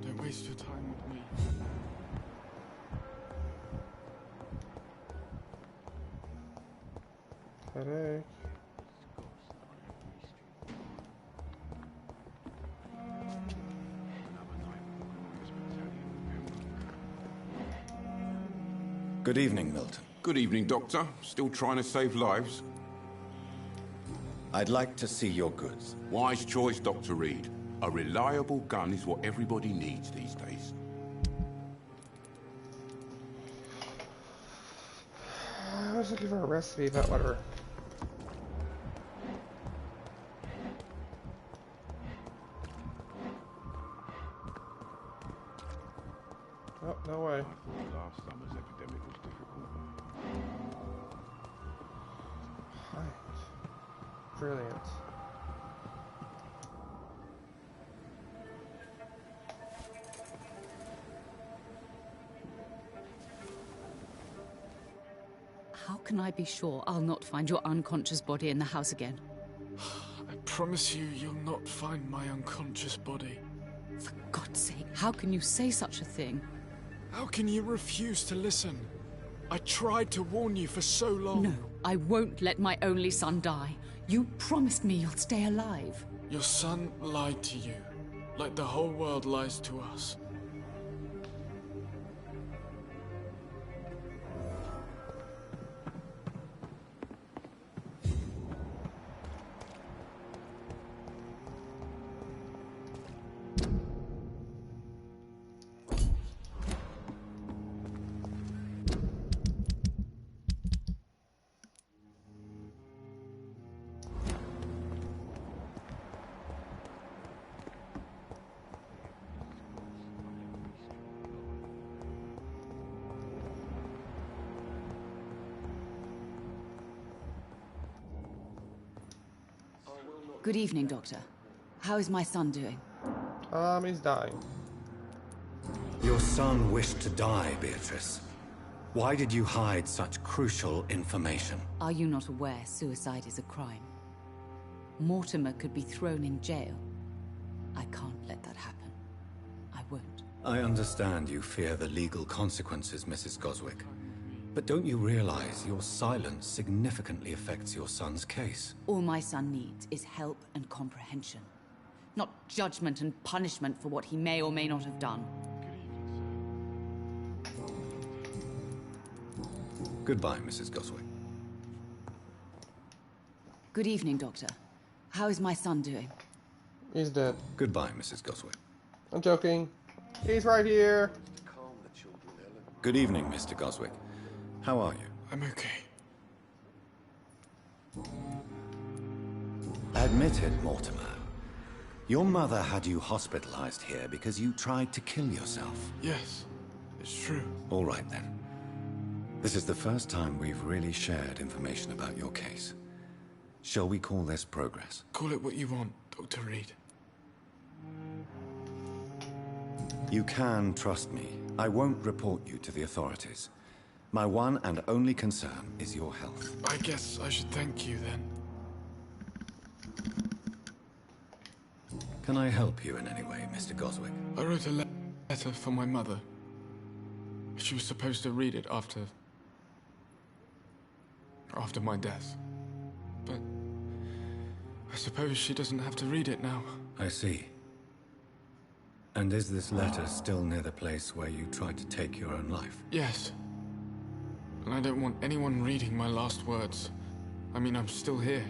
Don't waste your time with me. Headache. Good evening, Milton. Good evening, Doctor. Still trying to save lives? I'd like to see your goods. Wise choice, Dr. Reed. A reliable gun is what everybody needs these days. I was looking for a recipe, but whatever. Oh, no way. Last summer's epidemic was difficult. Right. Brilliant. How can I be sure I'll not find your unconscious body in the house again? I promise you, you'll not find my unconscious body. For God's sake, how can you say such a thing? How can you refuse to listen? I tried to warn you for so long. No, I won't let my only son die. You promised me you'll stay alive. Your son lied to you, like the whole world lies to us. Good evening, Doctor. How is my son doing? He's dying. Your son wished to die, Beatrice. Why did you hide such crucial information? Are you not aware suicide is a crime? Mortimer could be thrown in jail. I can't let that happen. I won't. I understand you fear the legal consequences, Mrs. Goswick. But don't you realize your silence significantly affects your son's case? All my son needs is help and comprehension. Not judgment and punishment for what he may or may not have done. Goodbye, Mrs. Goswick. Good evening, Doctor. How is my son doing? He's dead. Goodbye, Mrs. Goswick. I'm joking. He's right here. Good evening, Mr. Goswick. How are you? I'm okay. Admit it, Mortimer. Your mother had you hospitalized here because you tried to kill yourself. Yes, it's true. All right, then. This is the first time we've really shared information about your case. Shall we call this progress? Call it what you want, Dr. Reed. You can trust me. I won't report you to the authorities. My one and only concern is your health. I guess I should thank you then. Can I help you in any way, Mr. Goswick? I wrote a letter for my mother. She was supposed to read it after my death. But I suppose she doesn't have to read it now. I see. And is this letter still near the place where you tried to take your own life? Yes. And I don't want anyone reading my last words. I mean, I'm still here.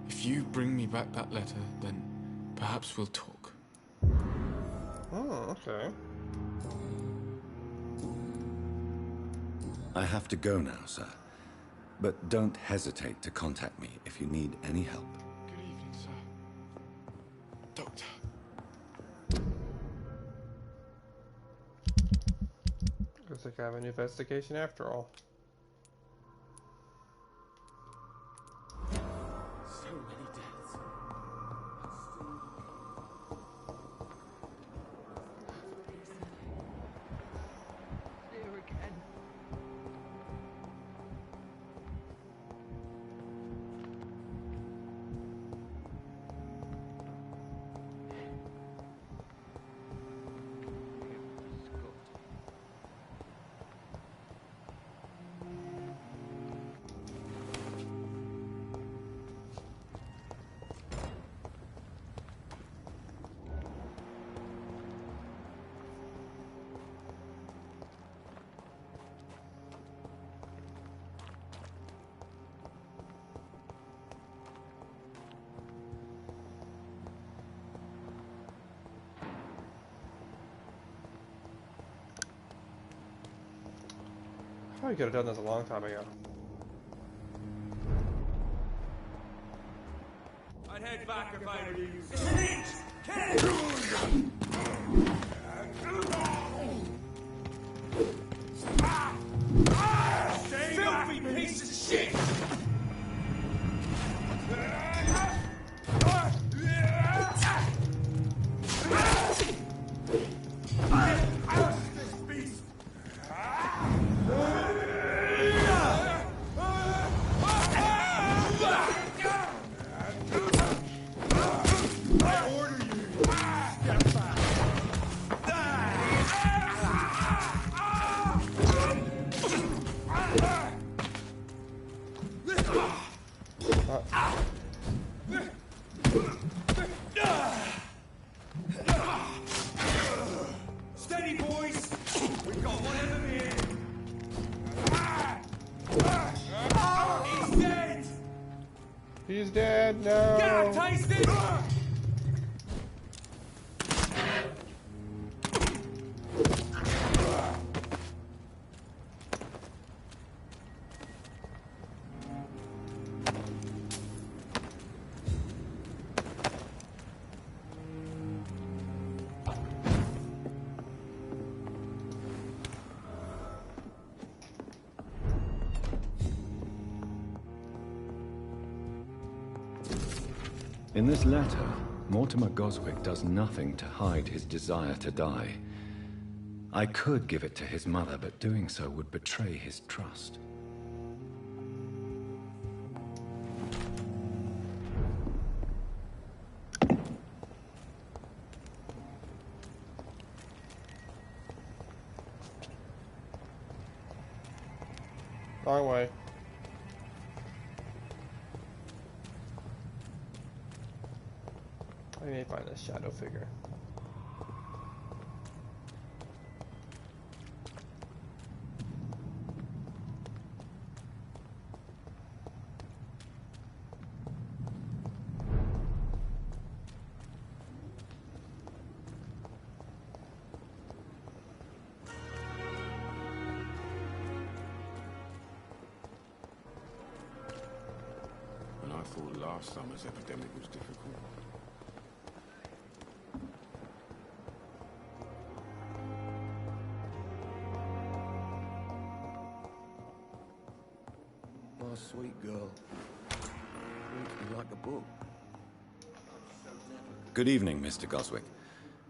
If you bring me back that letter, then perhaps we'll talk. Oh, okay. I have to go now, sir. But don't hesitate to contact me if you need any help. Good evening, sir. Doctor. Looks like I have an investigation after all. So many deaths. Here again. Probably could have done this a long time ago. I'd head back if I were you. Filthy piece of shit! He's dead. No. God, Tyson! In this letter, Mortimer Goswick does nothing to hide his desire to die. I could give it to his mother, but doing so would betray his trust. Wrong way. I need to find this shadow figure. And I thought last summer's epidemic was difficult. My sweet girl. Read me like a book. Good evening, Mr. Goswick.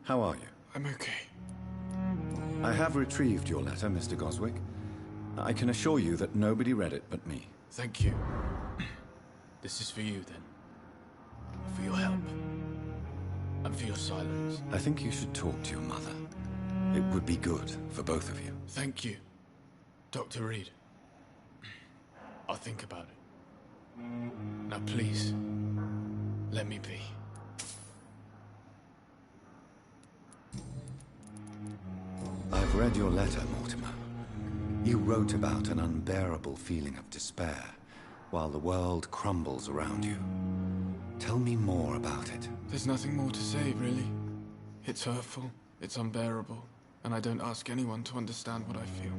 How are you? I'm okay. I have retrieved your letter, Mr. Goswick. I can assure you that nobody read it but me. Thank you. This is for you, then. For your help. And for your silence. I think you should talk to your mother. It would be good for both of you. Thank you, Dr. Reed. I'll think about it. Now please, let me be. I've read your letter, Mortimer. You wrote about an unbearable feeling of despair, while the world crumbles around you. Tell me more about it. There's nothing more to say, really. It's hurtful, it's unbearable, and I don't ask anyone to understand what I feel.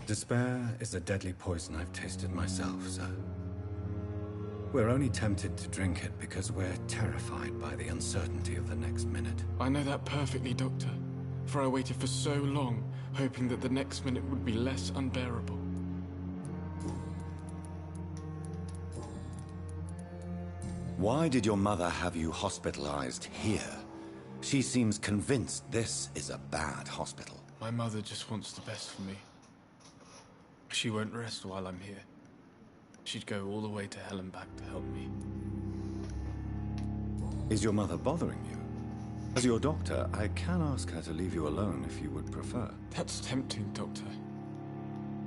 Despair is a deadly poison I've tasted myself, sir. We're only tempted to drink it because we're terrified by the uncertainty of the next minute. I know that perfectly, Doctor. For I waited for so long, hoping that the next minute would be less unbearable. Why did your mother have you hospitalized here? She seems convinced this is a bad hospital. My mother just wants the best for me. She won't rest while I'm here. She'd go all the way to hell and back to help me. Is your mother bothering you? As your doctor, I can ask her to leave you alone if you would prefer. That's tempting, Doctor.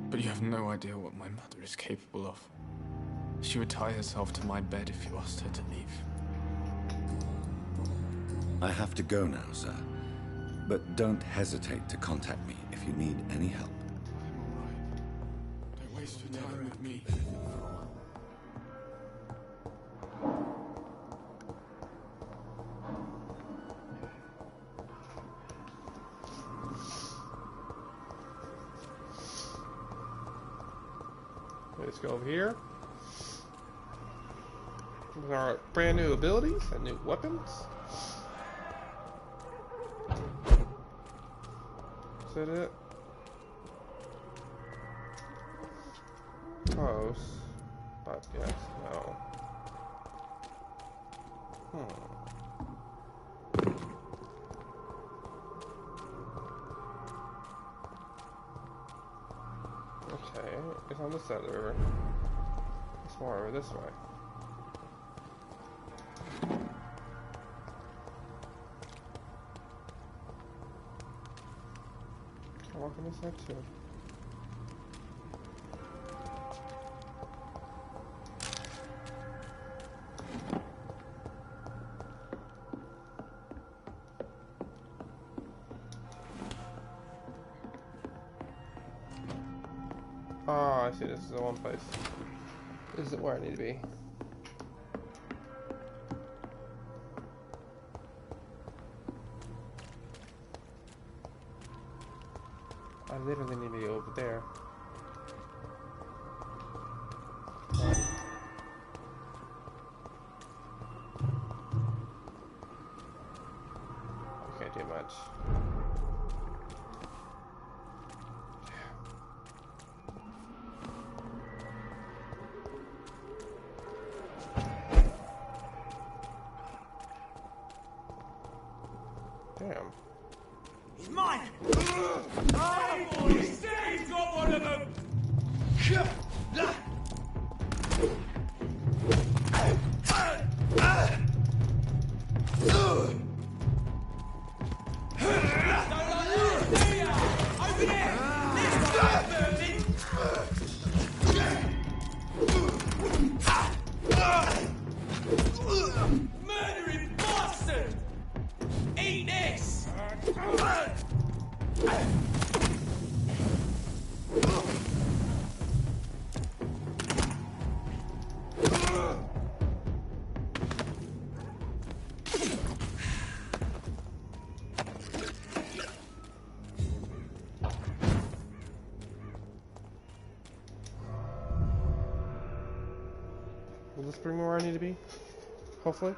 But you have no idea what my mother is capable of. She would tie herself to my bed if you asked her to leave. I have to go now, sir. But don't hesitate to contact me if you need any help. I'm all right. Don't waste your time with me. Let's go over here. With our brand new abilities and new weapons. Is that it? Close. But yes, no. Okay, it's on this side of the river. It's more over this way. Can I walk on this side too? Oh, I see. This is the one place. This isn't where I need to be. I literally need to be over there. I can't do much. Damn. He's mine! Hey, boy! Steve's got one of them! Murdering bastard! Eat this! Will this bring me where I need to be? Hopefully.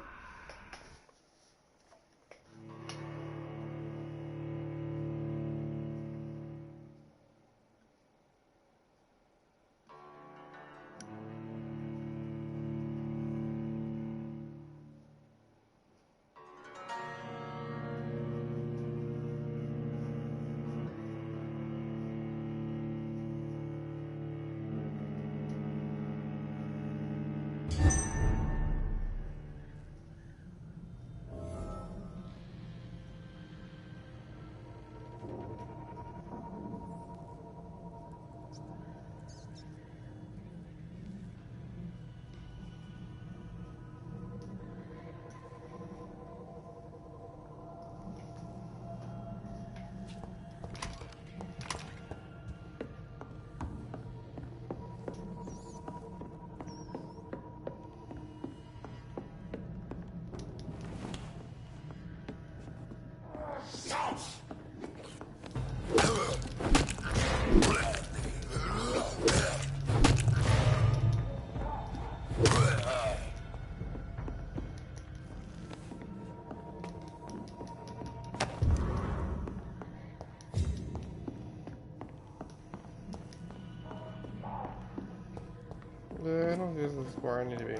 I don't think this is where I need to be.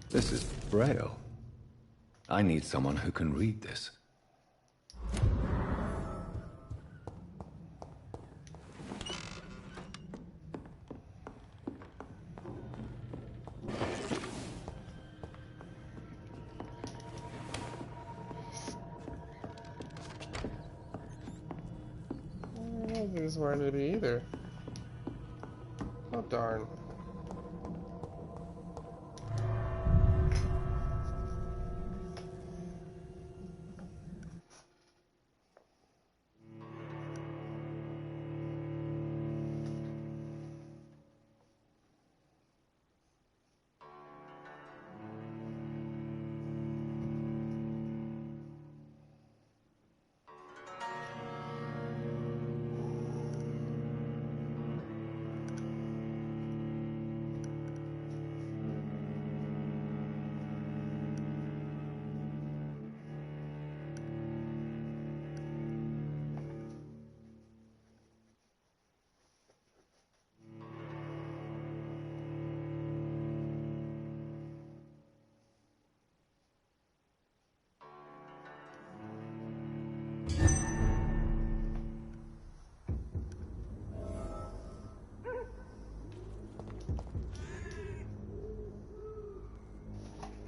This is Braille. I need someone who can read this. I don't think this is where I need to be either. Oh darn.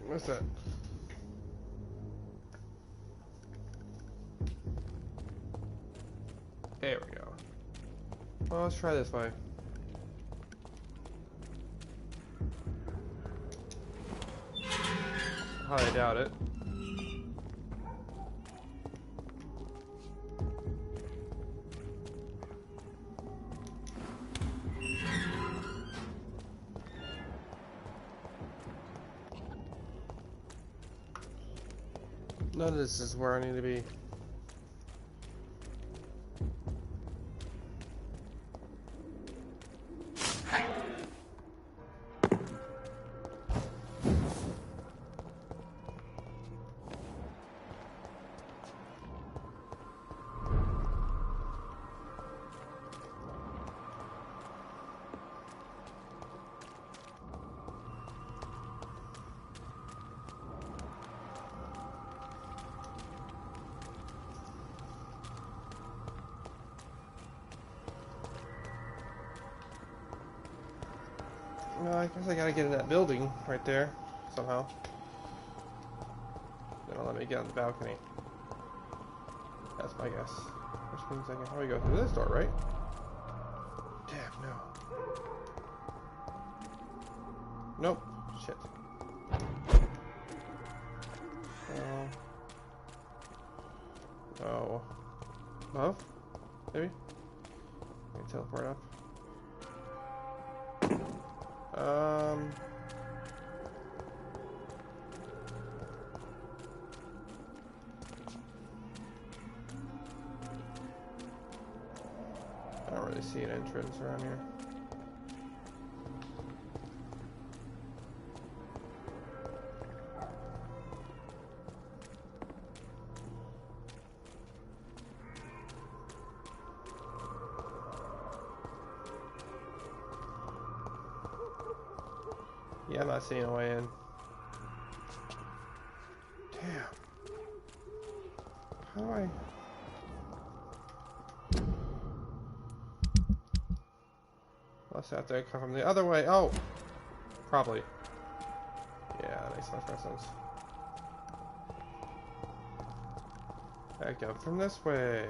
What's that? There we go. Well, let's try this way. I doubt it. None of this is where I need to be. I guess I gotta get in that building right there somehow. They don't let me get on the balcony. That's my guess. Which means I can probably go through this door, right? Damn, no. Nope. Shit. Oh. Above? Maybe? Can I teleport up? I don't really see an entrance around here. Yeah, I'm not seeing a way in. Damn. How do I... Unless I have to come from the other way. Oh! Probably. Yeah, that makes much more sense. I go from this way.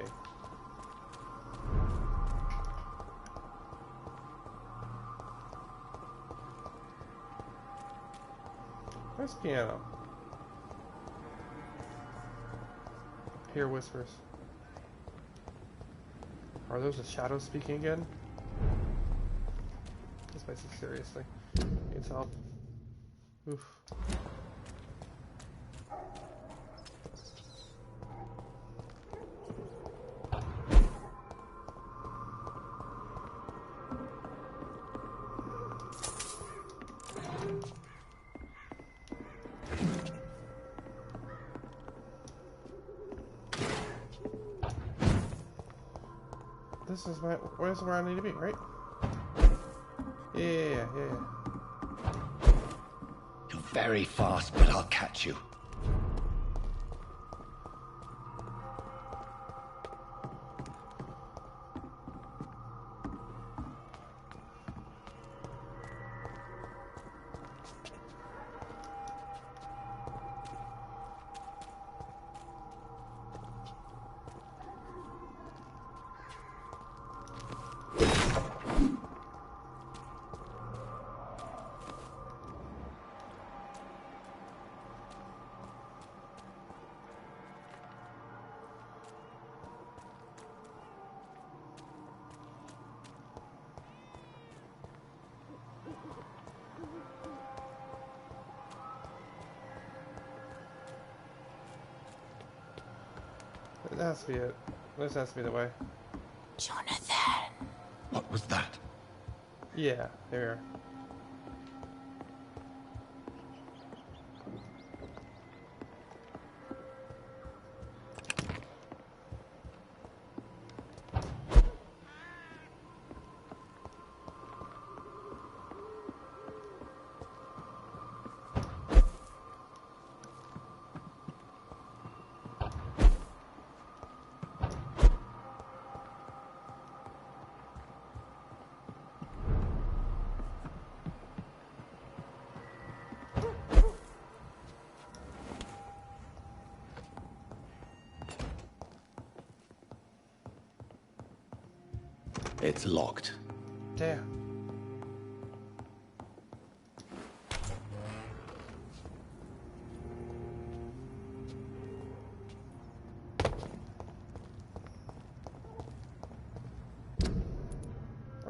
Where's piano? Hear whispers. Are those the shadows speaking again? This place is seriously needs help. Oof. This is where's where I need to be, right? Yeah. You're very fast, but I'll catch you. That has to be it. This has to be the way. Jonathan! What was that? Yeah, there. It's locked. Damn.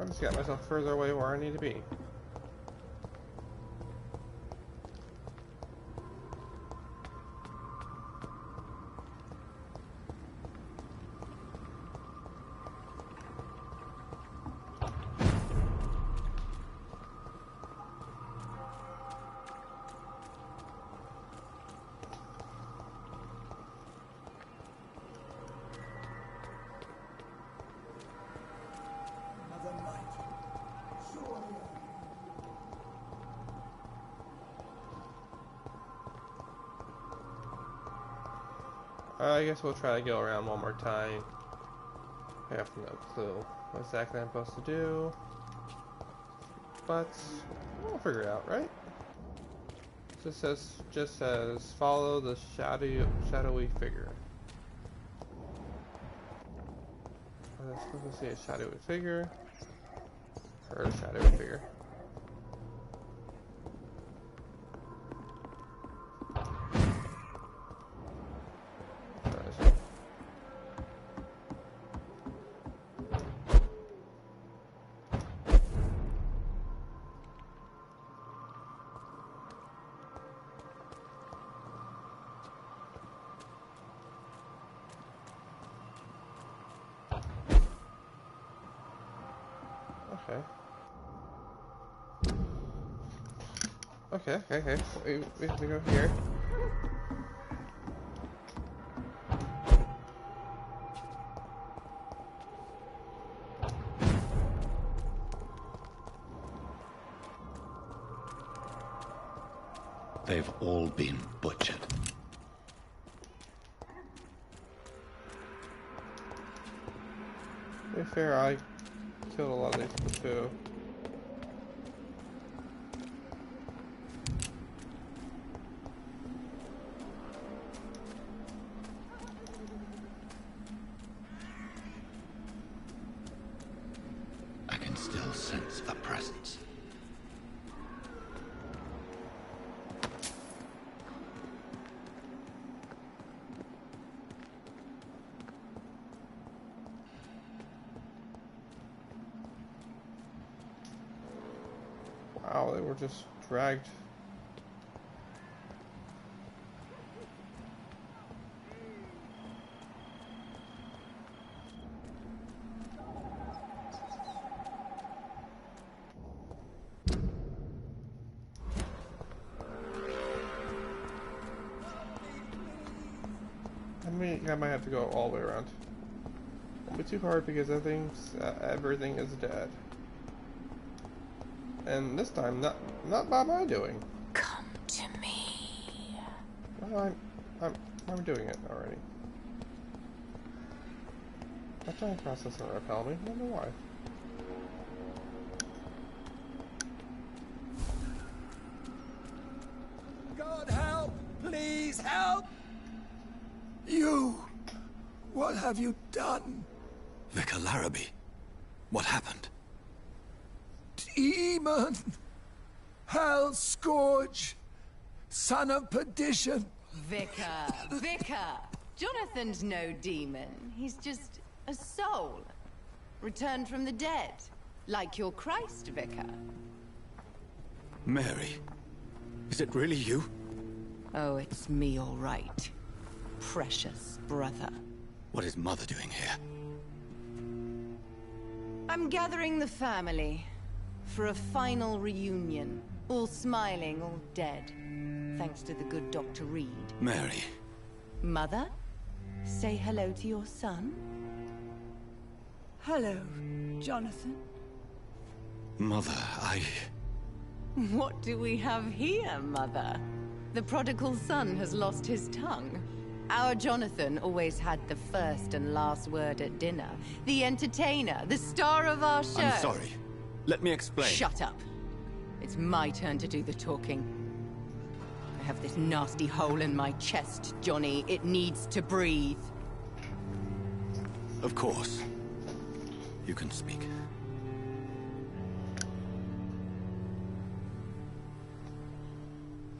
I just got myself further away where I need to be. I guess we'll try to go around one more time. I have no clue what exactly I'm supposed to do, but we'll figure it out, right? Just says follow the shadowy figure. I'm supposed to see a shadowy figure or a shadowy figure. Okay. We have to go here. They've all been butchered. To be fair, I killed a lot of these people too. I can still sense a presence. Wow, they were just dragged. I might have to go all the way around. It'll be too hard because everything is dead. And this time, not by my doing. Come to me. Well, I'm doing it already. I try and process and repel me. I don't know why. God help! Please help! You! What have you done? Vicar Larrabee, what happened? Demon! Hell Scourge! Son of perdition! Vicar! Jonathan's no demon. He's just a soul. Returned from the dead. Like your Christ, Vicar. Mary, is it really you? Oh, it's me, all right. Precious brother. What is Mother doing here? I'm gathering the family for a final reunion. All smiling, all dead. Thanks to the good Dr. Reed. Mary. Mother, say hello to your son. Hello, Jonathan. Mother, What do we have here, Mother? The prodigal son has lost his tongue. Our Jonathan always had the first and last word at dinner. The entertainer, the star of our show. I'm sorry. Let me explain. Shut up. It's my turn to do the talking. I have this nasty hole in my chest, Johnny. It needs to breathe. Of course. You can speak.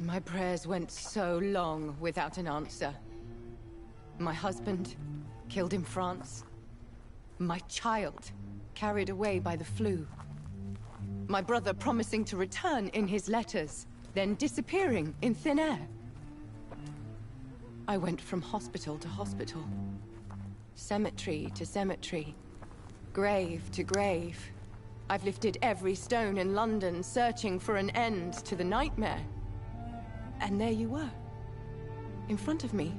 My prayers went so long without an answer. My husband, killed in France. My child, carried away by the flu. My brother promising to return in his letters, then disappearing in thin air. I went from hospital to hospital. Cemetery to cemetery. Grave to grave. I've lifted every stone in London, searching for an end to the nightmare. And there you were. In front of me.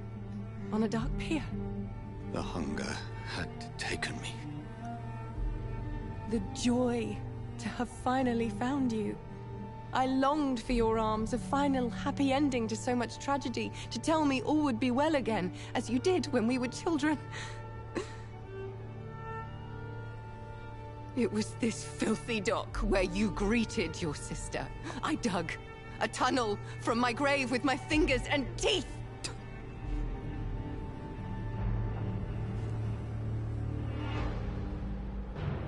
On a dark pier. The hunger had taken me. The joy to have finally found you. I longed for your arms, a final happy ending to so much tragedy, to tell me all would be well again, as you did when we were children. It was this filthy dock where you greeted your sister. I dug a tunnel from my grave with my fingers and teeth.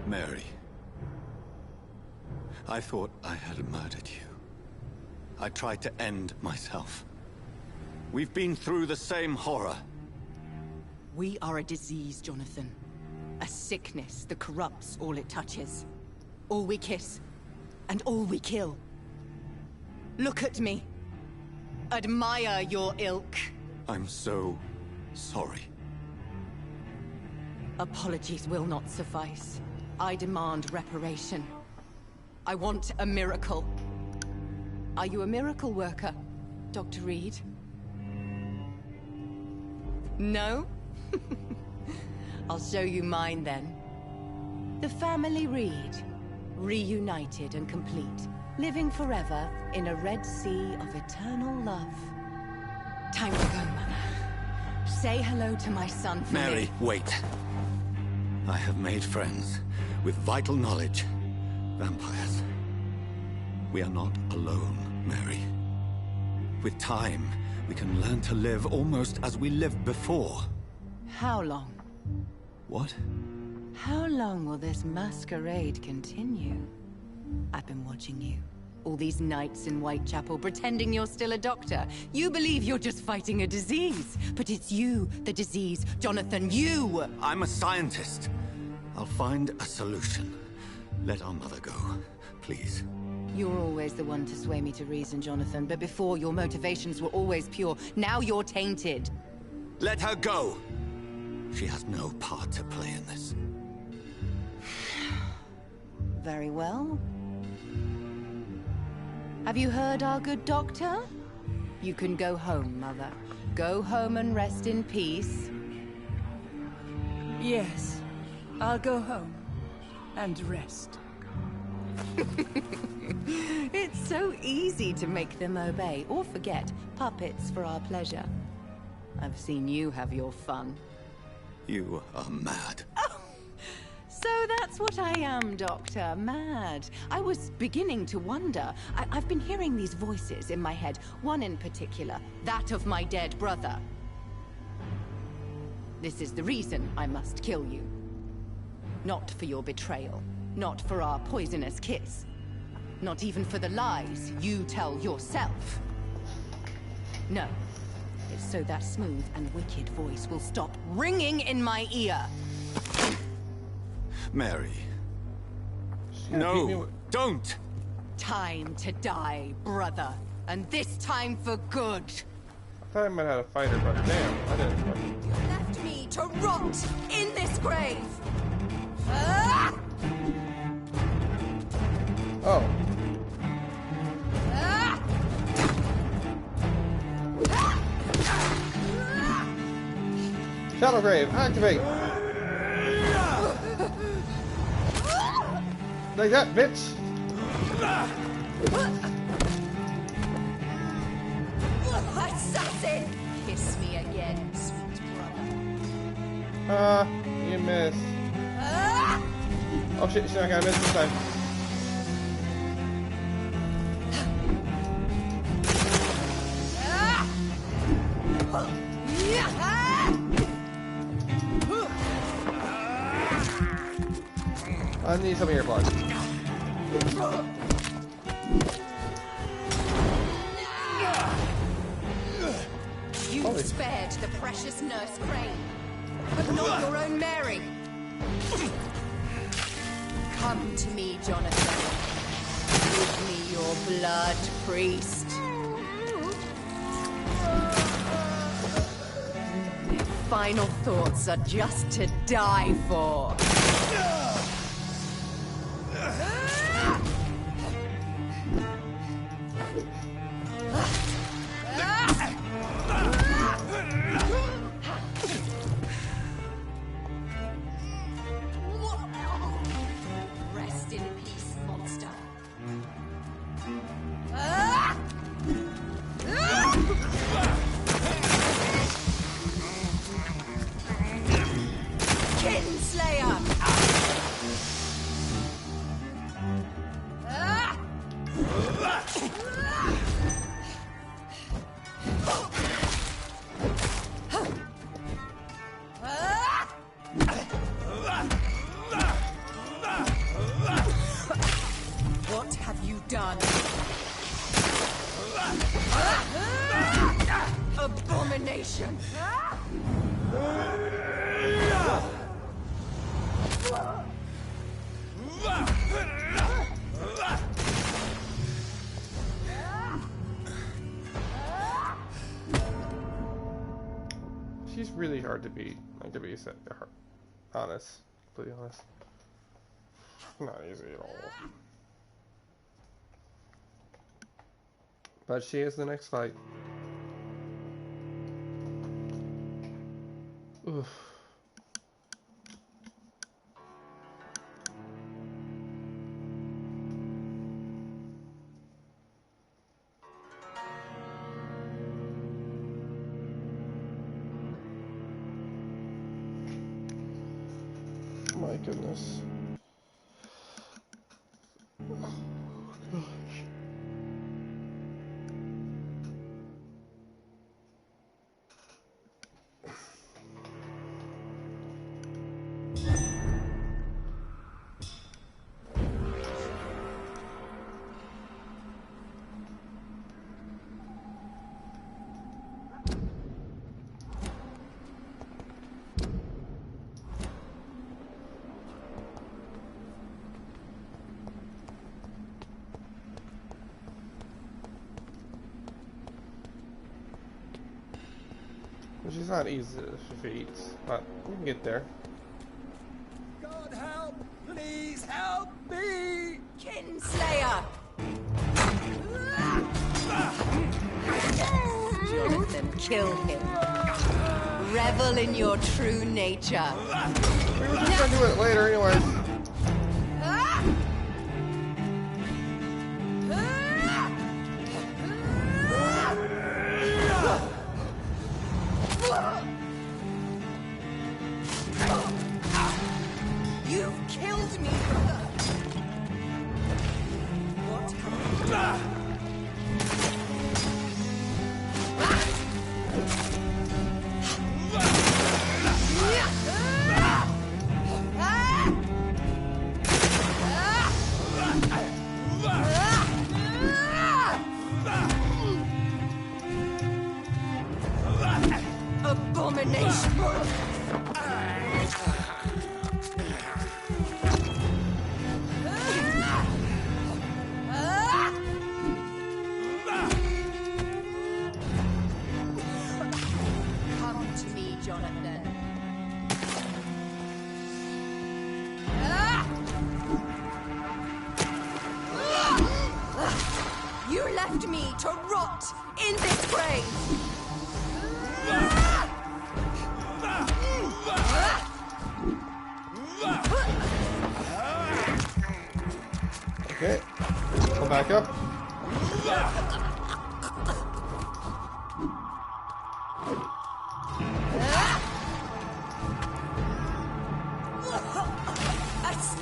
Mary. I thought I had murdered you. I tried to end myself. We've been through the same horror. We are a disease, Jonathan. A sickness that corrupts all it touches. All we kiss, and all we kill. Look at me. Admire your ilk. I'm so sorry. Apologies will not suffice. I demand reparation. I want a miracle. Are you a miracle worker, Dr. Reed? No? I'll show you mine then. The family Reed, reunited and complete, living forever in a red sea of eternal love. Time to go, Mother. Say hello to my son for Mary, me. wait. I have made friends with vital knowledge. Vampires. We are not alone, Mary. With time, we can learn to live almost as we lived before. How long? What? How long will this masquerade continue? I've been watching you. All these nights in Whitechapel, pretending you're still a doctor. You believe you're just fighting a disease. But it's you, the disease. Jonathan, you! I'm a scientist. I'll find a solution. Let our mother go, please. You're always the one to sway me to reason, Jonathan. But before, your motivations were always pure. Now you're tainted. Let her go! She has no part to play in this. Very well. Have you heard our good doctor? You can go home, Mother. Go home and rest in peace. Yes, I'll go home and rest. It's so easy to make them obey or forget. Puppets for our pleasure. I've seen you have your fun. You are mad. Oh, so that's what I am, Doctor. Mad. I was beginning to wonder. I've been hearing these voices in my head. One in particular, that of my dead brother. This is the reason I must kill you. Not for your betrayal. Not for our poisonous kiss. Not even for the lies you tell yourself. No. It's so that smooth and wicked voice will stop ringing in my ear. Mary. No, don't! Time to die, brother. And this time for good. I thought I might have a fighter, but damn, I didn't. You left me to rot in this grave. Ah! Oh. Ah! Shadow Grave, activate! Like that, bitch! Assassin! Kiss me again, sweet brother. You missed. Oh shit, she's not gonna miss this time. I need some of your blood. You spared the precious Nurse Crane, but not your own Mary. Come to me, Jonathan. Give me your blood, priest. Their final thoughts are just to die for. Rest in peace, monster. Kinslayer! What have you done? Abomination! She's really hard to beat. Like, to be honest, completely honest. Not easy at all. But she is the next fight. Oof. My goodness. Oh, gosh. She's not easy to defeat, but we can get there. God help! Please help me! Kinslayer! Jonathan, kill him. Revel in your true nature. We were just gonna do it later anyways. You've killed me, brother. What have you done? Abomination! Come to me, Jonathan. You left me to rot in this grave! Okay, go back up.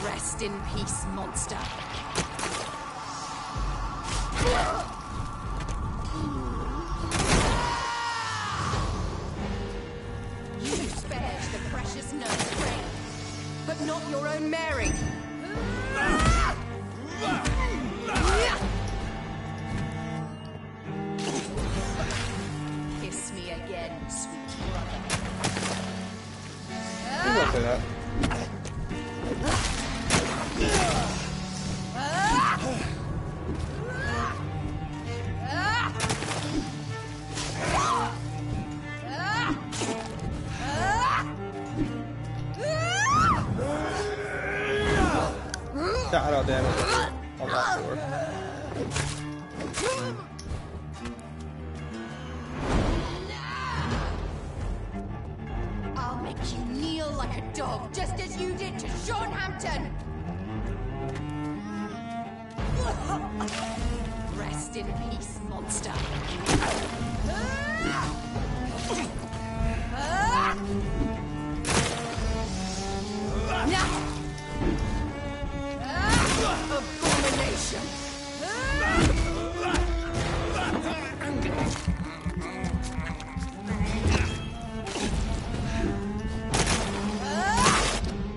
Rest in peace, monster. You spared the precious Nurse Crane, but not your own Mary. Kiss me again, sweet brother. You don't say that. Shadow damage on that sword. I'll make you kneel like a dog, just as you did to Sean Hampton. Rest in peace, monster. Abomination.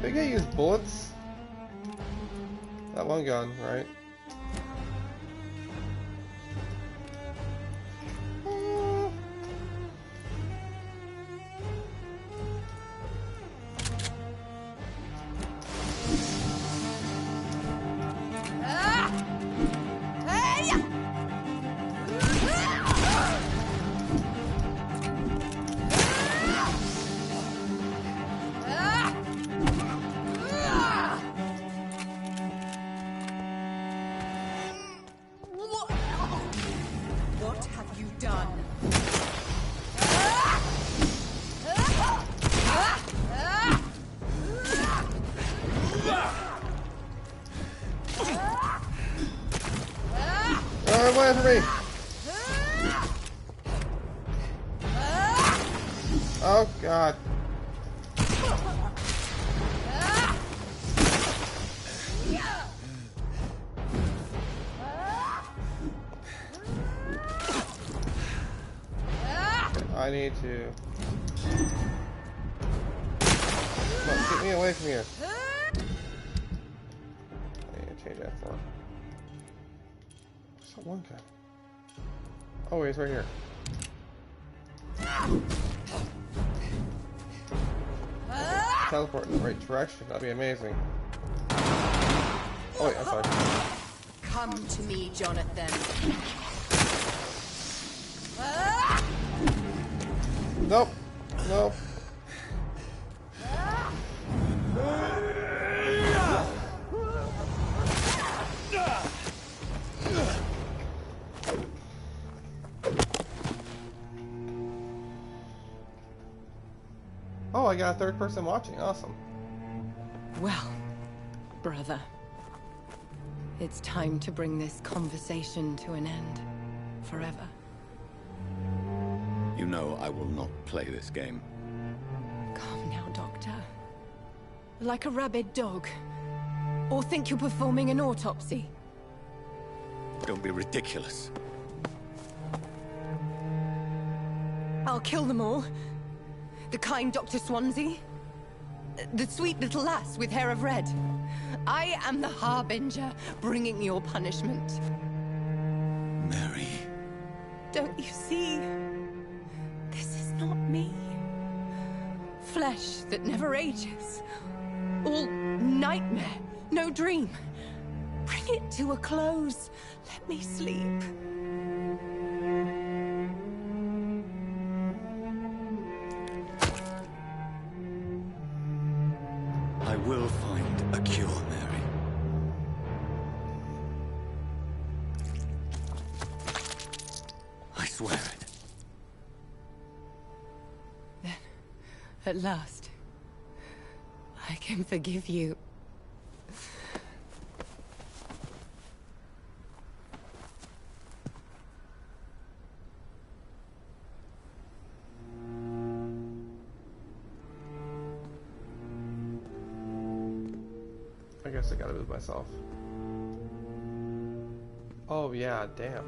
They can use bullets. That one gun, right? What have you done? Away from me! Oh god. I need to... Come on, get me away from here. I need to change that for... Where's that one guy? Oh, he's right here. Teleport in the right direction, that'd be amazing. Oh wait, I'm sorry. Come to me, Jonathan. Nope. Nope. Oh, I got a third person watching. Awesome. Well, brother, it's time to bring this conversation to an end. Forever. You know I will not play this game. Calm now, Doctor. Like a rabid dog. Or think you're performing an autopsy. Don't be ridiculous. I'll kill them all. The kind Dr. Swansea. The sweet little lass with hair of red. I am the Harbinger, bringing your punishment. Mary. Don't you see? This is not me. Flesh that never ages. All nightmare, no dream. Bring it to a close. Let me sleep. I will find a cure, Mary. I swear it. Then, at last, I can forgive you. I guess I gotta move myself. Oh yeah, damn.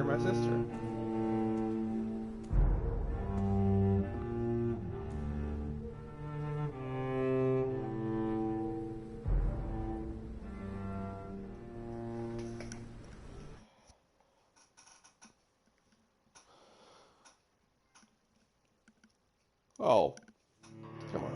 marry my sister. Oh, come on.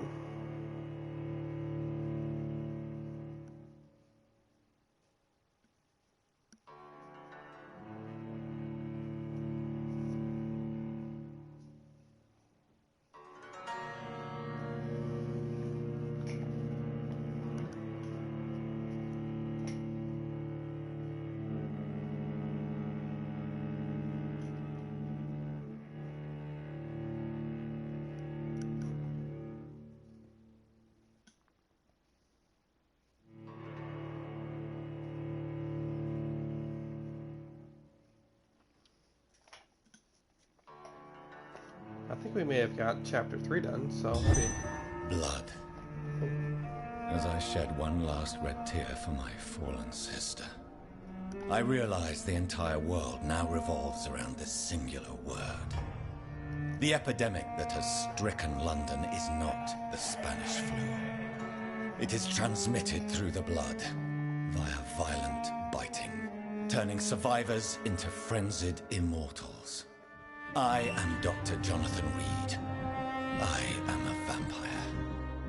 I think we may have got chapter 3 done, so I mean... Blood. As I shed one last red tear for my fallen sister, I realize the entire world now revolves around this singular word. The epidemic that has stricken London is not the Spanish flu. It is transmitted through the blood, via violent biting, turning survivors into frenzied immortals. I am Dr. Jonathan Reed. I am a vampire,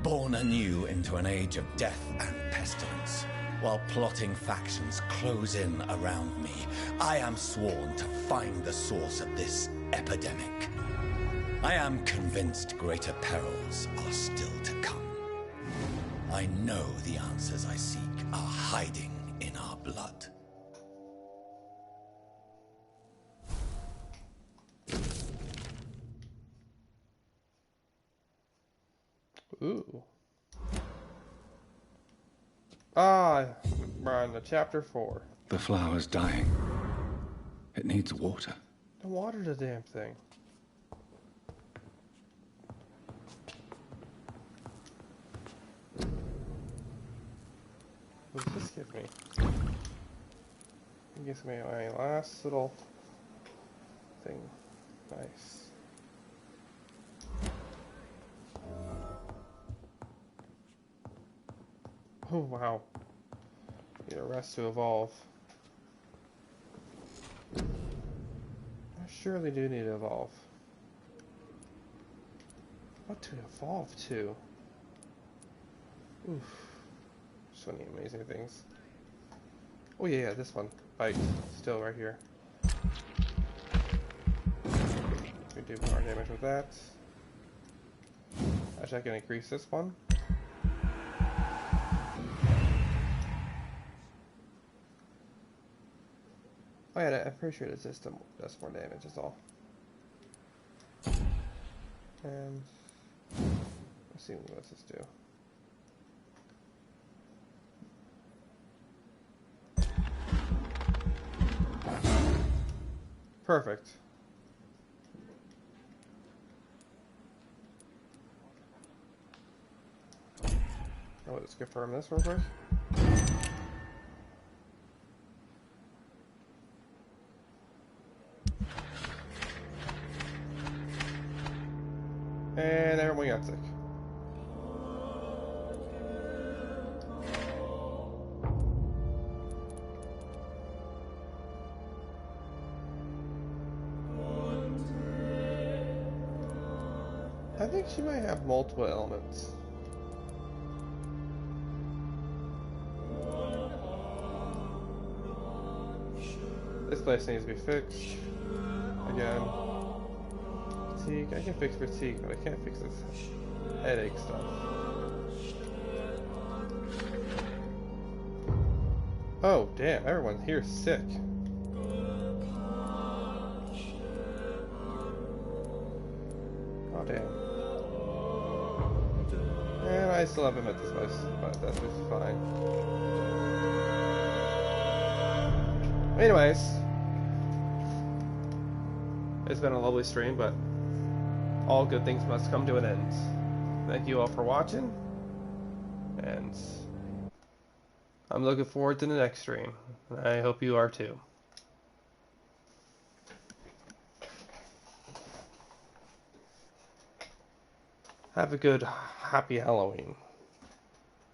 born anew into an age of death and pestilence. While plotting factions close in around me, I am sworn to find the source of this epidemic. I am convinced greater perils are still to come. I know the answers I seek are hiding in our blood. Ooh. Ah, we're on to chapter 4. The flower's dying. It needs water. Don't water the damn thing. What does this give me? It gives me my last little thing. Nice. Oh wow. Need a rest to evolve. I surely do need to evolve. What to evolve to? Oof. So many amazing things. Oh yeah, this one. Bite. Still right here. We do more damage with that. Actually I can increase this one. Oh yeah, I'm pretty sure the system does more damage, is all. And let's see what does this do. Perfect. Oh, let's confirm this real quick. And everyone got sick. I think she might have multiple elements. This place needs to be fixed. Again. Fatigue. I can fix fatigue, but I can't fix this headache stuff. Oh, damn, everyone here's sick. Oh, damn. And I still haven't met this place, but that's just fine. Anyways, it's been a lovely stream, but all good things must come to an end. Thank you all for watching, and I'm looking forward to the next stream. I hope you are too. Have a good, happy Halloween.